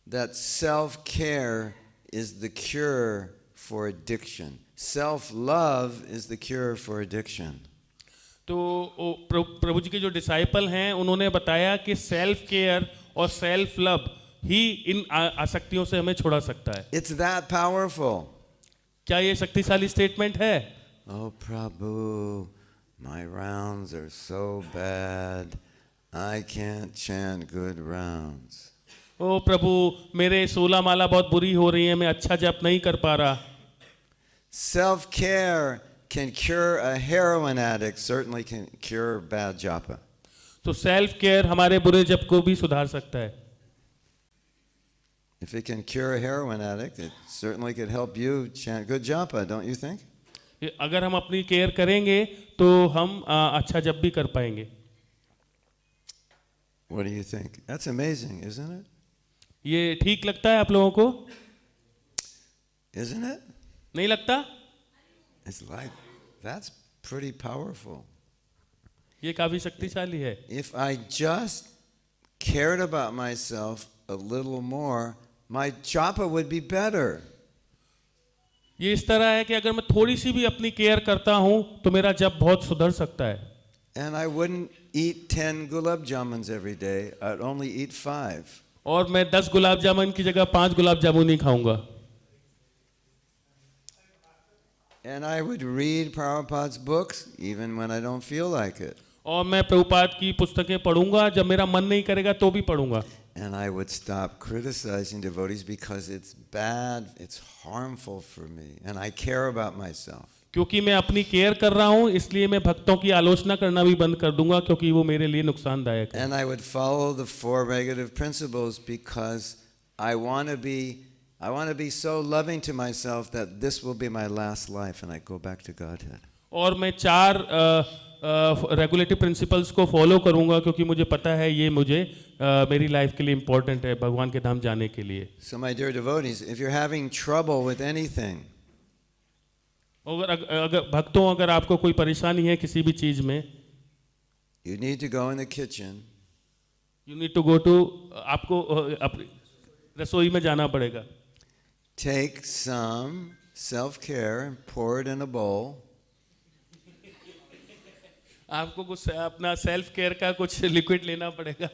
[SPEAKER 3] that self-care is the cure for addiction. Self-love is the cure for addiction.
[SPEAKER 5] तो प्रभु जी के जो डिसाइपल हैं उन्होंने बताया कि सेल्फ केयर और सेल्फ लव ही इन आसक्तियों से हमें छुड़ा सकता है।
[SPEAKER 3] It's that powerful.
[SPEAKER 5] क्या ये शक्तिशाली स्टेटमेंट है?
[SPEAKER 3] Oh, Prabhu, my rounds are so bad. I can't chant good rounds.
[SPEAKER 5] ओ प्रभु, मेरे 16 माला बहुत बुरी हो रही है, मैं अच्छा जप नहीं कर पा रहा।
[SPEAKER 3] Self-care can cure a heroin addict, certainly can cure bad japa.
[SPEAKER 5] तो सेल्फ केयर हमारे बुरे जप को भी सुधार सकता है।
[SPEAKER 3] If it can cure a heroin addict, it certainly could help you chant good japa, don't you think?
[SPEAKER 5] अगर हम अपनी केयर करेंगे तो हम अच्छा जप भी कर पाएंगे।
[SPEAKER 3] What do you think? That's amazing, isn't it?
[SPEAKER 5] ये ठीक लगता है आप लोगों को?
[SPEAKER 3] Isn't it?
[SPEAKER 5] नहीं लगता?
[SPEAKER 3] It's like, that's pretty powerful.
[SPEAKER 5] ये काफी शक्तिशाली है।
[SPEAKER 3] If I just cared about myself a little more, my japa would be better.
[SPEAKER 5] ये इस तरह है कि अगर मैं थोड़ी सी भी अपनी केयर करता हूं तो मेरा जप बहुत सुधर सकता है।
[SPEAKER 3] And I wouldn't eat 10 gulab jamans every day. I'd only eat 5.
[SPEAKER 5] और मैं 10 गुलाब जामुन की जगह 5 गुलाब जामुन ही खाऊंगा।
[SPEAKER 3] And I would read Prabhupada's books even when I don't feel like it.
[SPEAKER 5] और मैं प्रभुपाद की पुस्तकें पढ़ूंगा, जब मेरा मन नहीं करेगा तो भी पढ़ूंगा।
[SPEAKER 3] And I would stop criticizing devotees because it's bad, it's harmful for me, and I care about myself.
[SPEAKER 5] क्योंकि मैं अपनी केयर कर रहा हूं, इसलिए मैं भक्तों की आलोचना करना भी बंद कर दूंगा, क्योंकि वो मेरे लिए नुकसानदायक है।
[SPEAKER 3] And I would follow the 4 negative principles because I want to be so loving to myself that this will be my last life and I go back to Godhead.
[SPEAKER 5] और मैं 4 रेगुलेटिव प्रिंसिपल्स को follow करूंगा, क्योंकि मुझे पता है ये मुझे मेरी लाइफ के लिए इम्पोर्टेंट है, भगवान के धाम जाने के लिए।
[SPEAKER 3] So my dear devotees, if you're having trouble with anything,
[SPEAKER 5] अगर भक्तों अगर आपको कोई परेशानी है किसी भी चीज में,
[SPEAKER 3] you need to go in the kitchen.
[SPEAKER 5] You need to go to, आपको अपनी रसोई में जाना पड़ेगा।
[SPEAKER 3] Take some self-care and pour it in a bowl.
[SPEAKER 5] आपको कुछ अपना सेल्फ केयर का कुछ लिक्विड लेना पड़ेगा।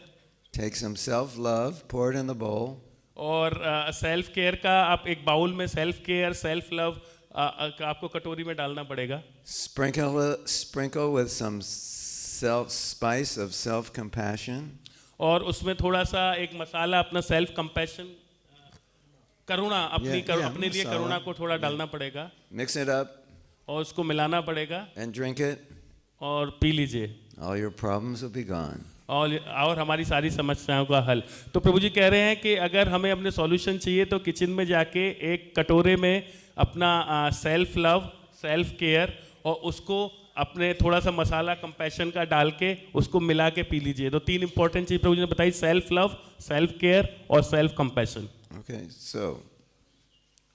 [SPEAKER 3] Take some self-love, pour it in the bowl.
[SPEAKER 5] और सेल्फ केयर का आप एक बाउल में सेल्फ केयर सेल्फ लव आपको कटोरी में डालना पड़ेगा।
[SPEAKER 3] Sprinkle with some spice of self-compassion.
[SPEAKER 5] और उसमें थोड़ा सा एक मसाला अपना सेल्फ कंपैशन, करुणा, अपने लिए करुणा को थोड़ा डालना पड़ेगा।
[SPEAKER 3] Mix it up.
[SPEAKER 5] और उसको मिलाना पड़ेगा।
[SPEAKER 3] And drink it.
[SPEAKER 5] और पी लीजिए।
[SPEAKER 3] All your problems will be gone.
[SPEAKER 5] और हमारी सारी समस्याओं का हल। तो प्रभु जी कह रहे हैं कि अगर हमें अपने सॉल्यूशन चाहिए तो किचन में जाके एक कटोरे में अपना सेल्फ लव सेल्फ केयर और उसको अपने थोड़ा सा मसाला कंपैशन का डाल के उसको मिला के पी लीजिए। तो 3 इंपॉर्टेंट चीज प्रभु जी ने बताई, सेल्फ लव सेल्फ केयर और self compassion.
[SPEAKER 3] Okay, so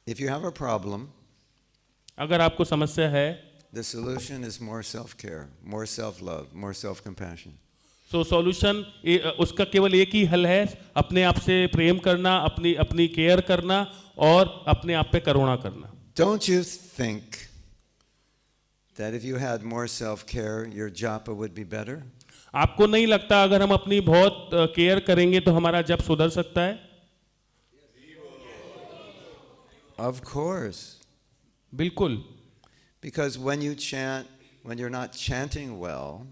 [SPEAKER 3] if you have a problem,
[SPEAKER 5] अगर आपको समस्या है,
[SPEAKER 3] the solution is more self-care, more self-love, more self-compassion.
[SPEAKER 5] तो सॉल्यूशन उसका केवल एक ही हल है, अपने आप से प्रेम करना, अपनी केयर करना और अपने आप पे करुणा करना।
[SPEAKER 3] Don't you think that if you had more self-care, your japa would be better?
[SPEAKER 5] आपको नहीं लगता अगर हम अपनी बहुत केयर करेंगे तो हमारा जप सुधर सकता है?
[SPEAKER 3] Of course.
[SPEAKER 5] बिल्कुल।
[SPEAKER 3] Because when you chant, when you're not chanting well,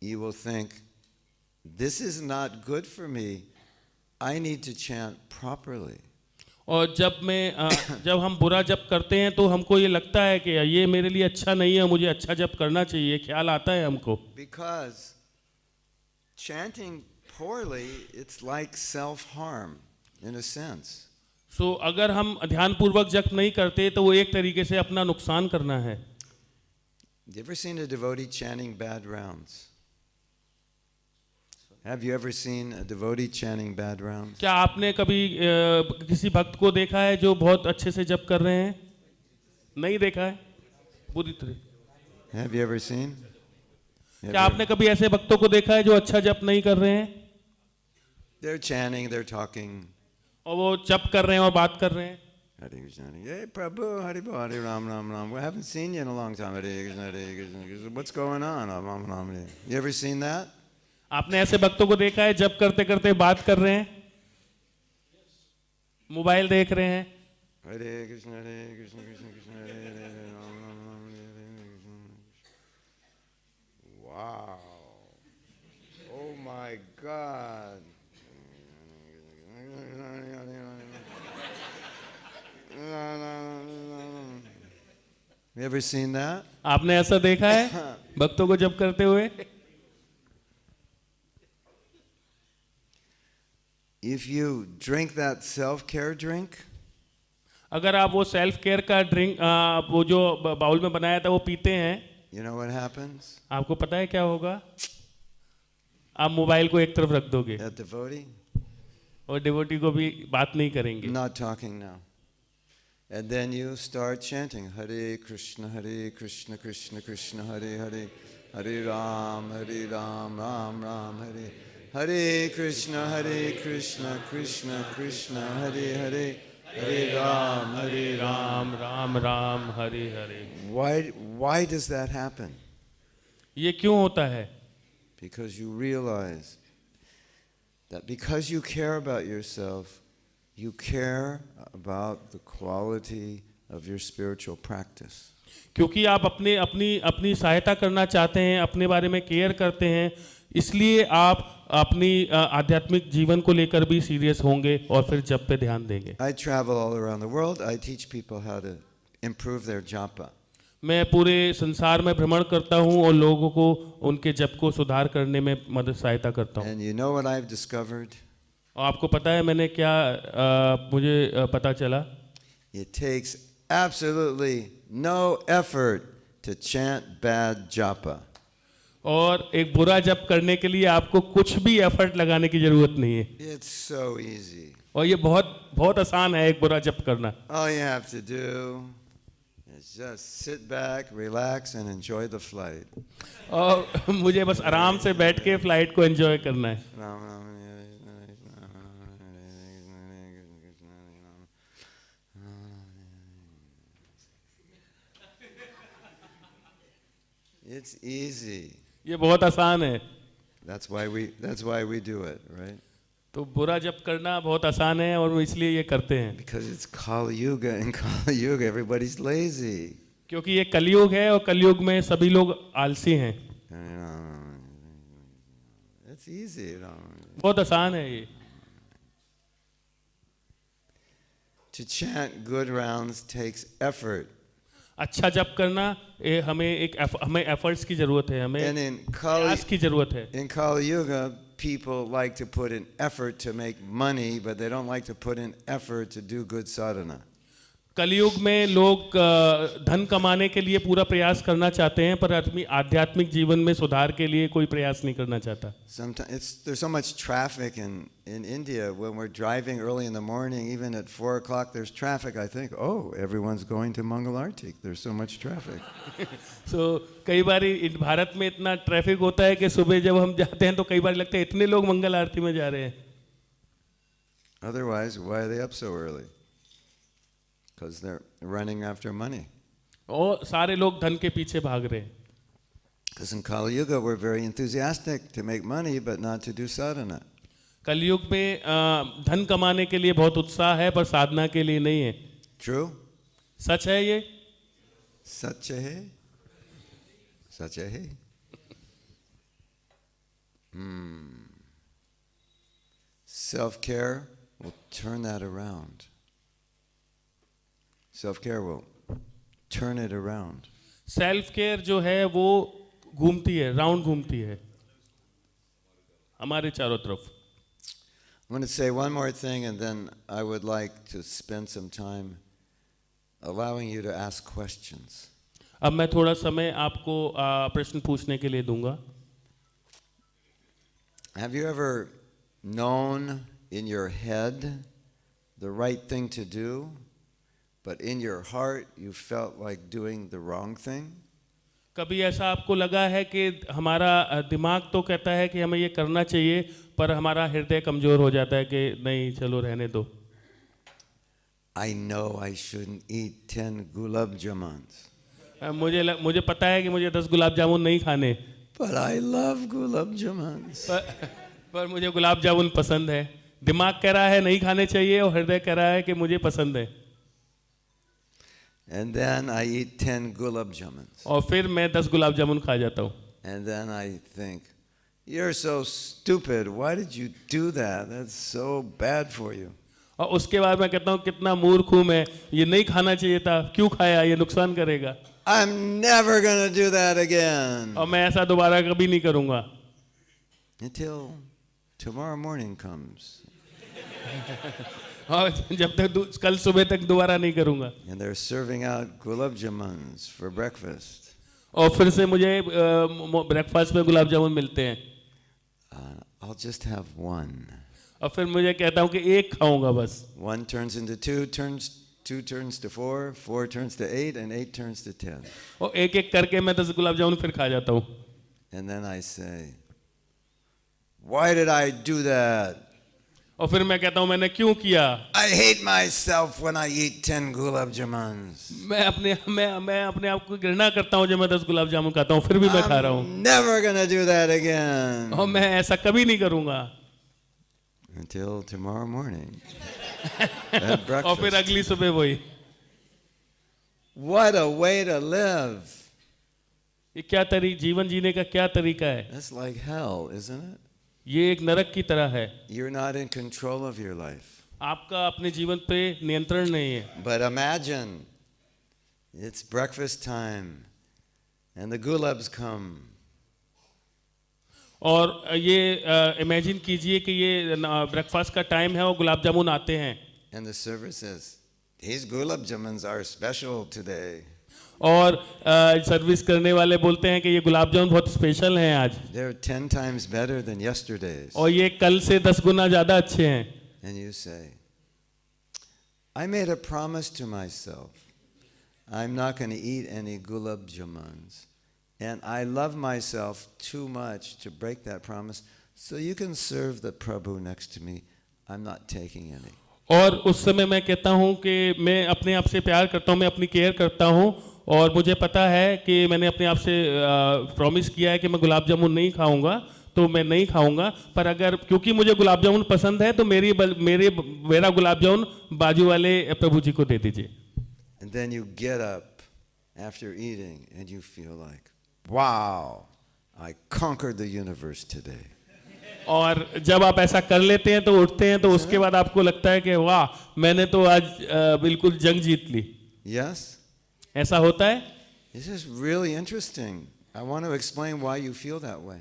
[SPEAKER 3] you will think, this is not good for me. I need to chant properly.
[SPEAKER 5] और जब हम बुरा जप करते हैं तो हमको ये लगता है कि ये मेरे लिए अच्छा नहीं है, मुझे अच्छा जप करना चाहिए, ख्याल आता है हमको.
[SPEAKER 3] Because chanting poorly, it's like self-harm in a sense.
[SPEAKER 5] सो अगर हम ध्यानपूर्वक जप नहीं करते तो वो एक तरीके से अपना नुकसान करना है.
[SPEAKER 3] You ever seen a devotee chanting bad rounds? Have you ever seen a devotee chanting bad rounds?
[SPEAKER 5] क्या आपने कभी किसी भक्त को देखा है जो बहुत अच्छे से जप कर रहे हैं? नहीं देखा है बुरी तरह.
[SPEAKER 3] Have you ever seen?
[SPEAKER 5] क्या आपने कभी ऐसे भक्तों को देखा है जो अच्छा जप नहीं कर रहे हैं?
[SPEAKER 3] They're chanting, they're talking.
[SPEAKER 5] और वो जप कर रहे हैं और बात कर रहे हैं.
[SPEAKER 3] Hare Krishna, hey Prabhu, Hare Hare Ram Ram Ram. We haven't seen you in a long time. Hare Krishna, Hare Krishna, Krishna. What's going on? Ram Ram Hare. You ever seen that?
[SPEAKER 5] आपने ऐसे भक्तों को देखा है जप करते करते बात कर रहे हैं, मोबाइल देख रहे हैं.
[SPEAKER 3] Hare Krishna, Hare Krishna, Krishna Krishna, Hare Hare, Ram Ram Ram, Hare Hare, Krishna. Wow. Oh my God. You ever seen that?
[SPEAKER 5] आपने ऐसा देखा है भक्तों को जप करते हुए?
[SPEAKER 3] If you drink that self-care drink,
[SPEAKER 5] अगर आप वो सेल्फ केयर का ड्रिंक वो जो बाउल में बनाया था वो पीते हैं,
[SPEAKER 3] you know what happens?
[SPEAKER 5] आपको पता है क्या होगा? आप मोबाइल को एक तरफ रख दोगे
[SPEAKER 3] That devotee?
[SPEAKER 5] और डिवोटी को भी बात नहीं करेंगे.
[SPEAKER 3] Not talking now. And then you start chanting Hare Krishna, Krishna Krishna, Hare Hare, Hare Ram, Ram Ram, Hare Hare Krishna, Krishna Krishna, Hare Hare, Hare Ram,
[SPEAKER 5] Ram Ram, Hare Hare.
[SPEAKER 3] Why does that happen?
[SPEAKER 5] ये क्यों होता है?
[SPEAKER 3] Because you realize that because you care about yourself, you care about the quality of your spiritual practice.
[SPEAKER 5] क्योंकि आप अपनी सहायता करना चाहते हैं, अपने बारे में केयर करते हैं, इसलिए आप अपनी आध्यात्मिक जीवन को लेकर भी सीरियस होंगे और फिर जप पे ध्यान देंगे.
[SPEAKER 3] I travel all around the world. I teach people how to improve their japa.
[SPEAKER 5] मैं पूरे संसार में भ्रमण करता हूँ और लोगों को उनके जप को सुधार करने में मदद सहायता करता हूँ.
[SPEAKER 3] And you know what I've discovered?
[SPEAKER 5] और आपको पता है मैंने क्या मुझे पता चला?
[SPEAKER 3] It takes absolutely no effort to chant bad japa.
[SPEAKER 5] और एक बुरा जप करने के लिए आपको कुछ भी एफर्ट लगाने की जरूरत नहीं है.
[SPEAKER 3] It's so easy.
[SPEAKER 5] और ये बहुत आसान है एक बुरा जप करना.
[SPEAKER 3] All you have to do is just sit back, relax and enjoy the flight.
[SPEAKER 5] और मुझे बस आराम से बैठ के फ्लाइट को एंजॉय करना है.
[SPEAKER 3] It's easy.
[SPEAKER 5] ये बहुत आसान है.
[SPEAKER 3] That's why we do it, right?
[SPEAKER 5] तो बुरा जप करना बहुत आसान है और इसलिए ये करते हैं.
[SPEAKER 3] Because it's Kali Yuga. In Kali Yuga, everybody's lazy.
[SPEAKER 5] क्योंकि ये कलयुग है और कलयुग में सभी लोग आलसी हैं.
[SPEAKER 3] It's easy.
[SPEAKER 5] बहुत आसान है ये.
[SPEAKER 3] To chant good rounds takes effort.
[SPEAKER 5] अच्छा जप करना हमें एफर्ट्स की जरूरत है, हमें प्रयास की जरूरत है.
[SPEAKER 3] In Kali Yuga, people like to put in effort to make money, but they don't like to put in effort to do good sadhana.
[SPEAKER 5] कलयुग में लोग धन कमाने के लिए पूरा प्रयास करना चाहते हैं, पर आध्यात्मिक जीवन में सुधार के लिए कोई प्रयास नहीं करना चाहता.
[SPEAKER 3] Sometimes there's so much traffic in India. When we're driving early in the morning, even at 4 o'clock, there's traffic. I think, oh, everyone's going to Mangal Artik. There's so much traffic.
[SPEAKER 5] So कई बार भारत में इतना traffic होता है कि सुबह जब हम जाते हैं तो कई बार लगता है इतने लोग मंगल आरती में जा रहे हैं.
[SPEAKER 3] Otherwise, why are they up so early? Because they're running after money.
[SPEAKER 5] और सारे लोग धन के पीछे भाग रहे हैं.
[SPEAKER 3] Because in Kali Yuga, we're very enthusiastic to make money, but not to do sadhana.
[SPEAKER 5] कलयुग में धन कमाने के लिए बहुत उत्साह है पर साधना के लिए नहीं है.
[SPEAKER 3] True?
[SPEAKER 5] सच है ये?
[SPEAKER 3] सच है? सच है? self-care will turn that around. Self-care will turn it around.
[SPEAKER 5] Self care जो है वो घूमती है, राउंड घूमती है हमारे चारों तरफ.
[SPEAKER 3] I'm going to say one more thing, and then I would like to spend some time allowing you to ask questions.
[SPEAKER 5] अब मैं थोड़ा समय आपको प्रश्न पूछने के लिए दूंगा.
[SPEAKER 3] Have you ever known in your head the right thing to do, but in your heart you felt like doing the wrong thing?
[SPEAKER 5] कभी ऐसा आपको लगा है कि हमारा दिमाग तो कहता है कि हमें ये करना चाहिए, पर हमारा हृदय कमजोर हो जाता है कि नहीं, चलो रहने दो.
[SPEAKER 3] I know I shouldn't eat 10 gulab jamans.
[SPEAKER 5] मुझे पता है कि मुझे 10 गुलाब जामुन नहीं खाने,
[SPEAKER 3] But I love gulab jamans.
[SPEAKER 5] पर मुझे गुलाब जामुन पसंद है. दिमाग कह रहा है नहीं खाने चाहिए और हृदय कह रहा है कि मुझे पसंद है.
[SPEAKER 3] And then I eat 10 gulab jamans.
[SPEAKER 5] और फिर मैं 10 गुलाब जामुन खा जाता हूँ.
[SPEAKER 3] And then I think, you're so stupid. Why did you do that? That's so bad for you.
[SPEAKER 5] और उसके बाद मैं कहता हूँ कितना मूर्ख हूँ मैं, ये नहीं खाना चाहिए था, क्यों खाया, ये नुकसान करेगा.
[SPEAKER 3] I'm never going to do that again.
[SPEAKER 5] और मैं ऐसा दोबारा कभी नहीं करूँगा.
[SPEAKER 3] Until tomorrow morning comes.
[SPEAKER 5] और जब तक कल सुबह तक दोबारा नहीं करूँगा.
[SPEAKER 3] And they're serving out gulab jamans for breakfast.
[SPEAKER 5] और फिर से मुझे ब्रेकफास्ट में गुलाब जामुन मिलते हैं.
[SPEAKER 3] I'll just have one.
[SPEAKER 5] और फिर मुझे कहता हूँ कि एक खाऊंगा बस.
[SPEAKER 3] One turns into two turns to four, 4 turns to 8, and 8 turns to 10.
[SPEAKER 5] और एक एक करके मैं 10 गुलाब जामुन फिर खा जाता हूँ.
[SPEAKER 3] And then I say, why did I do that?
[SPEAKER 5] और फिर मैं कहता हूँ मैंने क्यों किया.
[SPEAKER 3] I hate myself when I eat 10 gulab jamans.
[SPEAKER 5] मैं अपने आप को घृणा करता हूँ जब मैं 10 गुलाब जामुन खाता हूँ, फिर भी मैं खा रहा हूँ.
[SPEAKER 3] I'm never gonna do that again.
[SPEAKER 5] और मैं ऐसा कभी नहीं करूँगा.
[SPEAKER 3] Until tomorrow morning. At breakfast.
[SPEAKER 5] और फिर अगली सुबह वही.
[SPEAKER 3] What a way to live.
[SPEAKER 5] ये क्या जीवन जीने का क्या तरीका है.
[SPEAKER 3] That's like hell, isn't it?
[SPEAKER 5] ये एक नरक की तरह है.
[SPEAKER 3] You're not in control of your life.
[SPEAKER 5] आपका अपने जीवन पे नियंत्रण नहीं है.
[SPEAKER 3] But imagine, it's breakfast time, and the gulabs come.
[SPEAKER 5] और ये इमेजिन कीजिए कि ये ब्रेकफास्ट का टाइम है और गुलाब जामुन आते हैं.
[SPEAKER 3] And the server says, these gulab jamans are special today.
[SPEAKER 5] और सर्विस करने वाले बोलते हैं कि ये गुलाब जामुन बहुत स्पेशल हैं आज.
[SPEAKER 3] They're 10 times better than yesterday's.
[SPEAKER 5] और ये कल से 10 गुना ज़्यादा अच्छे हैं.
[SPEAKER 3] And you say, I made a promise to myself. I'm not going to eat any gulab jamans. And I love myself too much to break that promise. So you can serve the Prabhu next to me. I'm not taking any.
[SPEAKER 5] और उस समय मैं कहता हूँ कि मैं अपने आप से प्यार करता हूँ, मैं अपनी केयर करता हूँ, और मुझे पता है कि मैंने अपने आप से प्रॉमिस किया है कि मैं गुलाब जामुन नहीं खाऊंगा, तो मैं नहीं खाऊंगा. पर अगर क्योंकि मुझे गुलाब जामुन पसंद है तो मेरा गुलाब जामुन बाजू वाले प्रभु जी को दे दीजिए.
[SPEAKER 3] And then you get up after eating and you feel like, wow, I conquered the universe today.
[SPEAKER 5] और जब आप ऐसा कर लेते हैं तो उठते हैं तो उसके बाद आपको लगता है कि वाह, मैंने तो आज बिल्कुल जंग जीत ली.
[SPEAKER 3] Yes?
[SPEAKER 5] ऐसा होता है.
[SPEAKER 3] This is really interesting. I want to explain why you feel that way.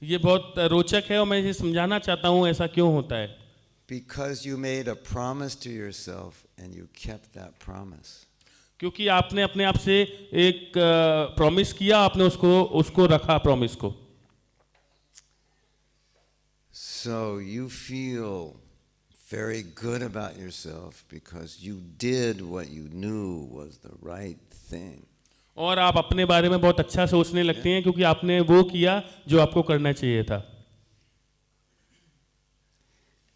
[SPEAKER 5] ये बहुत रोचक है और मैं ये समझाना चाहता हूँ ऐसा क्यों होता है.
[SPEAKER 3] Because you made a promise to yourself and you kept that promise.
[SPEAKER 5] क्योंकि आपने अपने आप से एक प्रॉमिस किया, आपने उसको रखा प्रॉमिस को.
[SPEAKER 3] So you feel very good about yourself because you did what you knew was the right thing.
[SPEAKER 5] और आप अपने बारे में बहुत अच्छा सोचने लगते हैं क्योंकि आपने वो किया जो आपको करना चाहिए था.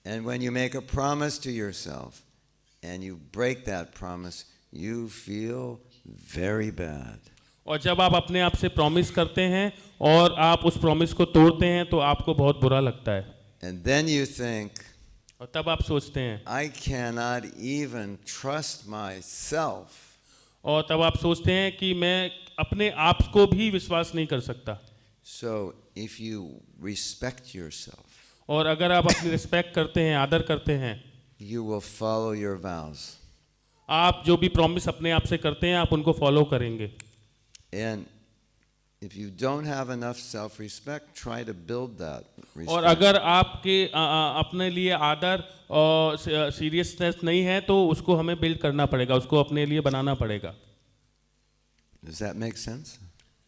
[SPEAKER 3] And when you make a promise to yourself and you break that promise, you feel very bad.
[SPEAKER 5] और जब आप अपने आप से प्रॉमिस करते हैं और आप उस प्रॉमिस को तोड़ते हैं तो आपको बहुत बुरा लगता है.
[SPEAKER 3] And then you think,
[SPEAKER 5] और तब आप सोचते हैं,
[SPEAKER 3] I cannot even trust myself.
[SPEAKER 5] और तब आप सोचते हैं कि मैं अपने आप को भी विश्वास नहीं कर सकता.
[SPEAKER 3] So if you respect yourself,
[SPEAKER 5] और अगर आप अपनी रिस्पेक्ट करते हैं, आदर करते हैं,
[SPEAKER 3] you will follow your vows.
[SPEAKER 5] आप जो भी प्रॉमिस अपने आप से करते हैं आप उनको फॉलो करेंगे.
[SPEAKER 3] And if you don't have enough self-respect, try to build that respect.
[SPEAKER 5] और अगर आपके अपने लिए आदर और सीरियसनेस नहीं है तो उसको हमें बिल्ड करना पड़ेगा, उसको अपने लिए बनाना पड़ेगा.
[SPEAKER 3] Does that make sense?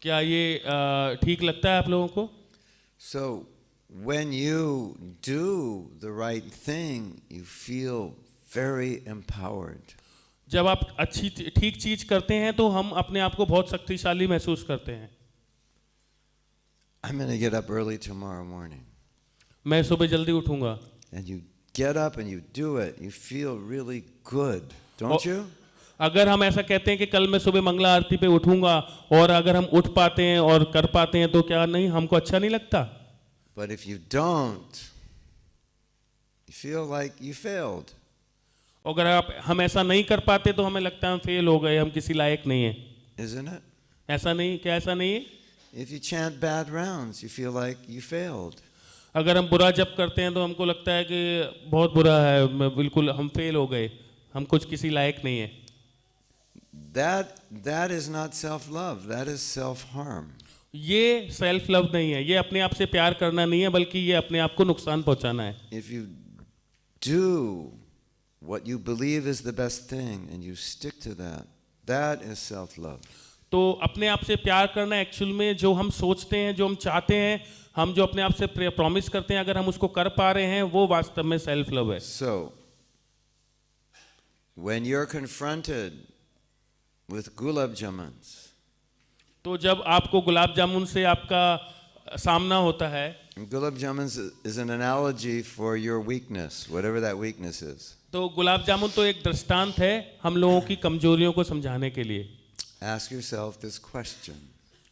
[SPEAKER 5] क्या ये ठीक लगता है आप लोगों को?
[SPEAKER 3] So when you do the right thing, you feel very empowered.
[SPEAKER 5] जब आप अच्छी ठीक चीज करते हैं तो हम अपने आप को बहुत शक्तिशाली महसूस करते हैं.
[SPEAKER 3] I'm going to get up early tomorrow morning.
[SPEAKER 5] मैं सुबह जल्दी उठूंगा.
[SPEAKER 3] And you get up and you do it. You feel really good, don't you?
[SPEAKER 5] अगर हम ऐसा कहते हैं कि कल मैं सुबह मंगला आरती पे उठूंगा और अगर हम उठ पाते हैं और कर पाते हैं तो क्या नहीं हमको अच्छा नहीं लगता?
[SPEAKER 3] But if you don't, you feel like you failed.
[SPEAKER 5] अगर हम ऐसा नहीं कर पाते तो हमें लगता है हम फेल हो गए, हम किसी लायक नहीं है.
[SPEAKER 3] Isn't it?
[SPEAKER 5] ऐसा नहीं, क्या ऐसा नहीं है?
[SPEAKER 3] If you chant bad rounds, you feel like you failed.
[SPEAKER 5] अगर हम बुरा जप करते हैं तो हमको लगता है कि बहुत बुरा है, बिल्कुल हम फेल हो गए, हम कुछ किसी लायक नहीं है.
[SPEAKER 3] That is not self-love. That is self-harm.
[SPEAKER 5] ये सेल्फ लव नहीं है, ये अपने आप से प्यार करना नहीं है, बल्कि ये अपने आप को नुकसान पहुंचाना है.
[SPEAKER 3] If you do what you believe is the best thing and you stick to that, that is self-love.
[SPEAKER 5] तो अपने आप से प्यार करना एक्चुअल में जो हम सोचते हैं, जो हम चाहते हैं, हम जो अपने आप से प्रॉमिस करते हैं, अगर हम उसको कर पा रहे हैं वो वास्तव में सेल्फ लव है.
[SPEAKER 3] So, when you're confronted with gulab jamans,
[SPEAKER 5] तो जब आपको गुलाब जामुन से आपका सामना होता है,
[SPEAKER 3] gulab jamans is an analogy for your weakness, whatever that weakness is.
[SPEAKER 5] तो गुलाब जामुन तो एक दृष्टांत है हम लोगों की कमजोरियों को समझाने के लिए.
[SPEAKER 3] Ask yourself this question.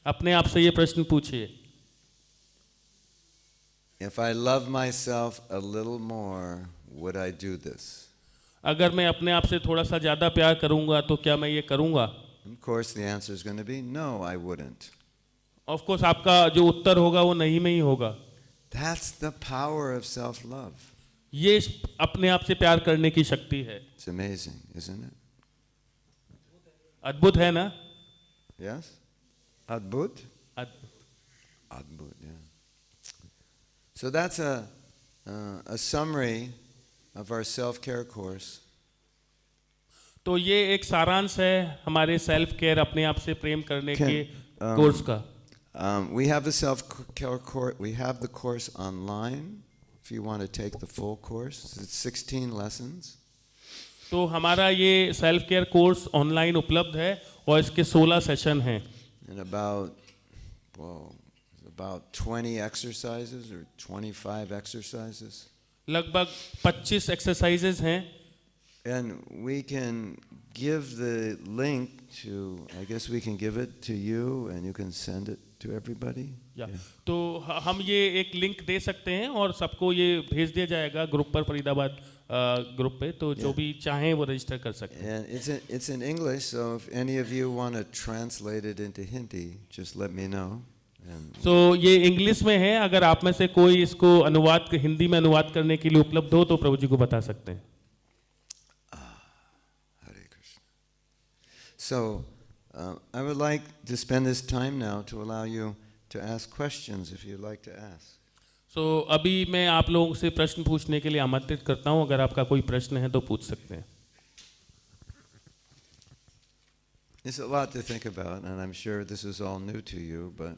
[SPEAKER 5] अपने आप से ये प्रश्न पूछिए.
[SPEAKER 3] If I love myself a little more, would I do this?
[SPEAKER 5] अगर मैं अपने आप से थोड़ा सा ज्यादा प्यार करूंगा तो क्या मैं ये करूंगा?
[SPEAKER 3] Of course, the answer is going to be no, I wouldn't.
[SPEAKER 5] Of course आपका जो उत्तर होगा वो नहीं में ही होगा.
[SPEAKER 3] That's the power of self-love.
[SPEAKER 5] ये अपने आप से प्यार करने की शक्ति है.
[SPEAKER 3] It's amazing, isn't it?
[SPEAKER 5] अद्भुत है ना?
[SPEAKER 3] Yes? Adbhut?
[SPEAKER 5] अद्भुत.
[SPEAKER 3] Adbhut, yeah. So that's a summary of our self-care course.
[SPEAKER 5] तो ये एक सारांश है हमारे सेल्फ केयर, अपने आप से प्रेम करने के कोर्स का.
[SPEAKER 3] We have the self-care course. We have the course online. If you want to take the full course, it's 16 lessons.
[SPEAKER 5] तो हमारा ये सेल्फ केयर कोर्स ऑनलाइन उपलब्ध है और इसके 16 सेशन हैं.
[SPEAKER 3] And about 20 exercises or 25 exercises.
[SPEAKER 5] लगभग 25 एक्सरसाइजेज हैं.
[SPEAKER 3] And we can give the link to, I guess we can give it to you and you can send it to everybody.
[SPEAKER 5] तो हम ये एक लिंक दे सकते हैं और सबको ये भेज दिया जाएगा ग्रुप पर, फरीदाबाद ग्रुप पे, तो जो भी चाहें वो रजिस्टर कर सकते हैं.
[SPEAKER 3] And it's in English, so if any of you want to translate it into Hindi, just let me know.
[SPEAKER 5] तो ये इंग्लिश में है, अगर आप में से कोई इसको अनुवाद हिंदी में अनुवाद करने के लिए उपलब्ध हो तो प्रभु जी को बता सकते हैं.
[SPEAKER 3] Hare Krishna. So I would like to spend this time now to allow you to ask questions if you'd like to ask.
[SPEAKER 5] So अभी मैं आप लोगों से प्रश्न पूछने के लिए आमंत्रित करता हूं, अगर आपका कोई प्रश्न है तो पूछ सकते हैं.
[SPEAKER 3] It's a lot to think about, and I'm sure this is all new to you, but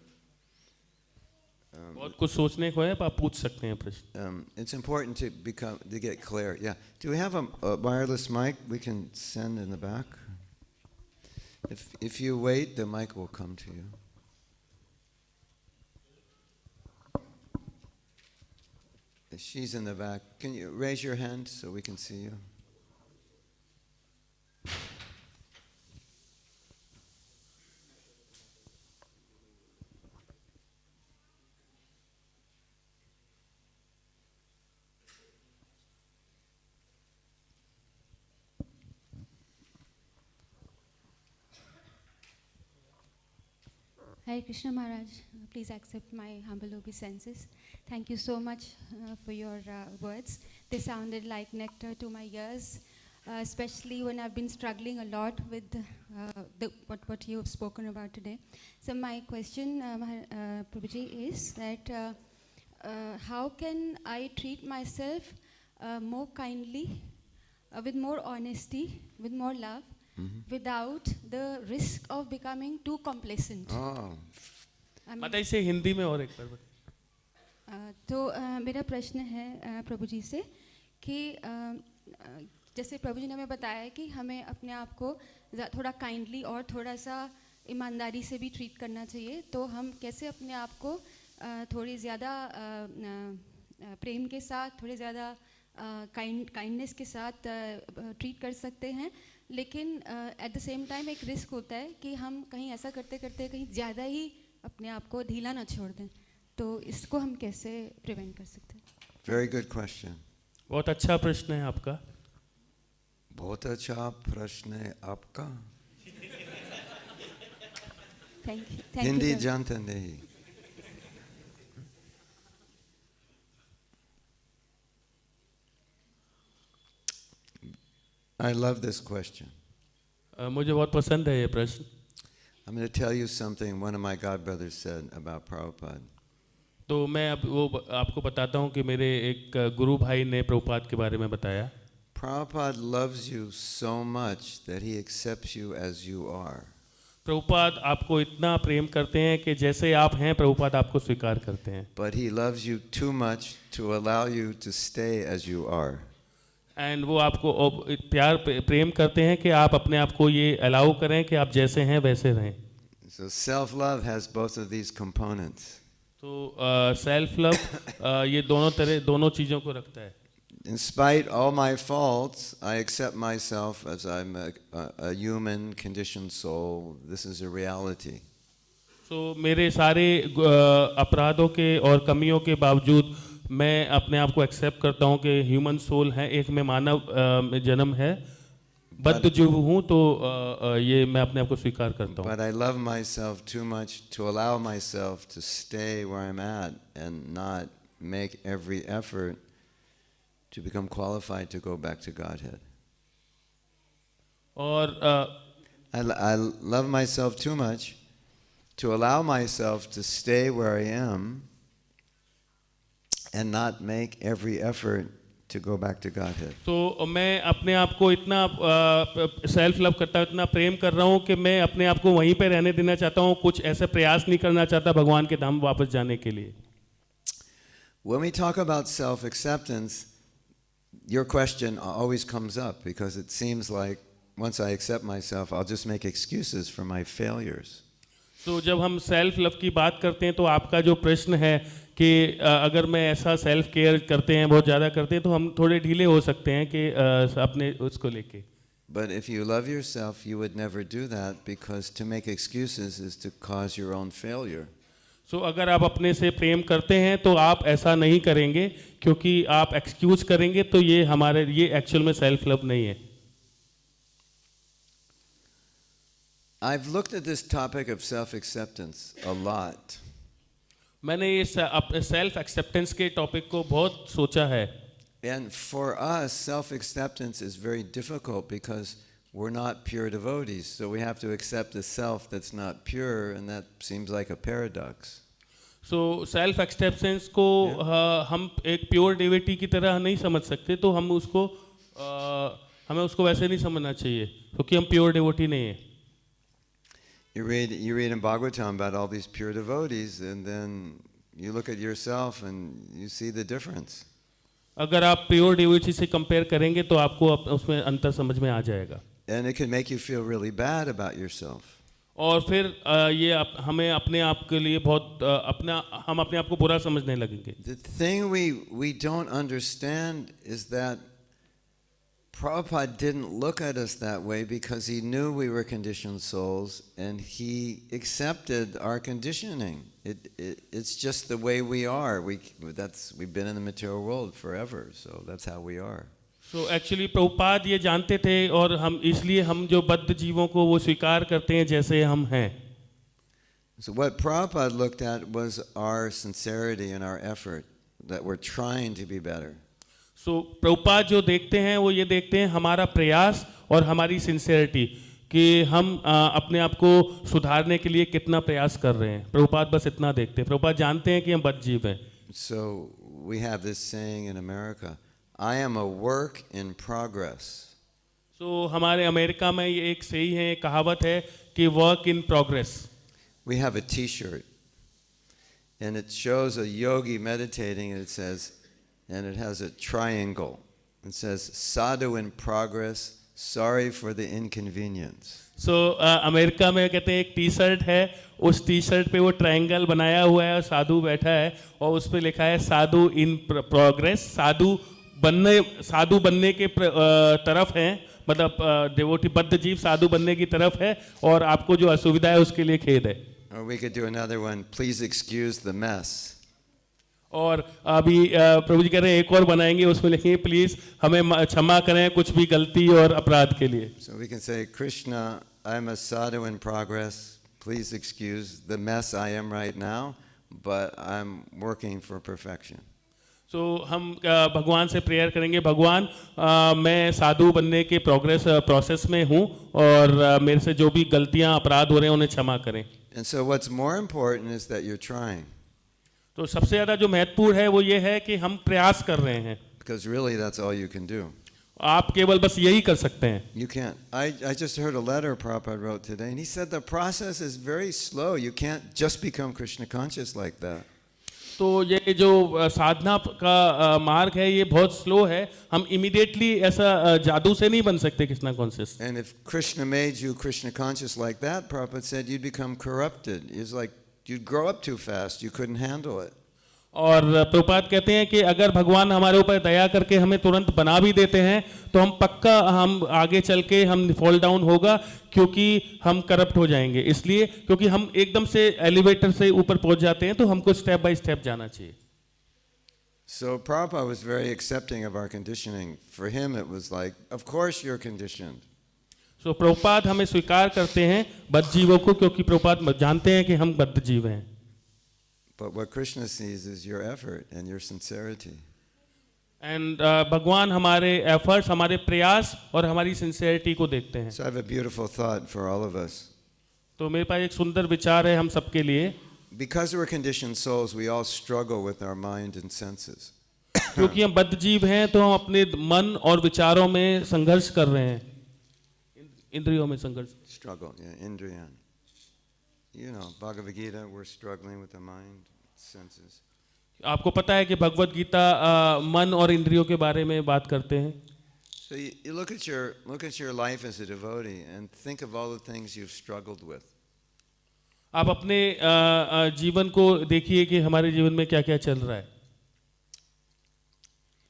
[SPEAKER 5] बहुत कुछ सोचने को है, आप पूछ सकते हैं प्रश्न.
[SPEAKER 3] it's important to get clear. Yeah. Do we have a wireless mic we can send in the back? If you wait, the mic will come to you. She's in the back. Can you raise your hand so we can see you?
[SPEAKER 6] Hare Krishna Maharaj, please accept my humble obeisances. Thank you so much for your words. They sounded like nectar to my ears, especially when I've been struggling a lot with what you have spoken about today. So my question, Prabhuji, is that how can I treat myself more kindly, with more honesty, with more love, without the risk of becoming too complacent?
[SPEAKER 5] माता इसे हिंदी में और एक बार बताइए।
[SPEAKER 6] तो मेरा प्रश्न है प्रभु जी से कि जैसे प्रभु जी ने हमें बताया है कि हमें अपने आप को थोड़ा काइंडली और थोड़ा सा ईमानदारी से भी ट्रीट करना चाहिए, तो हम कैसे अपने आप को थोड़ी ज़्यादा प्रेम के साथ, थोड़ी ज़्यादा काइंडनेस के साथ ट्रीट कर सकते हैं, लेकिन एट द सेम टाइम एक रिस्क होता है कि हम कहीं ऐसा करते करते कहीं ज़्यादा ही अपने आप को ढीला ना छोड़ दें, तो इसको हम कैसे प्रिवेंट कर सकते हैं?
[SPEAKER 3] Very good question.
[SPEAKER 5] बहुत अच्छा प्रश्न है आपका।
[SPEAKER 3] बहुत अच्छा प्रश्न है आपका।
[SPEAKER 6] Thank you.
[SPEAKER 3] हिंदी जानते नहीं। I love this question.
[SPEAKER 5] मुझे बहुत पसंद है ये प्रश्न।
[SPEAKER 3] I'm going to tell you something one of my godbrothers said about Prabhupada.
[SPEAKER 5] तो मैं अब वो आपको बताता हूँ कि मेरे एक गुरु भाई ने प्रभुपाद के बारे में बताया।
[SPEAKER 3] Prabhupada loves you so much that he accepts you as you are.
[SPEAKER 5] Prabhupada आपको इतना प्रेम करते हैं कि जैसे आप हैं प्रभुपाद आपको स्वीकार करते हैं।
[SPEAKER 3] But he loves you too much to allow you to stay as you are.
[SPEAKER 5] And वो आपको प्यार प्रेम करते हैं कि आप अपने आप को ये अलाउ करें कि आप जैसे हैं वैसे रहें।
[SPEAKER 3] So self-love has both of these components.
[SPEAKER 5] तो सेल्फ लव ये दोनों चीज़ों को रखता है।
[SPEAKER 3] In spite all my faults, I accept myself as I'm a human conditioned soul. This is a reality.
[SPEAKER 5] So मेरे सारे अपराधों के और कमियों के बावजूद मैं अपने आप को एक्सेप्ट करता हूँ कि ह्यूमन सोल है, एक मैं मानव जन्म है, बद्ध जीव हूँ, तो ये मैं अपने आप को स्वीकार करता हूँ।
[SPEAKER 3] But I love myself too much to allow myself to stay where I'm at and not make every effort to become qualified to go back to Godhead.
[SPEAKER 5] और
[SPEAKER 3] I love myself too much to allow myself to stay where I am and not make every effort to go back to Godhead.
[SPEAKER 5] तो मैं अपने आप को इतना self love करता हूँ, इतना प्रेम कर रहा हूँ कि मैं अपने आप को वहीं पे रहने देना चाहता हूँ, कुछ ऐसे प्रयास नहीं करना चाहता भगवान के धाम वापस जाने के लिए।
[SPEAKER 3] When we talk about self-acceptance, your question always comes up because it seems like once I accept myself, I'll just make excuses for my failures.
[SPEAKER 5] तो जब हम सेल्फ लव की बात करते हैं तो आपका जो प्रश्न है कि अगर मैं ऐसा सेल्फ केयर करते हैं, बहुत ज़्यादा करते हैं, तो हम थोड़े ढीले हो सकते हैं कि अपने उसको लेके।
[SPEAKER 3] But if you love yourself, you would never do that because to make excuses is to cause your own failure.
[SPEAKER 5] So अगर आप अपने से प्रेम करते हैं तो आप ऐसा नहीं करेंगे, क्योंकि आप एक्सक्यूज करेंगे तो ये एक्चुअल में सेल्फ लव नहीं है।
[SPEAKER 3] I've looked at this topic of self-acceptance a lot.
[SPEAKER 5] मैंने ये सेल्फ एक्सेप्टेंस के टॉपिक को बहुत सोचा है।
[SPEAKER 3] And for us, self-acceptance is very difficult because we're not pure devotees. So we have to accept a self that's not pure, and that seems like a paradox.
[SPEAKER 5] So self acceptance को हम एक pure डिविटी की तरह नहीं समझ सकते, तो हमें उसको वैसे नहीं समझना चाहिए क्योंकि हम प्योर डिवोटी नहीं है।
[SPEAKER 3] You read in Bhagavatam about all these pure devotees, and then you look at yourself and you see the difference.
[SPEAKER 5] अगर आप प्योर डिवोटी से कंपेयर करेंगे तो आपको उसमें अंतर समझ में आ जाएगा।
[SPEAKER 3] And it can make you feel really bad about yourself.
[SPEAKER 5] और फिर ये हमें अपने आप के लिए बहुत हम अपने आप को बुरा समझने लगेंगे।
[SPEAKER 3] The thing we don't understand is that Prabhupada didn't look at us that way because he knew we were conditioned souls and he accepted our conditioning. It's just the way we are. We've been in the material world forever, so that's how we are.
[SPEAKER 5] So actually Prabhupada ये जानते थे और इसलिए हम जो बद्ध जीवों को वो स्वीकार करते हैं जैसे हम हैं।
[SPEAKER 3] So what Prabhupada looked at was our sincerity and our effort, that we're trying to be better.
[SPEAKER 5] सो प्रभुपाद जो देखते हैं वो ये देखते हैं हमारा प्रयास और हमारी सिंसियरिटी कि हम अपने आप को सुधारने के लिए कितना प्रयास कर रहे हैं. प्रभुपाद बस इतना देखते हैं. प्रभुपाद जानते हैं कि हम बदजीव हैं.
[SPEAKER 3] So we have this saying in America, I am a work in progress.
[SPEAKER 5] सो हमारे अमेरिका में ये एक सही है, कहावत है कि work in progress.
[SPEAKER 3] We have a T-shirt, and it shows a yogi meditating, and it says, and it has a triangle. It says, sadhu in progress, sorry for the inconvenience.
[SPEAKER 5] So America में कहते हैं एक T shirt है, उस T shirt पे वो triangle बनाया हुआ है और साधु बैठा है और उस पे लिखा है साधु इन प्रोग्रेस. साधु बनने के तरफ हैं, मतलब देवोटी बद्ध जीव साधु बनने की तरफ है और आपको जो असुविधा है उसके लिए खेद है.
[SPEAKER 3] Or we could do another one, please excuse the mess.
[SPEAKER 5] और अभी प्रभु जी कह रहे हैं एक और बनाएंगे, उसमें लिखेंगे प्लीज हमें क्षमा करें कुछ भी गलती और अपराध के लिए.
[SPEAKER 3] So we can say, Krishna, I'm a sadhu in progress, please excuse the mess I am right now, but I'm working for perfection.
[SPEAKER 5] सो हम भगवान से प्रेयर करेंगे, भगवान मैं साधु बनने के प्रोसेस में हूँ और मेरे से जो भी गलतियाँ अपराध हो रहे हैं उन्हें क्षमा करें.
[SPEAKER 3] And so what's more important is that you're trying.
[SPEAKER 5] तो सबसे ज़्यादा जो महत्वपूर्ण है वो ये है कि हम प्रयास कर रहे हैं.
[SPEAKER 3] Because really that's all you can do.
[SPEAKER 5] आप केवल बस यही कर सकते हैं.
[SPEAKER 3] You can't. I just heard a letter Prabhupada wrote today, and he said the process is very slow. You can't just become Krishna conscious like that.
[SPEAKER 5] तो ये जो साधना का मार्ग है ये बहुत स्लो है. हम इमीडिएटली ऐसा जादू से नहीं बन सकते Krishna conscious.
[SPEAKER 3] And if Krishna made you Krishna conscious like that, Prabhupada said you'd become corrupted. It's like you'd grow up too fast. You couldn't handle it.
[SPEAKER 5] और प्रभुपाद कहते हैं कि अगर भगवान हमारे ऊपर दया करके हमें तुरंत बना भी देते हैं तो हम पक्का हम आगे चल के हम फॉल डाउन होगा क्योंकि हम करप्ट हो जाएंगे. इसलिए क्योंकि हम एकदम से एलिवेटर से ऊपर पहुंच जाते हैं तो हमको स्टेप बाय स्टेप जाना चाहिए.
[SPEAKER 3] So Prabhupada was very accepting of our conditioning. For him it was like, of course you're conditioned.
[SPEAKER 5] सो प्रभुपाद हमें स्वीकार करते हैं बद्ध जीवों को क्योंकि प्रभुपाद जानते हैं कि हम बद्ध जीव हैं.
[SPEAKER 3] But what Krishna sees is your effort and your sincerity.
[SPEAKER 5] And भगवान हमारे एफर्ट्स, हमारे प्रयास और हमारी सिंसियरिटी को देखते हैं.
[SPEAKER 3] So I have a beautiful thought for all of us.
[SPEAKER 5] तो मेरे पास एक सुंदर विचार है हम सबके लिए.
[SPEAKER 3] Because we're conditioned souls, we all struggle with our mind and senses.
[SPEAKER 5] क्योंकि हम बद्ध जीव हैं तो हम अपने मन और विचारों में संघर्ष कर रहे हैं, इंद्रियों में संघर्ष.
[SPEAKER 3] Struggle, yeah, indriyan. You know, Bhagavad Gita, we're struggling with the mind, senses.
[SPEAKER 5] आपको पता है कि भगवत गीता मन और इंद्रियों के बारे में बात करते हैं.
[SPEAKER 3] So you look at your life as a devotee and think of all the things you've struggled with.
[SPEAKER 5] आप अपने जीवन को देखिए कि हमारे जीवन में क्या क्या चल रहा है.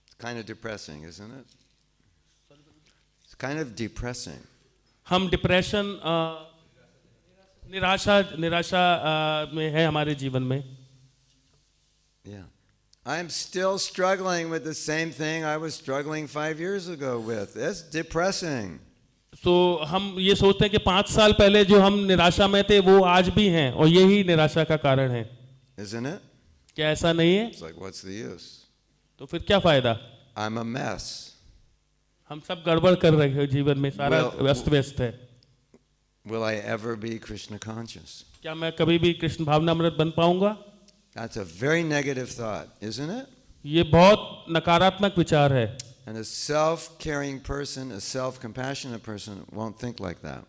[SPEAKER 3] It's kind of depressing, isn't it? It's kind of depressing.
[SPEAKER 5] हम डिप्रेशन, निराशा में है हमारे जीवन में.
[SPEAKER 3] Yeah. I'm still struggling with the same thing I was struggling 5 years ago with. It's depressing.
[SPEAKER 5] तो हम ये सोचते हैं कि 5 साल पहले जो हम निराशा में थे वो आज भी हैं और यही निराशा का कारण है.
[SPEAKER 3] Isn't it?
[SPEAKER 5] क्या ऐसा नहीं है?
[SPEAKER 3] It's like, what's the use?
[SPEAKER 5] तो फिर क्या फायदा?
[SPEAKER 3] I'm a mess.
[SPEAKER 5] हम सब गड़बड़ कर रहे हैं जीवन में, सारा व्यस्त व्यस्त है.
[SPEAKER 3] Will I ever be Krishna conscious?
[SPEAKER 5] क्या मैं कभी भी कृष्ण भावनामृत बन पाऊंगा?
[SPEAKER 3] That's a very negative thought, isn't it?
[SPEAKER 5] ये बहुत नकारात्मक विचार है.
[SPEAKER 3] And a self-caring person, a self-compassionate person won't think like that.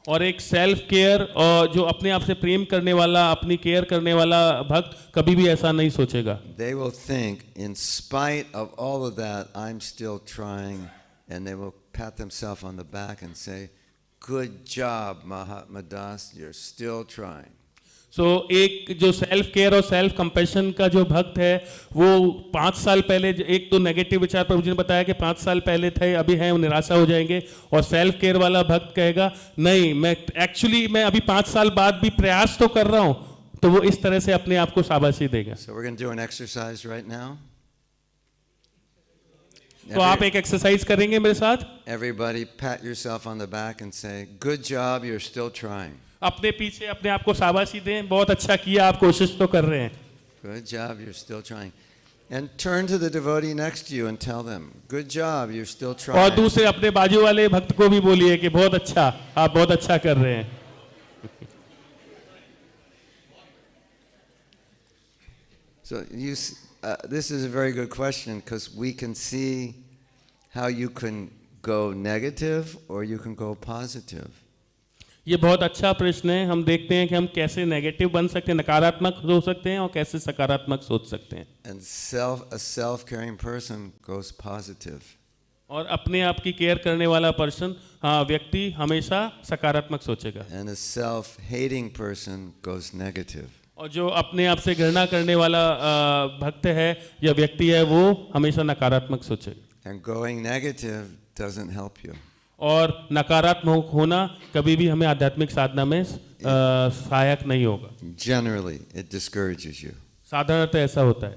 [SPEAKER 5] और एक सेल्फ केयर और जो अपने आप से प्रेम करने वाला, अपनी केयर करने वाला भक्त कभी भी ऐसा नहीं सोचेगा.
[SPEAKER 3] They will think, in spite of all of that, I'm still trying, and they will pat themselves on the back and say, good job, Mahatma Das, you're still trying.
[SPEAKER 5] सो एक जो सेल्फ केयर और self compassion का जो भक्त है वो 5 साल पहले, एक तो नेगेटिव विचार प्रभु जी ने बताया कि 5 साल पहले थे अभी हैं, वो निराशा हो जाएंगे. और सेल्फ केयर वाला भक्त कहेगा नहीं, मैं अभी 5 साल बाद भी प्रयास तो कर रहा हूं. तो वो इस तरह से अपने आप को शाबाशी देगा.
[SPEAKER 3] So we're going to do an exercise right now.
[SPEAKER 5] तो आप एक एक्सरसाइज करेंगे मेरे साथ.
[SPEAKER 3] Everybody pat yourself on the back and say, good job, you're still trying.
[SPEAKER 5] अपने पीछे अपने आप को शाबाशी दें, बहुत अच्छा किया, आप कोशिश तो कर रहे हैं.
[SPEAKER 3] Good job, you're still trying. And turn to the devotee next to you and tell them, good job, you're still
[SPEAKER 5] और
[SPEAKER 3] trying.
[SPEAKER 5] दूसरे अपने बाजू वाले भक्त को भी बोलिए कि बहुत अच्छा, आप बहुत अच्छा कर रहे हैं.
[SPEAKER 3] So this is a very good question because we can see how you can go negative or you can go positive.
[SPEAKER 5] ये बहुत अच्छा प्रश्न है. हम देखते हैं कि हम कैसे नेगेटिव बन सकते हैं, नकारात्मक हो सकते हैं और कैसे सकारात्मक सोच सकते हैं.
[SPEAKER 3] And a self-caring person goes positive.
[SPEAKER 5] और अपने आप की केयर करने वाला पर्सन, हाँ, व्यक्ति हमेशा सकारात्मक सोचेगा.
[SPEAKER 3] And a self-hating person goes negative.
[SPEAKER 5] और जो अपने आप से घृणा करने वाला भक्त है या व्यक्ति है, वो हमेशा नकारात्मक सोचेगा.
[SPEAKER 3] And going negative doesn't help you.
[SPEAKER 5] और नकारात्मक होना कभी भी हमें आध्यात्मिक साधना में सहायक नहीं होगा.
[SPEAKER 3] Generally, it discourages you.
[SPEAKER 5] साधारणतः ऐसा होता है.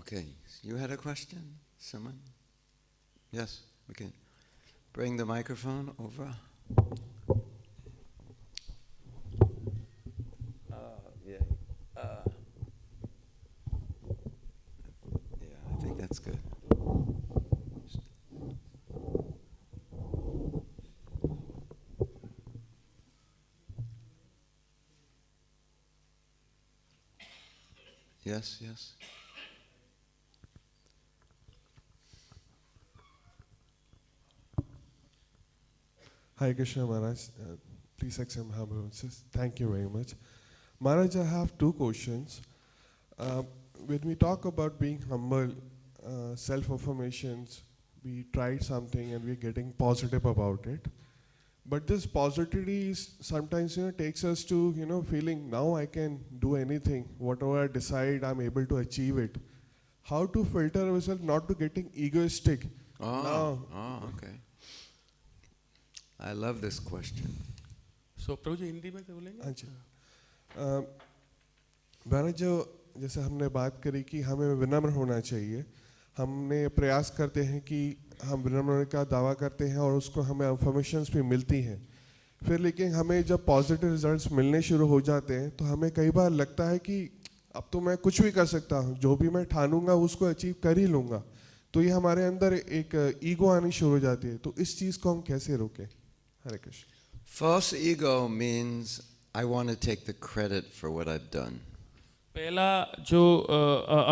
[SPEAKER 3] Okay, you had a question? Someone? Yes, okay. Bring the microphone over. Yeah, I think that's good. Yes, yes.
[SPEAKER 7] Hare Krishna Maharaj, please accept my humble reverence. Thank you very much. Maharaj, I have two questions. When we talk about being humble, self-affirmations, we tried something and we're getting positive about it. But this positivity is sometimes takes us to feeling now I can do anything, whatever I decide I'm able to achieve it. How to filter ourselves not to getting egoistic?
[SPEAKER 3] Okay. I love this question.
[SPEAKER 5] So प्रभु जी हिंदी में क्या बोलेंगे?
[SPEAKER 7] अच्छा, महाराज जो जैसे हमने बात करी कि हमें विनम्र होना चाहिए, हमने प्रयास करते हैं कि हम विनम्र होने का दावा करते हैं और उसको हमें अफर्मेशंस भी मिलती हैं, फिर लेकिन हमें जब पॉजिटिव रिजल्ट्स मिलने शुरू हो जाते हैं तो हमें कई बार लगता है कि अब तो मैं कुछ भी कर सकता हूँ, जो भी मैं ठानूंगा उसको अचीव कर ही लूँगा. तो ये हमारे अंदर एक ईगो आनी शुरू हो जाती है. तो इस चीज़ को हम कैसे रोकें? हरे Krishna.
[SPEAKER 3] False ego means I want to take the credit for what I've done.
[SPEAKER 5] पहला जो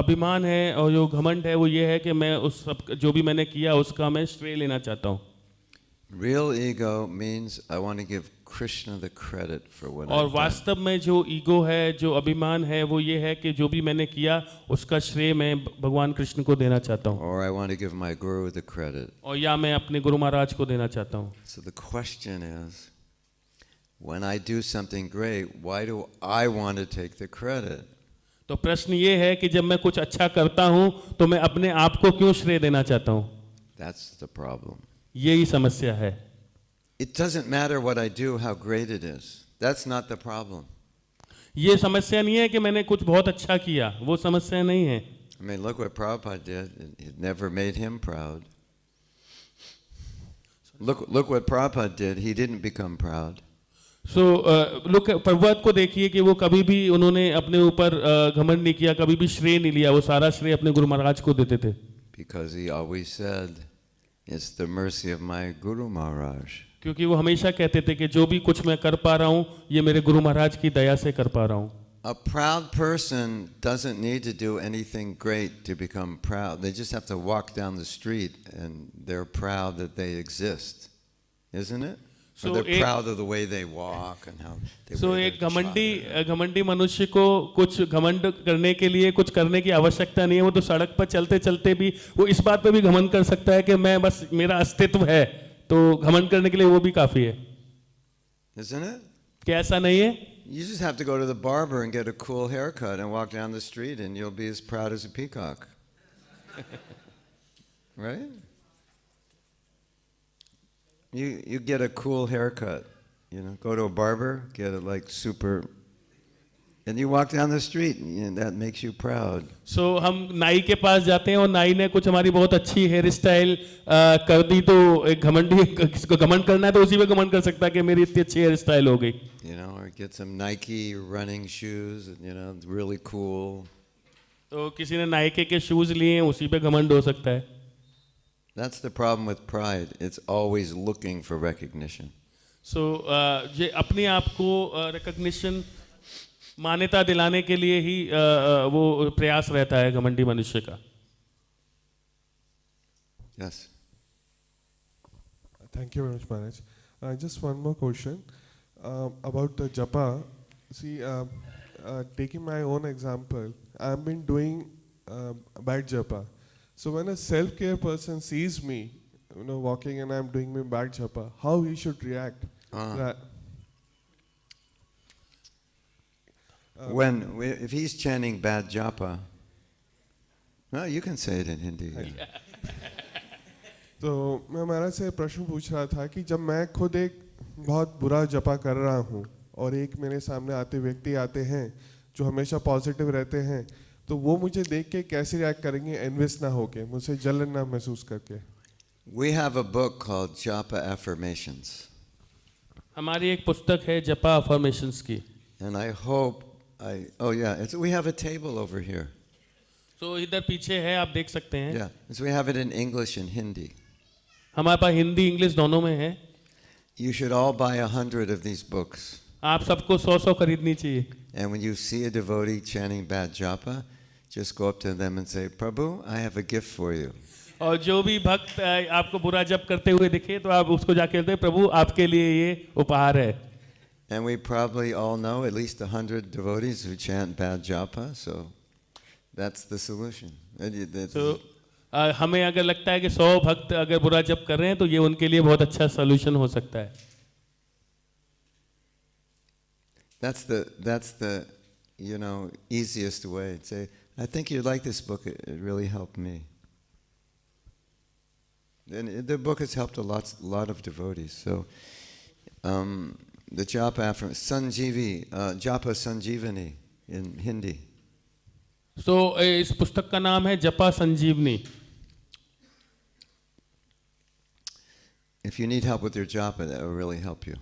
[SPEAKER 5] अभिमान है और जो घमंड है वो ये है कि मैं उस सब जो भी मैंने किया उसका मैं श्रेय लेना चाहता हूँ.
[SPEAKER 3] Real ego means I want to give Krishna the credit for what
[SPEAKER 5] और
[SPEAKER 3] I've done.
[SPEAKER 5] वास्तव में जो ईगो है, जो अभिमान है, वो ये है कि जो भी मैंने किया उसका श्रेय मैं भगवान कृष्ण को देना चाहता हूँ.
[SPEAKER 3] Or I want to give my guru the credit.
[SPEAKER 5] और या मैं अपने गुरु महाराज को देना चाहता हूँ.
[SPEAKER 3] So the question is, when I do something great, why do I want to take the credit?
[SPEAKER 5] तो प्रश्न ये है कि जब मैं कुछ अच्छा करता हूँ तो मैं अपने आप को क्यों श्रेय देना चाहता हूँ?
[SPEAKER 3] That's the problem.
[SPEAKER 5] यही समस्या है.
[SPEAKER 3] It doesn't matter what I do, how great it is. That's not the problem.
[SPEAKER 5] ये समस्या नहीं है कि मैंने कुछ बहुत अच्छा किया, वो समस्या नहीं है.
[SPEAKER 3] I mean, look what Prabhupada did. It never made him proud. Look what Prabhupada did. He didn't become proud.
[SPEAKER 5] So look, Prabhupada को देखिए कि वो कभी भी उन्होंने अपने ऊपर घमंड नहीं किया, कभी भी श्रेय नहीं लिया, वो सारा श्रेय अपने गुरु महाराज को देते थे.
[SPEAKER 3] Because he always said, it's the mercy of my Guru Maharaj.
[SPEAKER 5] क्योंकि वो हमेशा कहते थे कि जो भी कुछ मैं कर पा रहा हूँ ये मेरे गुरु महाराज की दया से कर पा रहा हूँ.
[SPEAKER 3] A proud person doesn't need to do anything great to become proud. They just have to walk down the street and they're proud that they exist, isn't it? So they're proud of the way they walk and how they
[SPEAKER 5] so
[SPEAKER 3] wear
[SPEAKER 5] एक
[SPEAKER 3] their
[SPEAKER 5] घमंडी मनुष्य को कुछ घमंड करने के लिए कुछ करने की आवश्यकता नहीं है. वो तो सड़क पर चलते चलते भी वो इस बात पे भी घमंड कर सकता है कि मैं बस मेरा अस्तित्व है, तो घमंड करने के लिए वो भी काफी है.
[SPEAKER 3] Isn't it?
[SPEAKER 5] क्या ऐसा नहीं है?
[SPEAKER 3] You just have to go to the barber and get a cool haircut and walk down the street and you'll be as proud as a peacock. Right? You get a cool haircut, go to a barber, get it like super And you walk down the street, and that makes you proud.
[SPEAKER 5] सो हम नाई के पास जाते हैं और नाई ने कुछ हमारी बहुत अच्छी हेयर स्टाइल कर दी, तो एक घमंडी किसको घमंड करना है तो उसी पे घमंड कर सकता है कि मेरी इतनी अच्छी हेयर स्टाइल हो गई.
[SPEAKER 3] You know, or get some Nike running shoes, you know, really cool.
[SPEAKER 5] तो किसी ने नाइके के शूज लिए हैं, उसी पे घमंड हो सकता है.
[SPEAKER 3] That's the problem with pride. It's always looking for recognition.
[SPEAKER 5] सो ये अपने आप को रिकॉग्निशन मान्यता दिलाने के लिए ही वो प्रयास रहता है घमंडी मनुष्य का.
[SPEAKER 3] Yes.
[SPEAKER 7] Thank you very much, Maharaj. Just one more question about the japa. See, taking my own example, I've been doing bad japa. So when a self-care person sees me, you know, walking and I'm doing my bad japa, how he should react?
[SPEAKER 3] If he's chanting bad japa, well, you can say it in Hindi. Yeah.
[SPEAKER 7] तो मैं महाराज से प्रश्न पूछ रहा था कि जब मैं खुद एक बहुत बुरा जपा कर रहा हूँ और एक मेरे सामने आते व्यक्ति आते हैं जो हमेशा पॉजिटिव रहते हैं, तो वो मुझे देख के कैसे रिएक्ट करेंगे, एनविस ना होके, मुझसे जलन ना महसूस करके.
[SPEAKER 3] We have a book called Japa Affirmations.
[SPEAKER 5] हमारी एक पुस्तक है जपा अफर्मेशंस की.
[SPEAKER 3] And I hope we have a table over here.
[SPEAKER 5] तो इधर पीछे है, आप देख सकते हैं.
[SPEAKER 3] Yeah, so we have it in English and Hindi.
[SPEAKER 5] हमारे पास हिंदी इंग्लिश दोनों में है.
[SPEAKER 3] You should all buy 100 of these books.
[SPEAKER 5] आप सबको 100 खरीदनी चाहिए.
[SPEAKER 3] And when you see a devotee chanting bad japa, just go up to them and say, Prabhu, I have a gift for you.
[SPEAKER 5] और जो भी भक्त आपको बुरा जप करते हुए दिखे तो आप उसको जाके कहते हैं, प्रभु आपके लिए ये उपहार है.
[SPEAKER 3] And we probably all know at least 100 devotees who chant bad japa, so that's the solution.
[SPEAKER 5] So हमें अगर लगता है कि 100 भक्त अगर बुरा जप कर रहे हैं तो ये उनके लिए बहुत अच्छा सॉल्यूशन हो सकता है.
[SPEAKER 3] That's the easiest way. Say, I think you like this book. It really helped me. And the book has helped a lot of devotees. So the japa japa sanjeevani in Hindi.
[SPEAKER 5] So इस पुस्तक का नाम है जपा संजीवनी.
[SPEAKER 3] If you need help with your japa, that will really help you.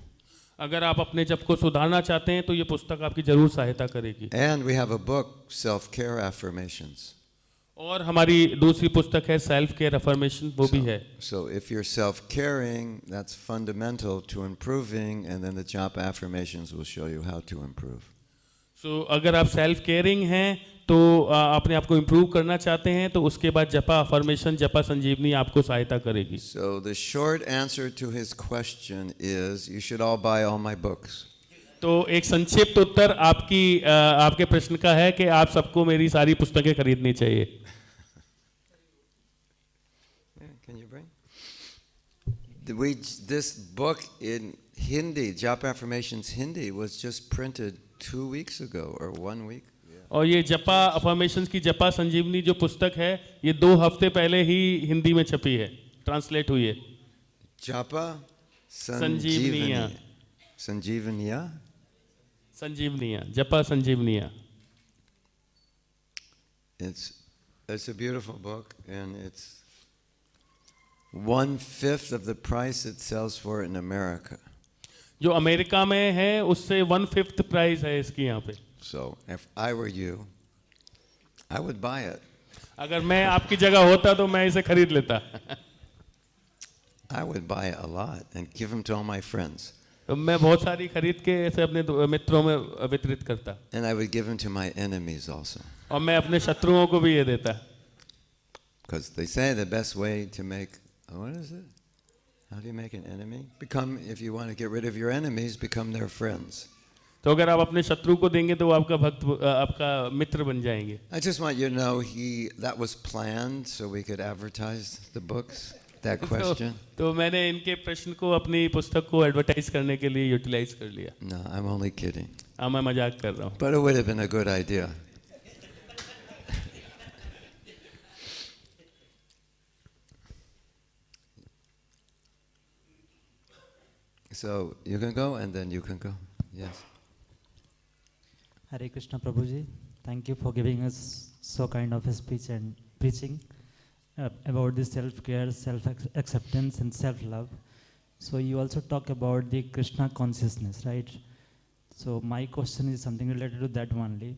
[SPEAKER 5] अगर आप अपने जप को सुधारना चाहते हैं तो ये पुस्तक आपकी जरूर सहायता करेगी.
[SPEAKER 3] And we have a book, Self-Care Affirmations.
[SPEAKER 5] और हमारी दूसरी पुस्तक है सेल्फ केयर अफर्मेशन, वो भी है.
[SPEAKER 3] So if you're self-caring, that's fundamental to improving, and then the japa affirmations will show you how to improve.
[SPEAKER 5] So अगर आप सेल्फ केयरिंग हैं तो अपने आप को इम्प्रूव करना चाहते हैं तो उसके बाद जपा अफर्मेशन जपा संजीवनी आपको सहायता करेगी.
[SPEAKER 3] So the short answer to his question is you should all buy all my books.
[SPEAKER 5] तो एक संक्षिप्त उत्तर आपके प्रश्न का है कि आप सबको मेरी सारी पुस्तकें खरीदनी चाहिए.
[SPEAKER 3] Can you bring? This book in Hindi, Japa Affirmations Hindi, was just printed 2 weeks ago or 1 week.
[SPEAKER 5] और ये जपा अफर्मेशंस की जपा संजीवनी जो पुस्तक है ये 2 हफ्ते पहले ही हिंदी में छपी है, ट्रांसलेट हुई है.
[SPEAKER 3] जपा
[SPEAKER 5] संजीवनिया जपा संजीवनिया.
[SPEAKER 3] It's a beautiful book, and it's 1/5 of the price it sells for in America.
[SPEAKER 5] जो अमेरिका में है उससे 1/5 प्राइस है इसकी यहाँ पे.
[SPEAKER 3] So if I were you, I would buy it.
[SPEAKER 5] अगर मैं आपकी जगह होता तो मैं इसे खरीद लेता.
[SPEAKER 3] I would buy a lot and give them to all my friends.
[SPEAKER 5] मैं बहुत सारी खरीद के ऐसे अपने मित्रों में वितरित करता.
[SPEAKER 3] And I would give them to my enemies also.
[SPEAKER 5] और मैं अपने शत्रुओं को भी ये देता.
[SPEAKER 3] Because they say the best way to make, what is it? How do you make an enemy? If you want to get rid of your enemies, become their friends.
[SPEAKER 5] तो अगर आप अपने शत्रु को देंगे तो वो आपका भक्त आपका मित्र बन जाएंगे.
[SPEAKER 3] I just want you to know that was planned so we could advertise the books. That question.
[SPEAKER 5] तो मैंने इनके प्रश्न को अपनी पुस्तक को एडवर्टाइज करने के लिए यूटिलाइज कर लिया.
[SPEAKER 3] No, I'm only kidding.
[SPEAKER 5] मैं मजाक कर रहा हूँ.
[SPEAKER 3] But it would have been a good idea. So you can go and then you can go. Yes.
[SPEAKER 8] Hare Krishna Prabhuji, thank you for giving us so kind of a speech and preaching about the self-care, self-acceptance and self-love. So you also talk about the Krishna consciousness, right? So my question is something related to that only.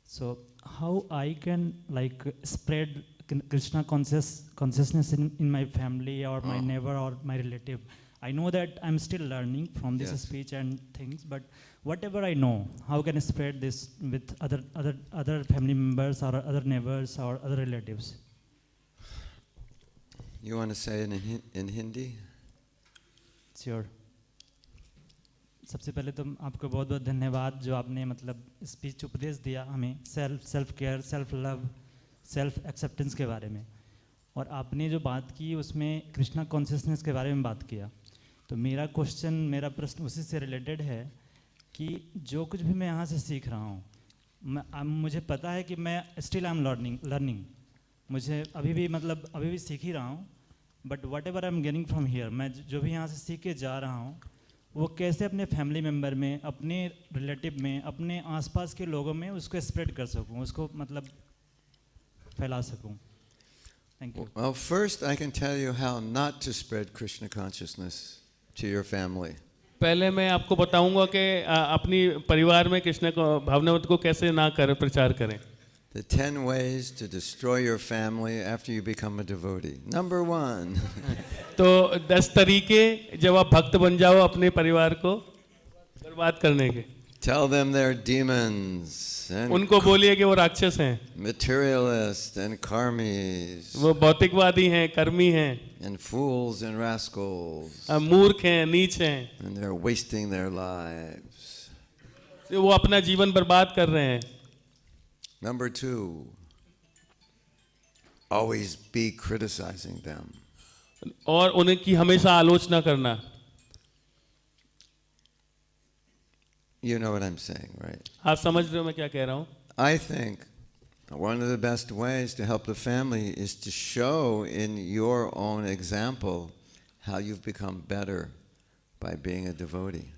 [SPEAKER 8] So how I can like spread Krishna consciousness in my family or my neighbor or my relative? I know that I'm still learning from this speech and things, but whatever I know, how can I spread this with other family members or other neighbors or other relatives?
[SPEAKER 3] You want to say it in Hindi?
[SPEAKER 8] Sure. सबसे पहले तो आपको बहुत बहुत धन्यवाद जो आपने मतलब स्पीच उपदेश दिया हमें self care, self love, self acceptance के बारे में, और आपने जो बात की उसमें कृष्णा कॉन्शियसनेस के बारे में बात किया। तो मेरा प्रश्न उसी से रिलेटेड है कि जो कुछ भी मैं यहाँ से सीख रहा हूँ, मुझे पता है कि मैं स्टिल आई एम लर्निंग, मुझे अभी भी सीख ही रहा हूँ, but what ever I am gaining from here, मैं जो भी यहाँ से सीख के जा रहा हूँ वो कैसे अपने फैमिली मेम्बर में, अपने रिलेटिव में, अपने आसपास के लोगों में उसको स्प्रेड कर सकूँ, उसको मतलब फैला सकूँ। Thank you.
[SPEAKER 3] Well, first I can tell you how not to spread Krishna consciousness to your family.
[SPEAKER 5] पहले मैं आपको बताऊंगा कि अपनी परिवार में कृष्ण भावनामृत को कैसे ना करें, प्रचार करें।
[SPEAKER 3] The 10 ways to destroy your family after you become a devotee. Number 1.
[SPEAKER 5] तो 10 तरीके जब आप भक्त बन जाओ अपने परिवार को बर्बाद करने के।
[SPEAKER 3] Tell them they're demons and
[SPEAKER 5] उनको बोलिए कि वो राक्षस हैं,
[SPEAKER 3] materialists and karmis,
[SPEAKER 5] वो भौतिकवादी हैं, कर्मी हैं,
[SPEAKER 3] and fools and rascals,
[SPEAKER 5] मूर्ख हैं, नीच हैं,
[SPEAKER 3] and they're wasting their lives.
[SPEAKER 5] वो अपना जीवन बर्बाद कर रहे हैं।
[SPEAKER 3] Number 2, always be criticizing them.
[SPEAKER 5] और उनकी हमेशा आलोचना करना।
[SPEAKER 3] You know what I'm saying, right?
[SPEAKER 5] आप समझ रहे हो मैं क्या कह रहा हूँ?
[SPEAKER 3] I think one of the best ways to help the family is to show in your own example how you've become better by being a devotee.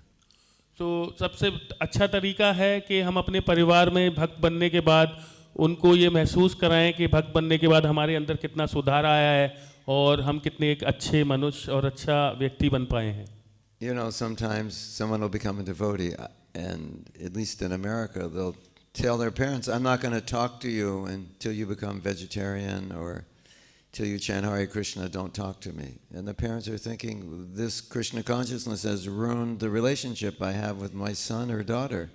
[SPEAKER 5] तो सबसे अच्छा तरीका है कि हम अपने परिवार में भक्त बनने के बाद उनको ये महसूस कराएं कि भक्त बनने के बाद हमारे अंदर कितना सुधार आया है और हम कितने एक अच्छे मनुष्य और अच्छा व्यक्ति बन पाए हैं।
[SPEAKER 3] You know, sometimes someone will become a devotee, and at least in America, they'll tell their parents, I'm not going to talk to you until you become vegetarian, or till you chant Hare Krishna, don't talk to me. And the parents are thinking, this Krishna consciousness has ruined the relationship I have with my son or daughter.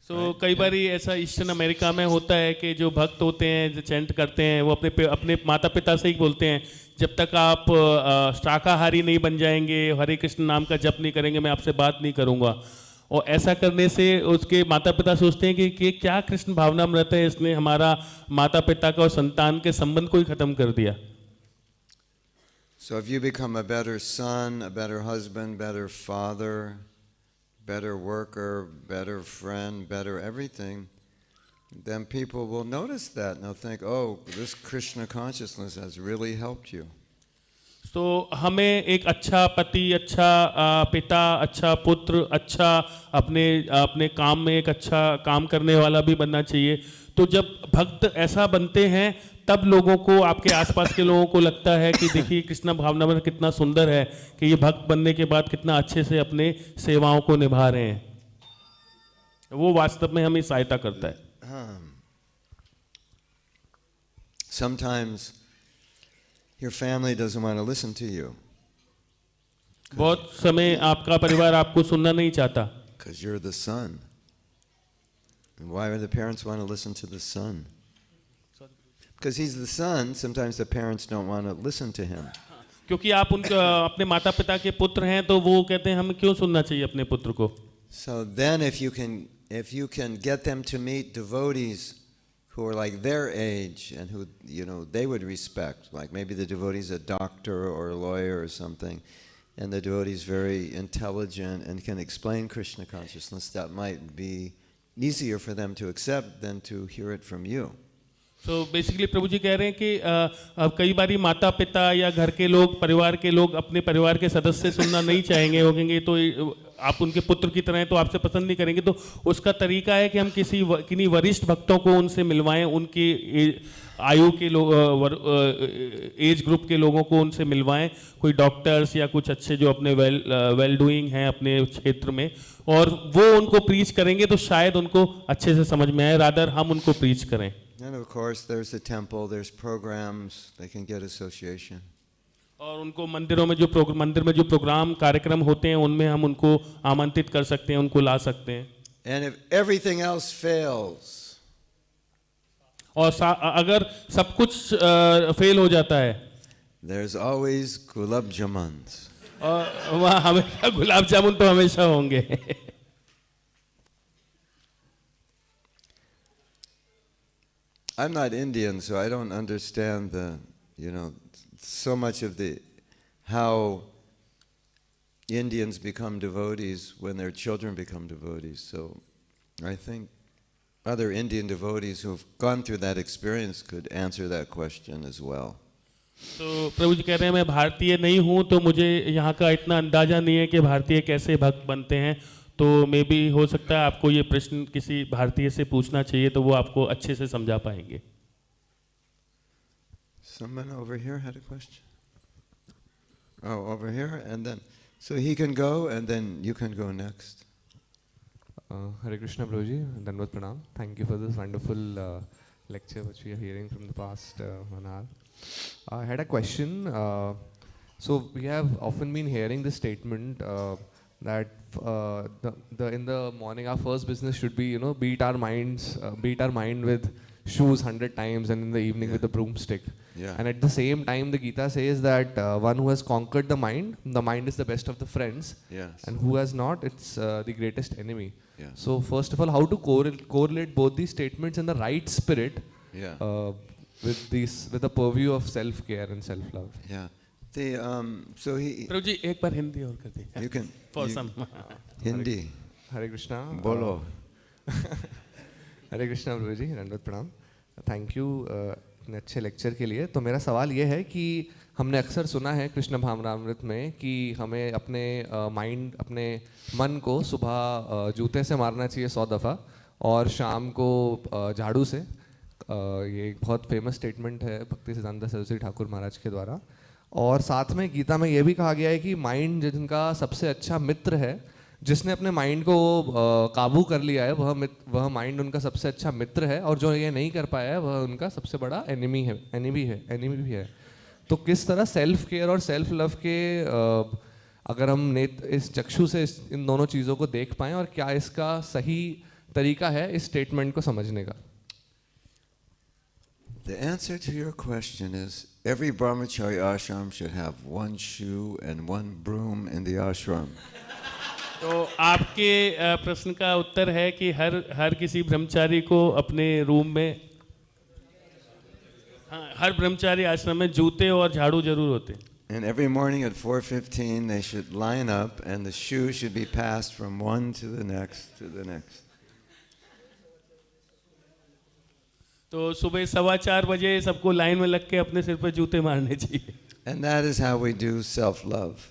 [SPEAKER 5] So कई बार ऐसा eastern America में होता है कि जो भक्त होते हैं, जो चैंट करते हैं, वो अपने माता पिता से ही बोलते हैं, जब तक आप शाकाहारी नहीं बन जाएंगे, हरे कृष्ण नाम का जप नहीं करेंगे, मैं आपसे बात नहीं करूँगा। और ऐसा करने से उसके माता पिता सोचते हैं कि क्या कृष्ण भावनामृत है, इसने हमारा माता पिता का और संतान के संबंध को ही खत्म कर दिया।
[SPEAKER 3] So if you become a better son, a better husband, better father, better worker, better friend, better everything, then people will notice that and they'll think, oh, this Krishna consciousness has really helped you.
[SPEAKER 5] तो हमें एक अच्छा पति, अच्छा पिता, अच्छा पुत्र, अच्छा अपने काम में एक अच्छा काम करने वाला भी बनना चाहिए। तो जब भक्त ऐसा बनते हैं तब लोगों को, आपके आसपास के लोगों को लगता है कि देखिए कृष्ण भावनामृत कितना सुंदर है कि ये भक्त बनने के बाद कितना अच्छे से अपने सेवाओं को निभा रहे हैं। वो वास्तव में हमें सहायता करता है।
[SPEAKER 3] Sometimes your family doesn't want to listen to you.
[SPEAKER 5] बहुत समय आपका परिवार आपको सुनना नहीं चाहता।
[SPEAKER 3] Because you're the son. And why would the parents want to listen to the son? Because he's the son, sometimes the parents don't want to listen to him.
[SPEAKER 5] क्योंकि आप अपने माता पिता के पुत्र हैं तो वो कहते हैं हमें क्यों सुनना चाहिए अपने पुत्र को।
[SPEAKER 3] So then if you can get them to meet devotees who are like their age and who, you know, they would respect, like maybe the devotee is a doctor or a lawyer or something, and the devotee is very intelligent and can explain Krishna consciousness, that might be easier for them to accept than to hear it from you.
[SPEAKER 5] So basically प्रभु जी कह रहे हैं कि कई बारी माता पिता या घर के लोग, परिवार के लोग अपने परिवार के सदस्य सुनना नहीं चाहेंगे, वो कहेंगे तो आप उनके पुत्र की तरह हैं तो आपसे पसंद नहीं करेंगे। तो उसका तरीका है कि हम किन्हीं वरिष्ठ भक्तों को उनसे मिलवाएं, उनकी आयु के लोग, एज ग्रुप के लोगों को उनसे मिलवाएं, कोई डॉक्टर्स या कुछ अच्छे जो अपने वेल डूइंग हैं अपने क्षेत्र में, और वो उनको प्रीच करेंगे तो शायद उनको अच्छे से समझ में आए, रादर हम उनको प्रीच करें।
[SPEAKER 3] And of course, there's the temple, there's programs, they can get association.
[SPEAKER 5] और उनको मंदिर में जो प्रोग्राम कार्यक्रम होते हैं उनमें हम उनको आमंत्रित कर सकते हैं, उनको ला सकते हैं।
[SPEAKER 3] And if everything else fails,
[SPEAKER 5] और अगर सब कुछ फेल हो जाता है,
[SPEAKER 3] there's always gulab jamans.
[SPEAKER 5] और वहाँ हमेशा गुलाब जामुन तो हमेशा होंगे।
[SPEAKER 3] I'm not Indian, so I don't understand so much of how Indians become devotees when their children become devotees. So I think other Indian devotees who have gone through that experience could answer that question as well.
[SPEAKER 5] तो प्रभु जी कह रहे हैं मैं भारतीय नहीं हूँ तो मुझे यहाँ का इतना अंदाजा नहीं है कि भारतीय कैसे भक्त बनते हैं, तो मे बी हो सकता है आपको ये प्रश्न किसी भारतीय से पूछना चाहिए तो वो आपको अच्छे से समझा पाएंगे।
[SPEAKER 3] Someone over here had a question. Oh, over here, and then so he can go, and then you can go next.
[SPEAKER 9] Hare Krishna, Prabhuji, Dandavat Pranam. Thank you for this wonderful lecture which we are hearing from the past 1 hour. I had a question. So we have often been hearing this statement that in the morning our first business should be beat our mind with shoes 100 times, and in the evening with the broomstick.
[SPEAKER 3] Yeah.
[SPEAKER 9] And at the same time, the Gita says that one who has conquered the mind is the best of the friends.
[SPEAKER 3] Yes.
[SPEAKER 9] And who has not, it's the greatest enemy.
[SPEAKER 3] Yeah.
[SPEAKER 9] So first of all, how to correlate both these statements in the right spirit with the purview of self-care and self-love?
[SPEAKER 3] Yeah. So he.
[SPEAKER 5] प्रभु जी एक बार हिंदी और कर दीजिए।
[SPEAKER 3] You can.
[SPEAKER 5] For some.
[SPEAKER 3] Hindi.
[SPEAKER 9] Hare Krishna.
[SPEAKER 3] Bolo.
[SPEAKER 9] हरे कृष्णा प्रभु जी, दंडवत प्रणाम। Thank you इतने अच्छे lecture के लिए। तो मेरा सवाल ये है कि हमने अक्सर सुना है कृष्ण भावनामृत में कि हमें अपने मन को सुबह जूते से मारना चाहिए 100 दफ़ा और शाम को झाड़ू से। ये एक बहुत फेमस स्टेटमेंट है भक्ति सिद्धांत सरस्वती ठाकुर महाराज के द्वारा। और साथ में गीता में ये भी कहा गया है कि माइंड जिनका सबसे अच्छा मित्र है, जिसने अपने माइंड को काबू कर लिया है, वह माइंड उनका सबसे अच्छा मित्र है, और जो ये नहीं कर पाया है वह उनका सबसे बड़ा एनिमी भी है। तो किस तरह सेल्फ केयर और सेल्फ लव के अगर हम इस चक्षु से इन दोनों चीज़ों को देख पाएं, और क्या इसका सही तरीका है इस स्टेटमेंट को समझने का?
[SPEAKER 3] The answer to your question is every brahmachari ashram should have one shoe and one broom in the ashram.
[SPEAKER 5] तो आपके प्रश्न का उत्तर है कि हर किसी ब्रह्मचारी को अपने रूम में, हर ब्रह्मचारी आश्रम में जूते और झाड़ू जरूर होते हैं।
[SPEAKER 3] And every morning at 4:15 they should line up and the shoe should be passed from one to the next to the next.
[SPEAKER 5] तो सुबह 4:15 बजे सबको लाइन में लग के अपने सिर पर जूते मारने चाहिए।
[SPEAKER 3] And that is how we do self-love.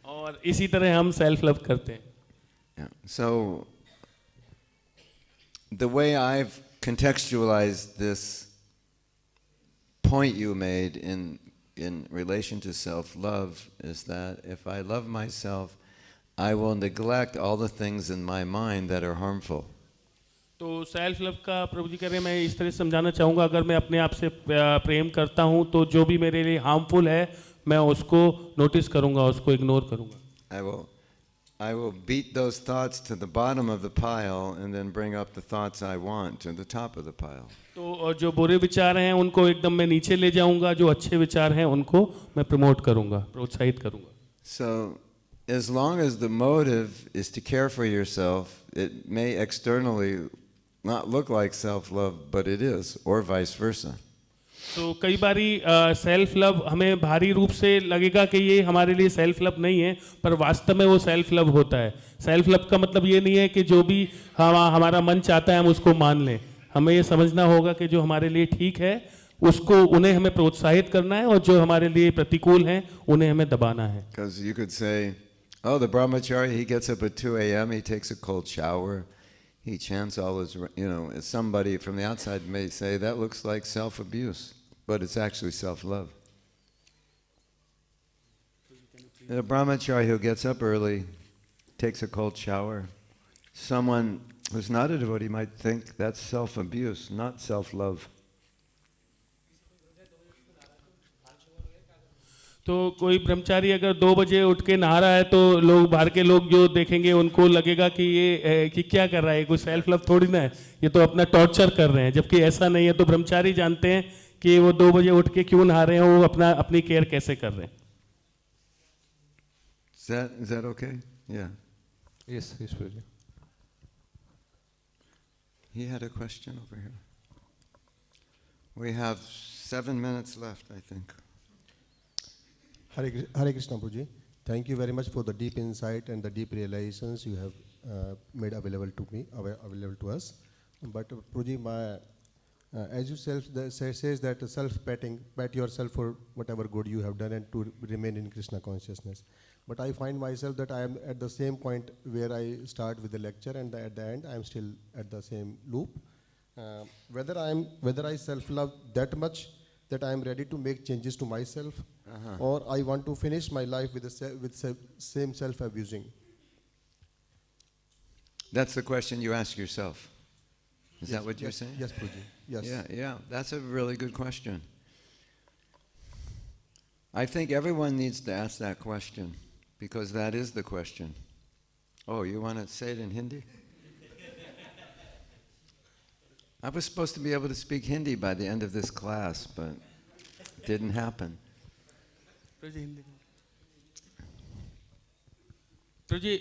[SPEAKER 5] और इसी तरह हम सेल्फ लव करते हैं।
[SPEAKER 3] Yeah. So the way I've contextualized this point you made in relation to self-love is that if I love myself, I will neglect all the things in my mind that are harmful.
[SPEAKER 5] तो self love का प्रभु जी कह रहे हैं, मैं इस तरह से समझाना चाहूँगा, अगर मैं अपने आप से प्रेम करता हूँ तो जो भी मेरे लिए हार्मफुल है मैं उसको नोटिस करूँगा, उसको इग्नोर करूँगा।
[SPEAKER 3] I will beat those thoughts to the bottom of the pile and then bring up the thoughts I want to the top of the pile.
[SPEAKER 5] तो जो बुरे विचार हैं उनको एकदम मैं नीचे ले जाऊँगा, जो अच्छे विचार हैं उनको मैं प्रमोट करूँगा, प्रोत्साहित करूँगा।
[SPEAKER 3] So as long as the motive is to care for yourself, it may externally not look like self-love, but it is, or vice versa.
[SPEAKER 5] तो कई बारी सेल्फ लव हमें भारी रूप से लगेगा कि ये हमारे लिए सेल्फ लव नहीं है, पर वास्तव में वो सेल्फ लव होता है। सेल्फ लव का मतलब ये नहीं है कि जो भी हमारा मन चाहता है हम उसको मान लें। हमें ये समझना होगा कि जो हमारे लिए ठीक है उन्हें हमें प्रोत्साहित करना है, और जो हमारे लिए प्रतिकूल हैं उन्हें हमें दबाना है।
[SPEAKER 3] Because you could say, Oh, the brahmachari, he gets up at 2 a.m., he takes a cold shower, he chants all his, somebody from the outside may say, that looks like self-abuse, but it's actually self-love. The brahmachari who gets up early, takes a cold shower, someone who's not a devotee might think that's self-abuse, not self-love.
[SPEAKER 5] तो कोई ब्रह्मचारी अगर 2 बजे उठ के नहा रहा है तो लोग बाहर के लोग जो देखेंगे उनको लगेगा कि ये कि क्या कर रहा है, कोई सेल्फ लव थोड़ी ना है, ये तो अपना टॉर्चर कर रहे हैं, जबकि ऐसा नहीं है। तो ब्रह्मचारी जानते हैं कि वो 2 बजे उठ के क्यों नहा रहे हैं, वो अपनी केयर कैसे कर रहे हैं।
[SPEAKER 3] Is that okay? Yeah.
[SPEAKER 9] Yes, Prabhuji.
[SPEAKER 3] He had a question over here. We have 7 minutes left, I think.
[SPEAKER 10] Hare Krishna, Prabhuji. Thank you very much for the deep insight and the deep realizations you have made available to me, available to us. But Prabhuji, as you says that self-patting, pat yourself for whatever good you have done and to remain in Krishna consciousness. But I find myself that I am at the same point where I start with the lecture, and at the end I am still at the same loop. Whether I self-love that much that I am ready to make changes to myself, or I want to finish my life with the same self-abusing.
[SPEAKER 3] That's the question you ask yourself. Is that what you're saying?
[SPEAKER 10] Yes, Prabhuji. Yes.
[SPEAKER 3] Yeah. That's a really good question. I think everyone needs to ask that question, because that is the question. Oh, you want to say it in Hindi? I was supposed to be able to speak Hindi by the end of this class, but it didn't happen.
[SPEAKER 5] प्रभु जी,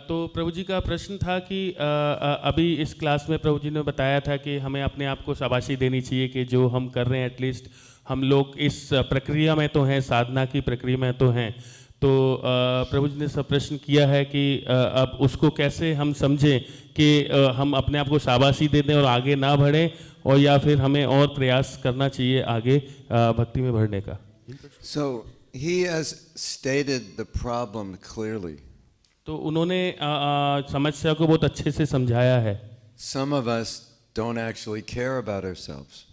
[SPEAKER 5] तो प्रभु जी का प्रश्न था कि अभी इस class में प्रभु जी ने बताया था कि हमें अपने आप को शाबाशी देनी चाहिए कि जो हम कर रहे हैं, एटलीस्ट हम लोग इस प्रक्रिया में तो हैं, साधना की प्रक्रिया में तो हैं। तो प्रभु जी ने सब प्रश्न किया है कि अब उसको कैसे हम समझें कि हम अपने आप को शाबाशी दे दें और आगे ना बढ़ें, और या फिर हमें और प्रयास करना चाहिए आगे भक्ति में बढ़ने का।
[SPEAKER 3] So he has stated the problem clearly.
[SPEAKER 5] तो उन्होंने समस्या को बहुत अच्छे से समझाया है।
[SPEAKER 3] Some of us don't actually care about ourselves.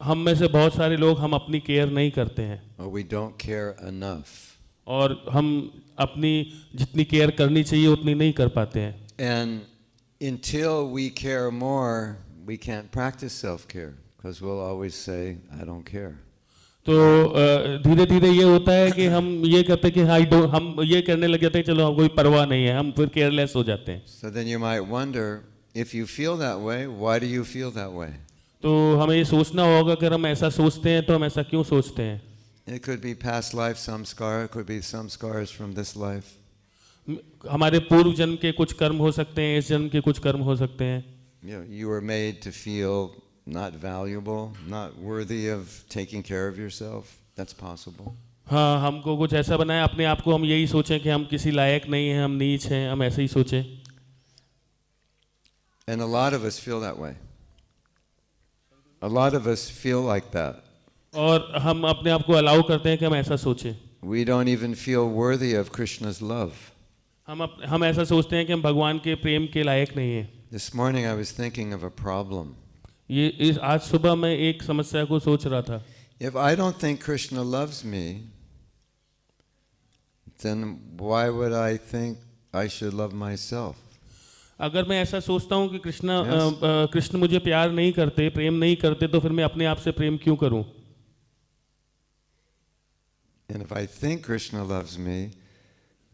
[SPEAKER 5] हम में से बहुत सारे लोग हम अपनी केयर नहीं करते हैं,
[SPEAKER 3] Or we don't care enough.
[SPEAKER 5] और हम अपनी जितनी केयर करनी चाहिए उतनी नहीं कर पाते हैं।
[SPEAKER 3] And until we care more, we can't practice self-care, because we'll always say, I don't care.
[SPEAKER 5] तो धीरे धीरे ये होता है कि हम ये कहते हैं कि हम ये करने लग जाते हैं, चलो हम कोई परवाह नहीं है, हम फिर केयरलेस हो जाते हैं।
[SPEAKER 3] So then you might wonder, if you feel that way, why do you feel that way?
[SPEAKER 5] तो हमें ये सोचना होगा, अगर हम ऐसा सोचते हैं तो हम ऐसा क्यों सोचते हैं?
[SPEAKER 3] It could be past life samskara, it could be some scars from this life.
[SPEAKER 5] हमारे पूर्व जन्म के कुछ कर्म हो सकते हैं, इस जन्म के कुछ कर्म हो सकते हैं।
[SPEAKER 3] You were made to feel not valuable, not worthy of taking care of yourself. That's possible.
[SPEAKER 5] हाँ, हमको कुछ ऐसा बनाया अपने आप को, हम यही सोचें कि हम किसी लायक नहीं हैं, हम नीच हैं, हम ऐसे ही सोचें।
[SPEAKER 3] And a lot of us feel that way. A lot of us feel like that.
[SPEAKER 5] और हम अपने आप को अलाउ करते हैं कि हम ऐसा सोचें।
[SPEAKER 3] We don't even feel worthy of Krishna's love.
[SPEAKER 5] हम ऐसा सोचते हैं कि हम भगवान के प्रेम के लायक नहीं हैं।
[SPEAKER 3] This morning I was thinking of a problem.
[SPEAKER 5] आज सुबह मैं एक समस्या को सोच रहा था।
[SPEAKER 3] If I don't think Krishna loves me, then why would I think I should love myself?
[SPEAKER 5] अगर मैं ऐसा सोचता हूँ कि कृष्ण मुझे प्यार नहीं करते, प्रेम नहीं करते, तो फिर मैं अपने आप से प्रेम क्यों करूँ?
[SPEAKER 3] And if I think Krishna loves me,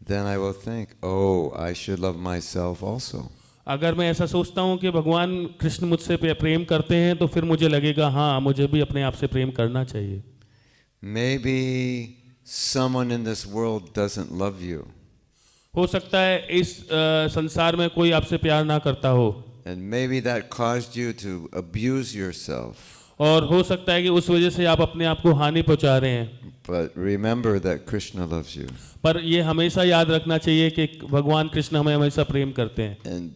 [SPEAKER 3] then I will think, oh, I should love myself also.
[SPEAKER 5] अगर मैं ऐसा सोचता हूँ कि भगवान कृष्ण मुझसे प्रेम करते हैं, तो फिर मुझे लगेगा हाँ, मुझे भी अपने आप से प्रेम करना चाहिए।
[SPEAKER 3] Maybe someone in this world doesn't love you.
[SPEAKER 5] हो सकता है इस संसार में कोई आपसे प्यार ना करता हो।
[SPEAKER 3] And maybe that caused you to abuse yourself.
[SPEAKER 5] और हो सकता है कि उस वजह से आप अपने आप को हानि पहुंचा रहे हैं।
[SPEAKER 3] But remember that Krishna loves you.
[SPEAKER 5] पर ये हमेशा याद रखना चाहिए कि भगवान कृष्ण हमें हमेशा प्रेम करते हैं।
[SPEAKER 3] And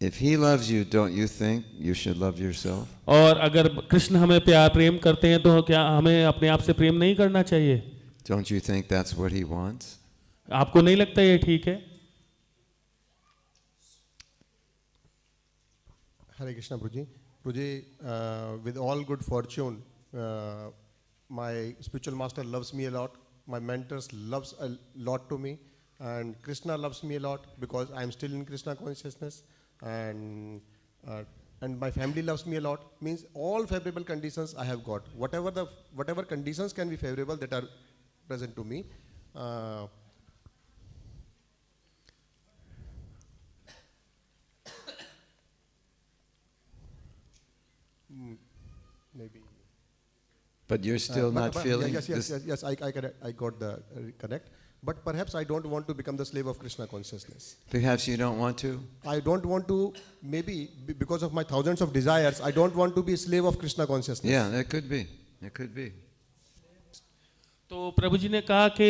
[SPEAKER 3] if he loves you, don't you think you should love yourself?
[SPEAKER 5] और अगर कृष्ण हमें प्रेम करते हैं, तो क्या हमें अपने आप से प्रेम नहीं करना चाहिए?
[SPEAKER 3] Don't you think that's what he wants?
[SPEAKER 5] आपको नहीं लगता ये ठीक है?
[SPEAKER 10] Hare Krishna, Prabhuji. Prabhuji, with all good fortune, my spiritual master loves me a lot. My mentors loves a lot to me, and Krishna loves me a lot because I am still in Krishna consciousness, and my family loves me a lot. Means all favorable conditions I have got. Whatever conditions can be favorable that are present to me. Maybe.
[SPEAKER 3] But you're still not feeling
[SPEAKER 10] yes,
[SPEAKER 3] this.
[SPEAKER 10] I got the connect. But perhaps I don't want to become the slave of Krishna consciousness.
[SPEAKER 3] Perhaps you don't want to?
[SPEAKER 10] I don't want to, maybe because of my thousands of desires, I don't want to be a slave of Krishna consciousness.
[SPEAKER 3] Yeah, that could be. It could be.
[SPEAKER 5] तो प्रभु जी ने कहा कि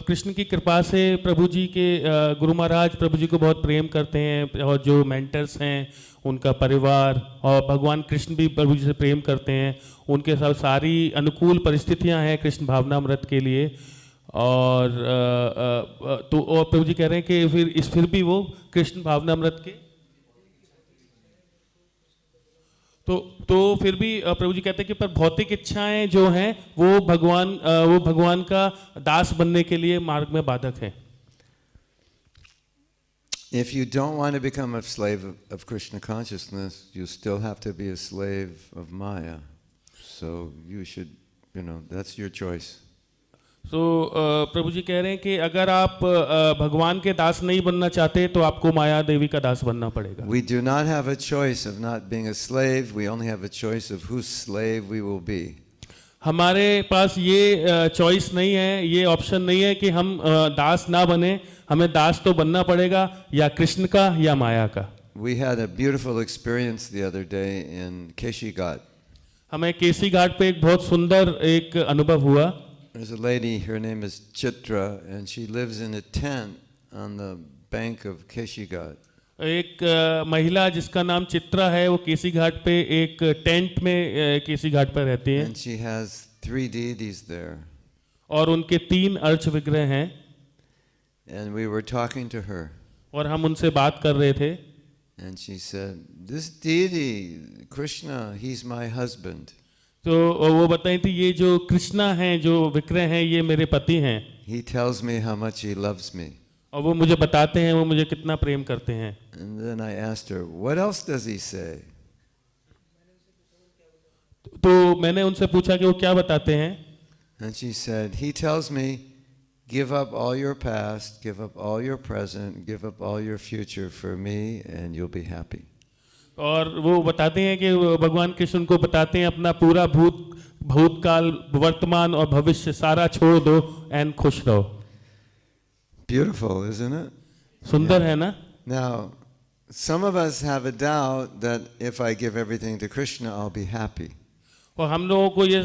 [SPEAKER 5] कृष्ण की कृपा से प्रभु जी के गुरु महाराज प्रभु जी को बहुत प्रेम करते हैं, और जो मेंटर्स हैं उनका परिवार और भगवान कृष्ण भी प्रभु जी से प्रेम करते हैं, उनके साथ सारी अनुकूल परिस्थितियां हैं कृष्ण भावनामृत के लिए। और तो और प्रभु जी कह रहे हैं कि फिर भी वो कृष्ण भावनामृत के तो फिर भी प्रभु जी कहते हैं कि पर भौतिक इच्छाएं जो हैं वो भगवान का दास बनने के लिए मार्ग में बाधक है।
[SPEAKER 3] If you don't want to become a slave of Krishna consciousness, you still have to be a slave of Maya. So you should, that's your choice.
[SPEAKER 5] तो प्रभु जी कह रहे हैं कि अगर आप भगवान के दास नहीं बनना चाहते तो आपको माया देवी का दास बनना पड़ेगा।
[SPEAKER 3] We do not have a choice of not being a slave. We only have a choice of whose slave we will be.
[SPEAKER 5] हमारे पास ये चॉइस नहीं है, ये ऑप्शन नहीं है कि हम दास ना बने, हमें दास तो बनना पड़ेगा या कृष्ण का या माया का।
[SPEAKER 3] We had a beautiful experience the other day in 𝒂𝒐
[SPEAKER 5] हमें केसी घाट पे एक बहुत सुंदर एक अनुभव हुआ।
[SPEAKER 3] There's a lady, her name is Chitra, and she lives in a tent on the bank of 𝒂𝒐
[SPEAKER 5] एक महिला जिसका नाम चित्रा है वो केसी घाट पे एक टेंट में केसी घाट पर रहती है।
[SPEAKER 3] And she has 3 deities there.
[SPEAKER 5] और उनके 3 अर्च विग्रह हैं।
[SPEAKER 3] And we were talking to her.
[SPEAKER 5] और हम उनसे बात कर रहे थे।
[SPEAKER 3] And she said, "This deity, Krishna, he's my husband."
[SPEAKER 5] तो वो बताई थी ये जो कृष्णा हैं जो विग्रह हैं ये मेरे पति हैं।
[SPEAKER 3] He tells me how much he loves me.
[SPEAKER 5] और वो मुझे बताते हैं वो मुझे कितना प्रेम करते हैं।
[SPEAKER 3] And then I asked her, "What else does he say?"
[SPEAKER 5] तो मैंने उनसे पूछा कि वो क्या बताते हैं।
[SPEAKER 3] And she said, "He tells me, give up all your past, give up all your present, give up all your future for me, and you'll be happy."
[SPEAKER 5] और वो बताते हैं कि भगवान कृष्ण उनको बताते हैं अपना पूरा भूतकाल वर्तमान और भविष्य सारा छोड़ दो एंड खुश रहो।
[SPEAKER 3] Beautiful, isn't it?
[SPEAKER 5] सुंदर है ना?
[SPEAKER 3] Now, some of us have a doubt that if I give everything to Krishna, I'll be happy.
[SPEAKER 5] और हम लोगों को ये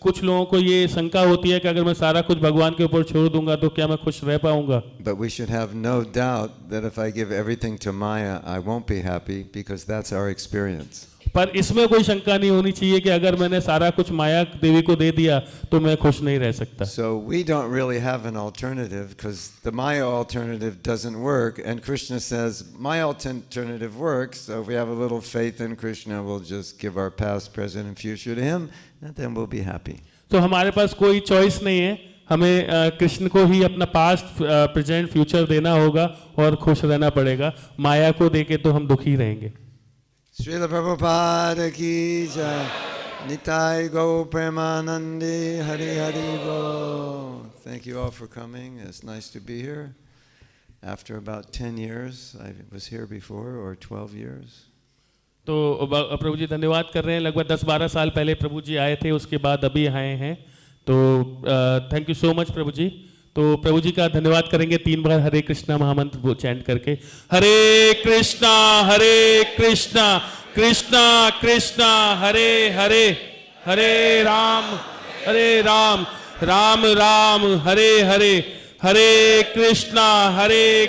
[SPEAKER 5] कुछ लोगों को ये शंका होती है कि अगर मैं सारा कुछ भगवान के ऊपर छोड़ दूंगा तो क्या मैं खुश रह पाऊंगा?
[SPEAKER 3] But we should have no doubt that if I give everything to Maya, I won't be happy because that's our experience.
[SPEAKER 5] पर इसमें कोई शंका नहीं होनी चाहिए कि अगर मैंने सारा कुछ माया देवी को दे दिया तो मैं खुश नहीं रह सकता।
[SPEAKER 3] So we don't really have an alternative because the Maya alternative doesn't work, and Krishna says my alternative works. So if we have a little faith in Krishna, we'll just give our past, present, and future to him, and then we'll be happy.
[SPEAKER 5] तो हमारे पास कोई choice नहीं है, हमें कृष्ण को ही अपना past, present, future देना होगा और खुश रहना पड़ेगा। माया को देके तो हम दुखी रहेंगे।
[SPEAKER 3] Srila Prabhupada ki jai, Nitai Go Premanandi, Hari Hari Bo. Thank you all for coming. It's nice to be here. After about 10 years, I was here before, or 12 years.
[SPEAKER 5] तो प्रभु जी धन्यवाद कर रहे हैं। लगभग 10-12 साल पहले प्रभु जी आए थे, उसके बाद अभी आए हैं। तो थैंक यू सो मच प्रभु जी। तो प्रभु जी का धन्यवाद करेंगे 3 बार हरे कृष्णा महामंत्र वो चैंट करके। हरे कृष्णा कृष्णा कृष्णा हरे हरे, हरे राम राम राम हरे हरे, हरे कृष्णा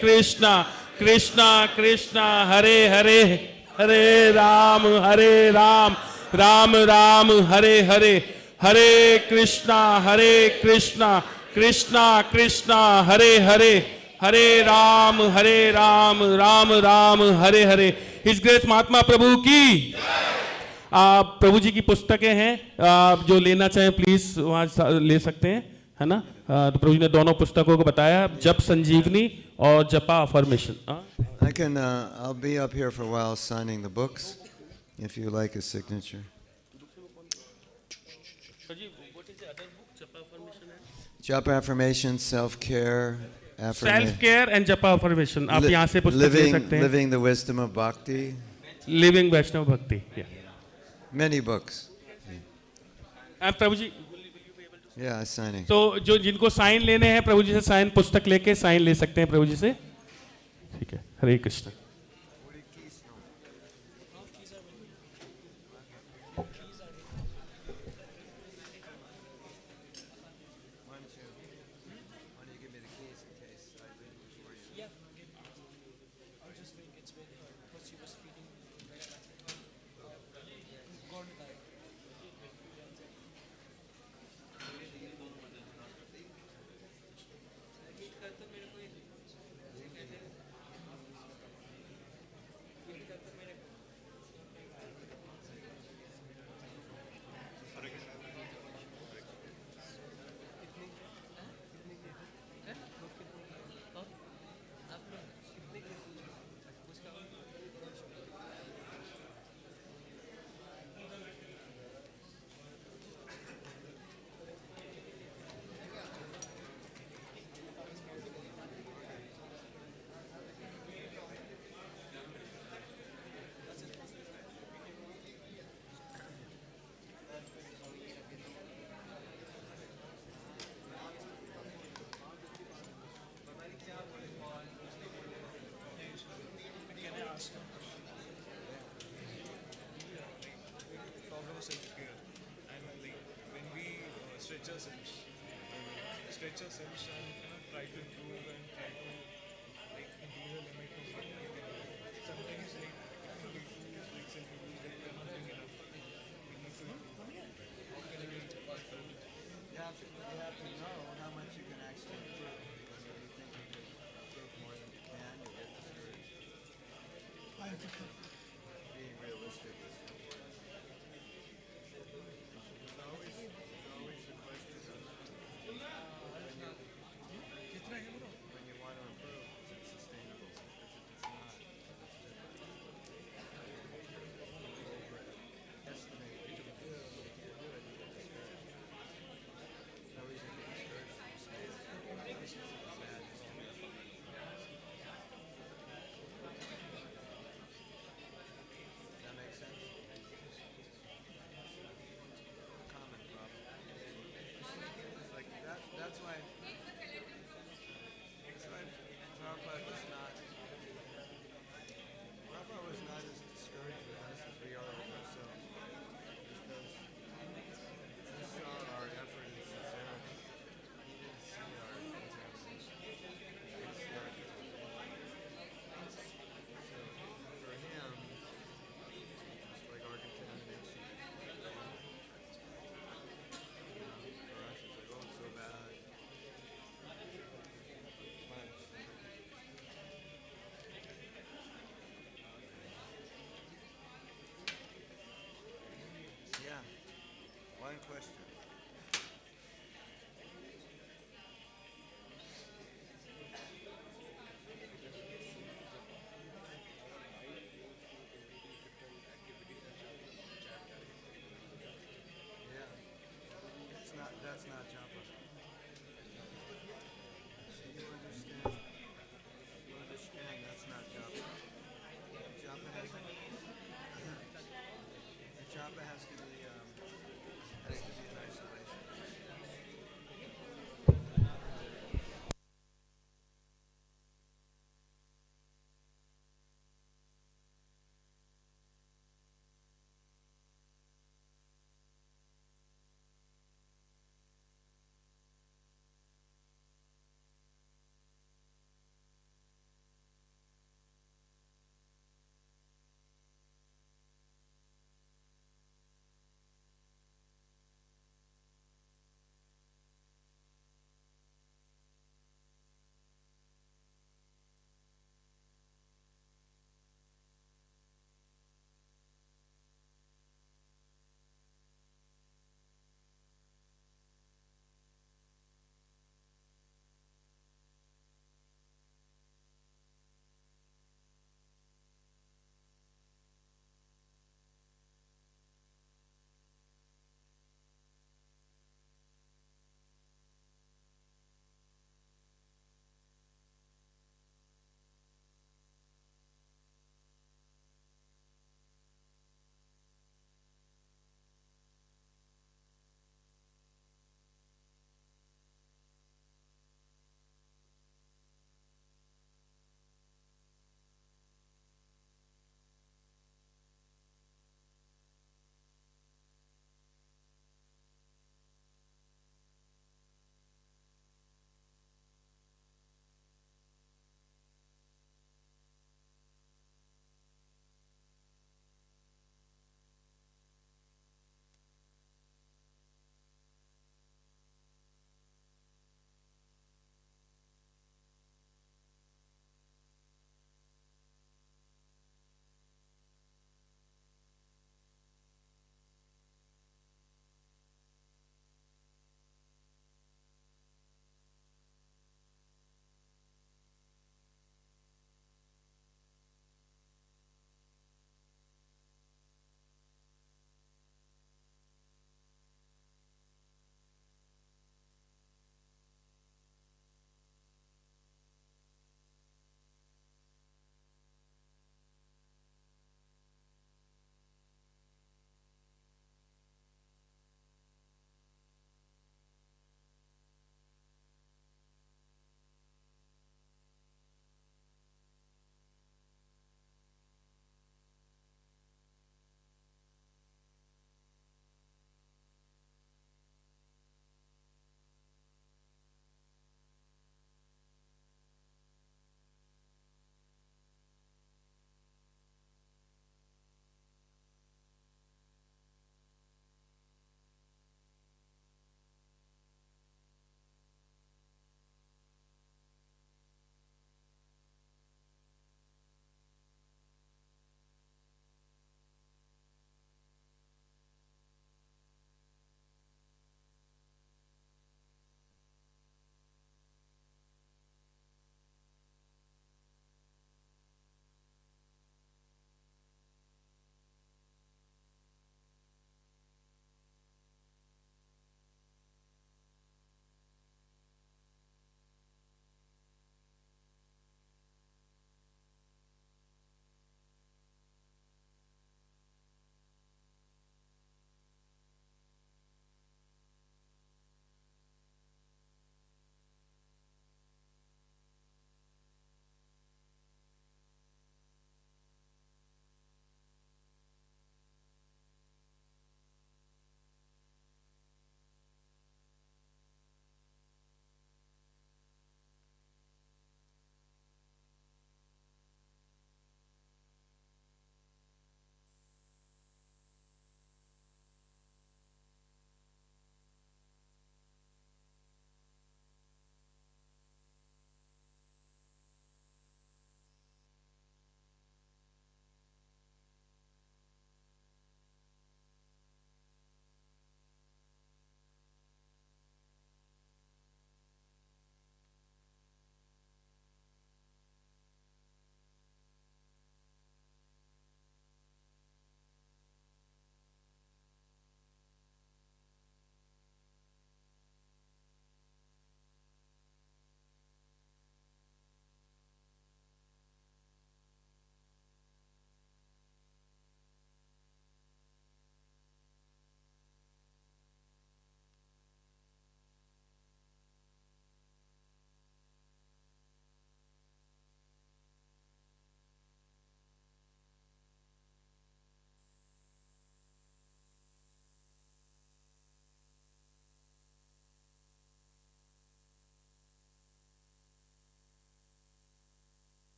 [SPEAKER 5] कृष्णा कृष्णा हरे हरे, हरे राम राम राम हरे हरे, हरे कृष्णा कृष्णा कृष्णा हरे हरे, हरे राम राम राम हरे हरे। हिज ग्रेस महात्मा प्रभु की। प्रभु जी की पुस्तकें हैं, आप जो लेना चाहें प्लीज वहाँ ले सकते हैं, है ना। तो प्रभु जी ने दोनों पुस्तकों को बताया, जप संजीवनी और जपा affirmation.
[SPEAKER 3] I'll be up here for a while signing the books, if you like a signature. Japa affirmation, self-care,
[SPEAKER 5] self care and जपा अफर्मेशन, आप यहाँ से पुस्तक ले सकते हैं।
[SPEAKER 3] living the wisdom of bhakti.
[SPEAKER 5] Living Vaishnava bhakti,
[SPEAKER 3] Many books.
[SPEAKER 5] Prabhu ji.
[SPEAKER 3] Yeah, signing.
[SPEAKER 5] तो जो जिनको साइन लेने हैं प्रभु जी से साइन, पुस्तक लेके साइन ले सकते हैं प्रभु जी से। ठीक है, हरे Krishna.
[SPEAKER 11] stretch ourselves and try to improve and try to increase the limit to what we can do. Sometimes we feel self-improve that we are not doing enough. We need to improve.
[SPEAKER 3] You have to know how much you can actually improve, because if you think you can improve more than you can, you get discouraged.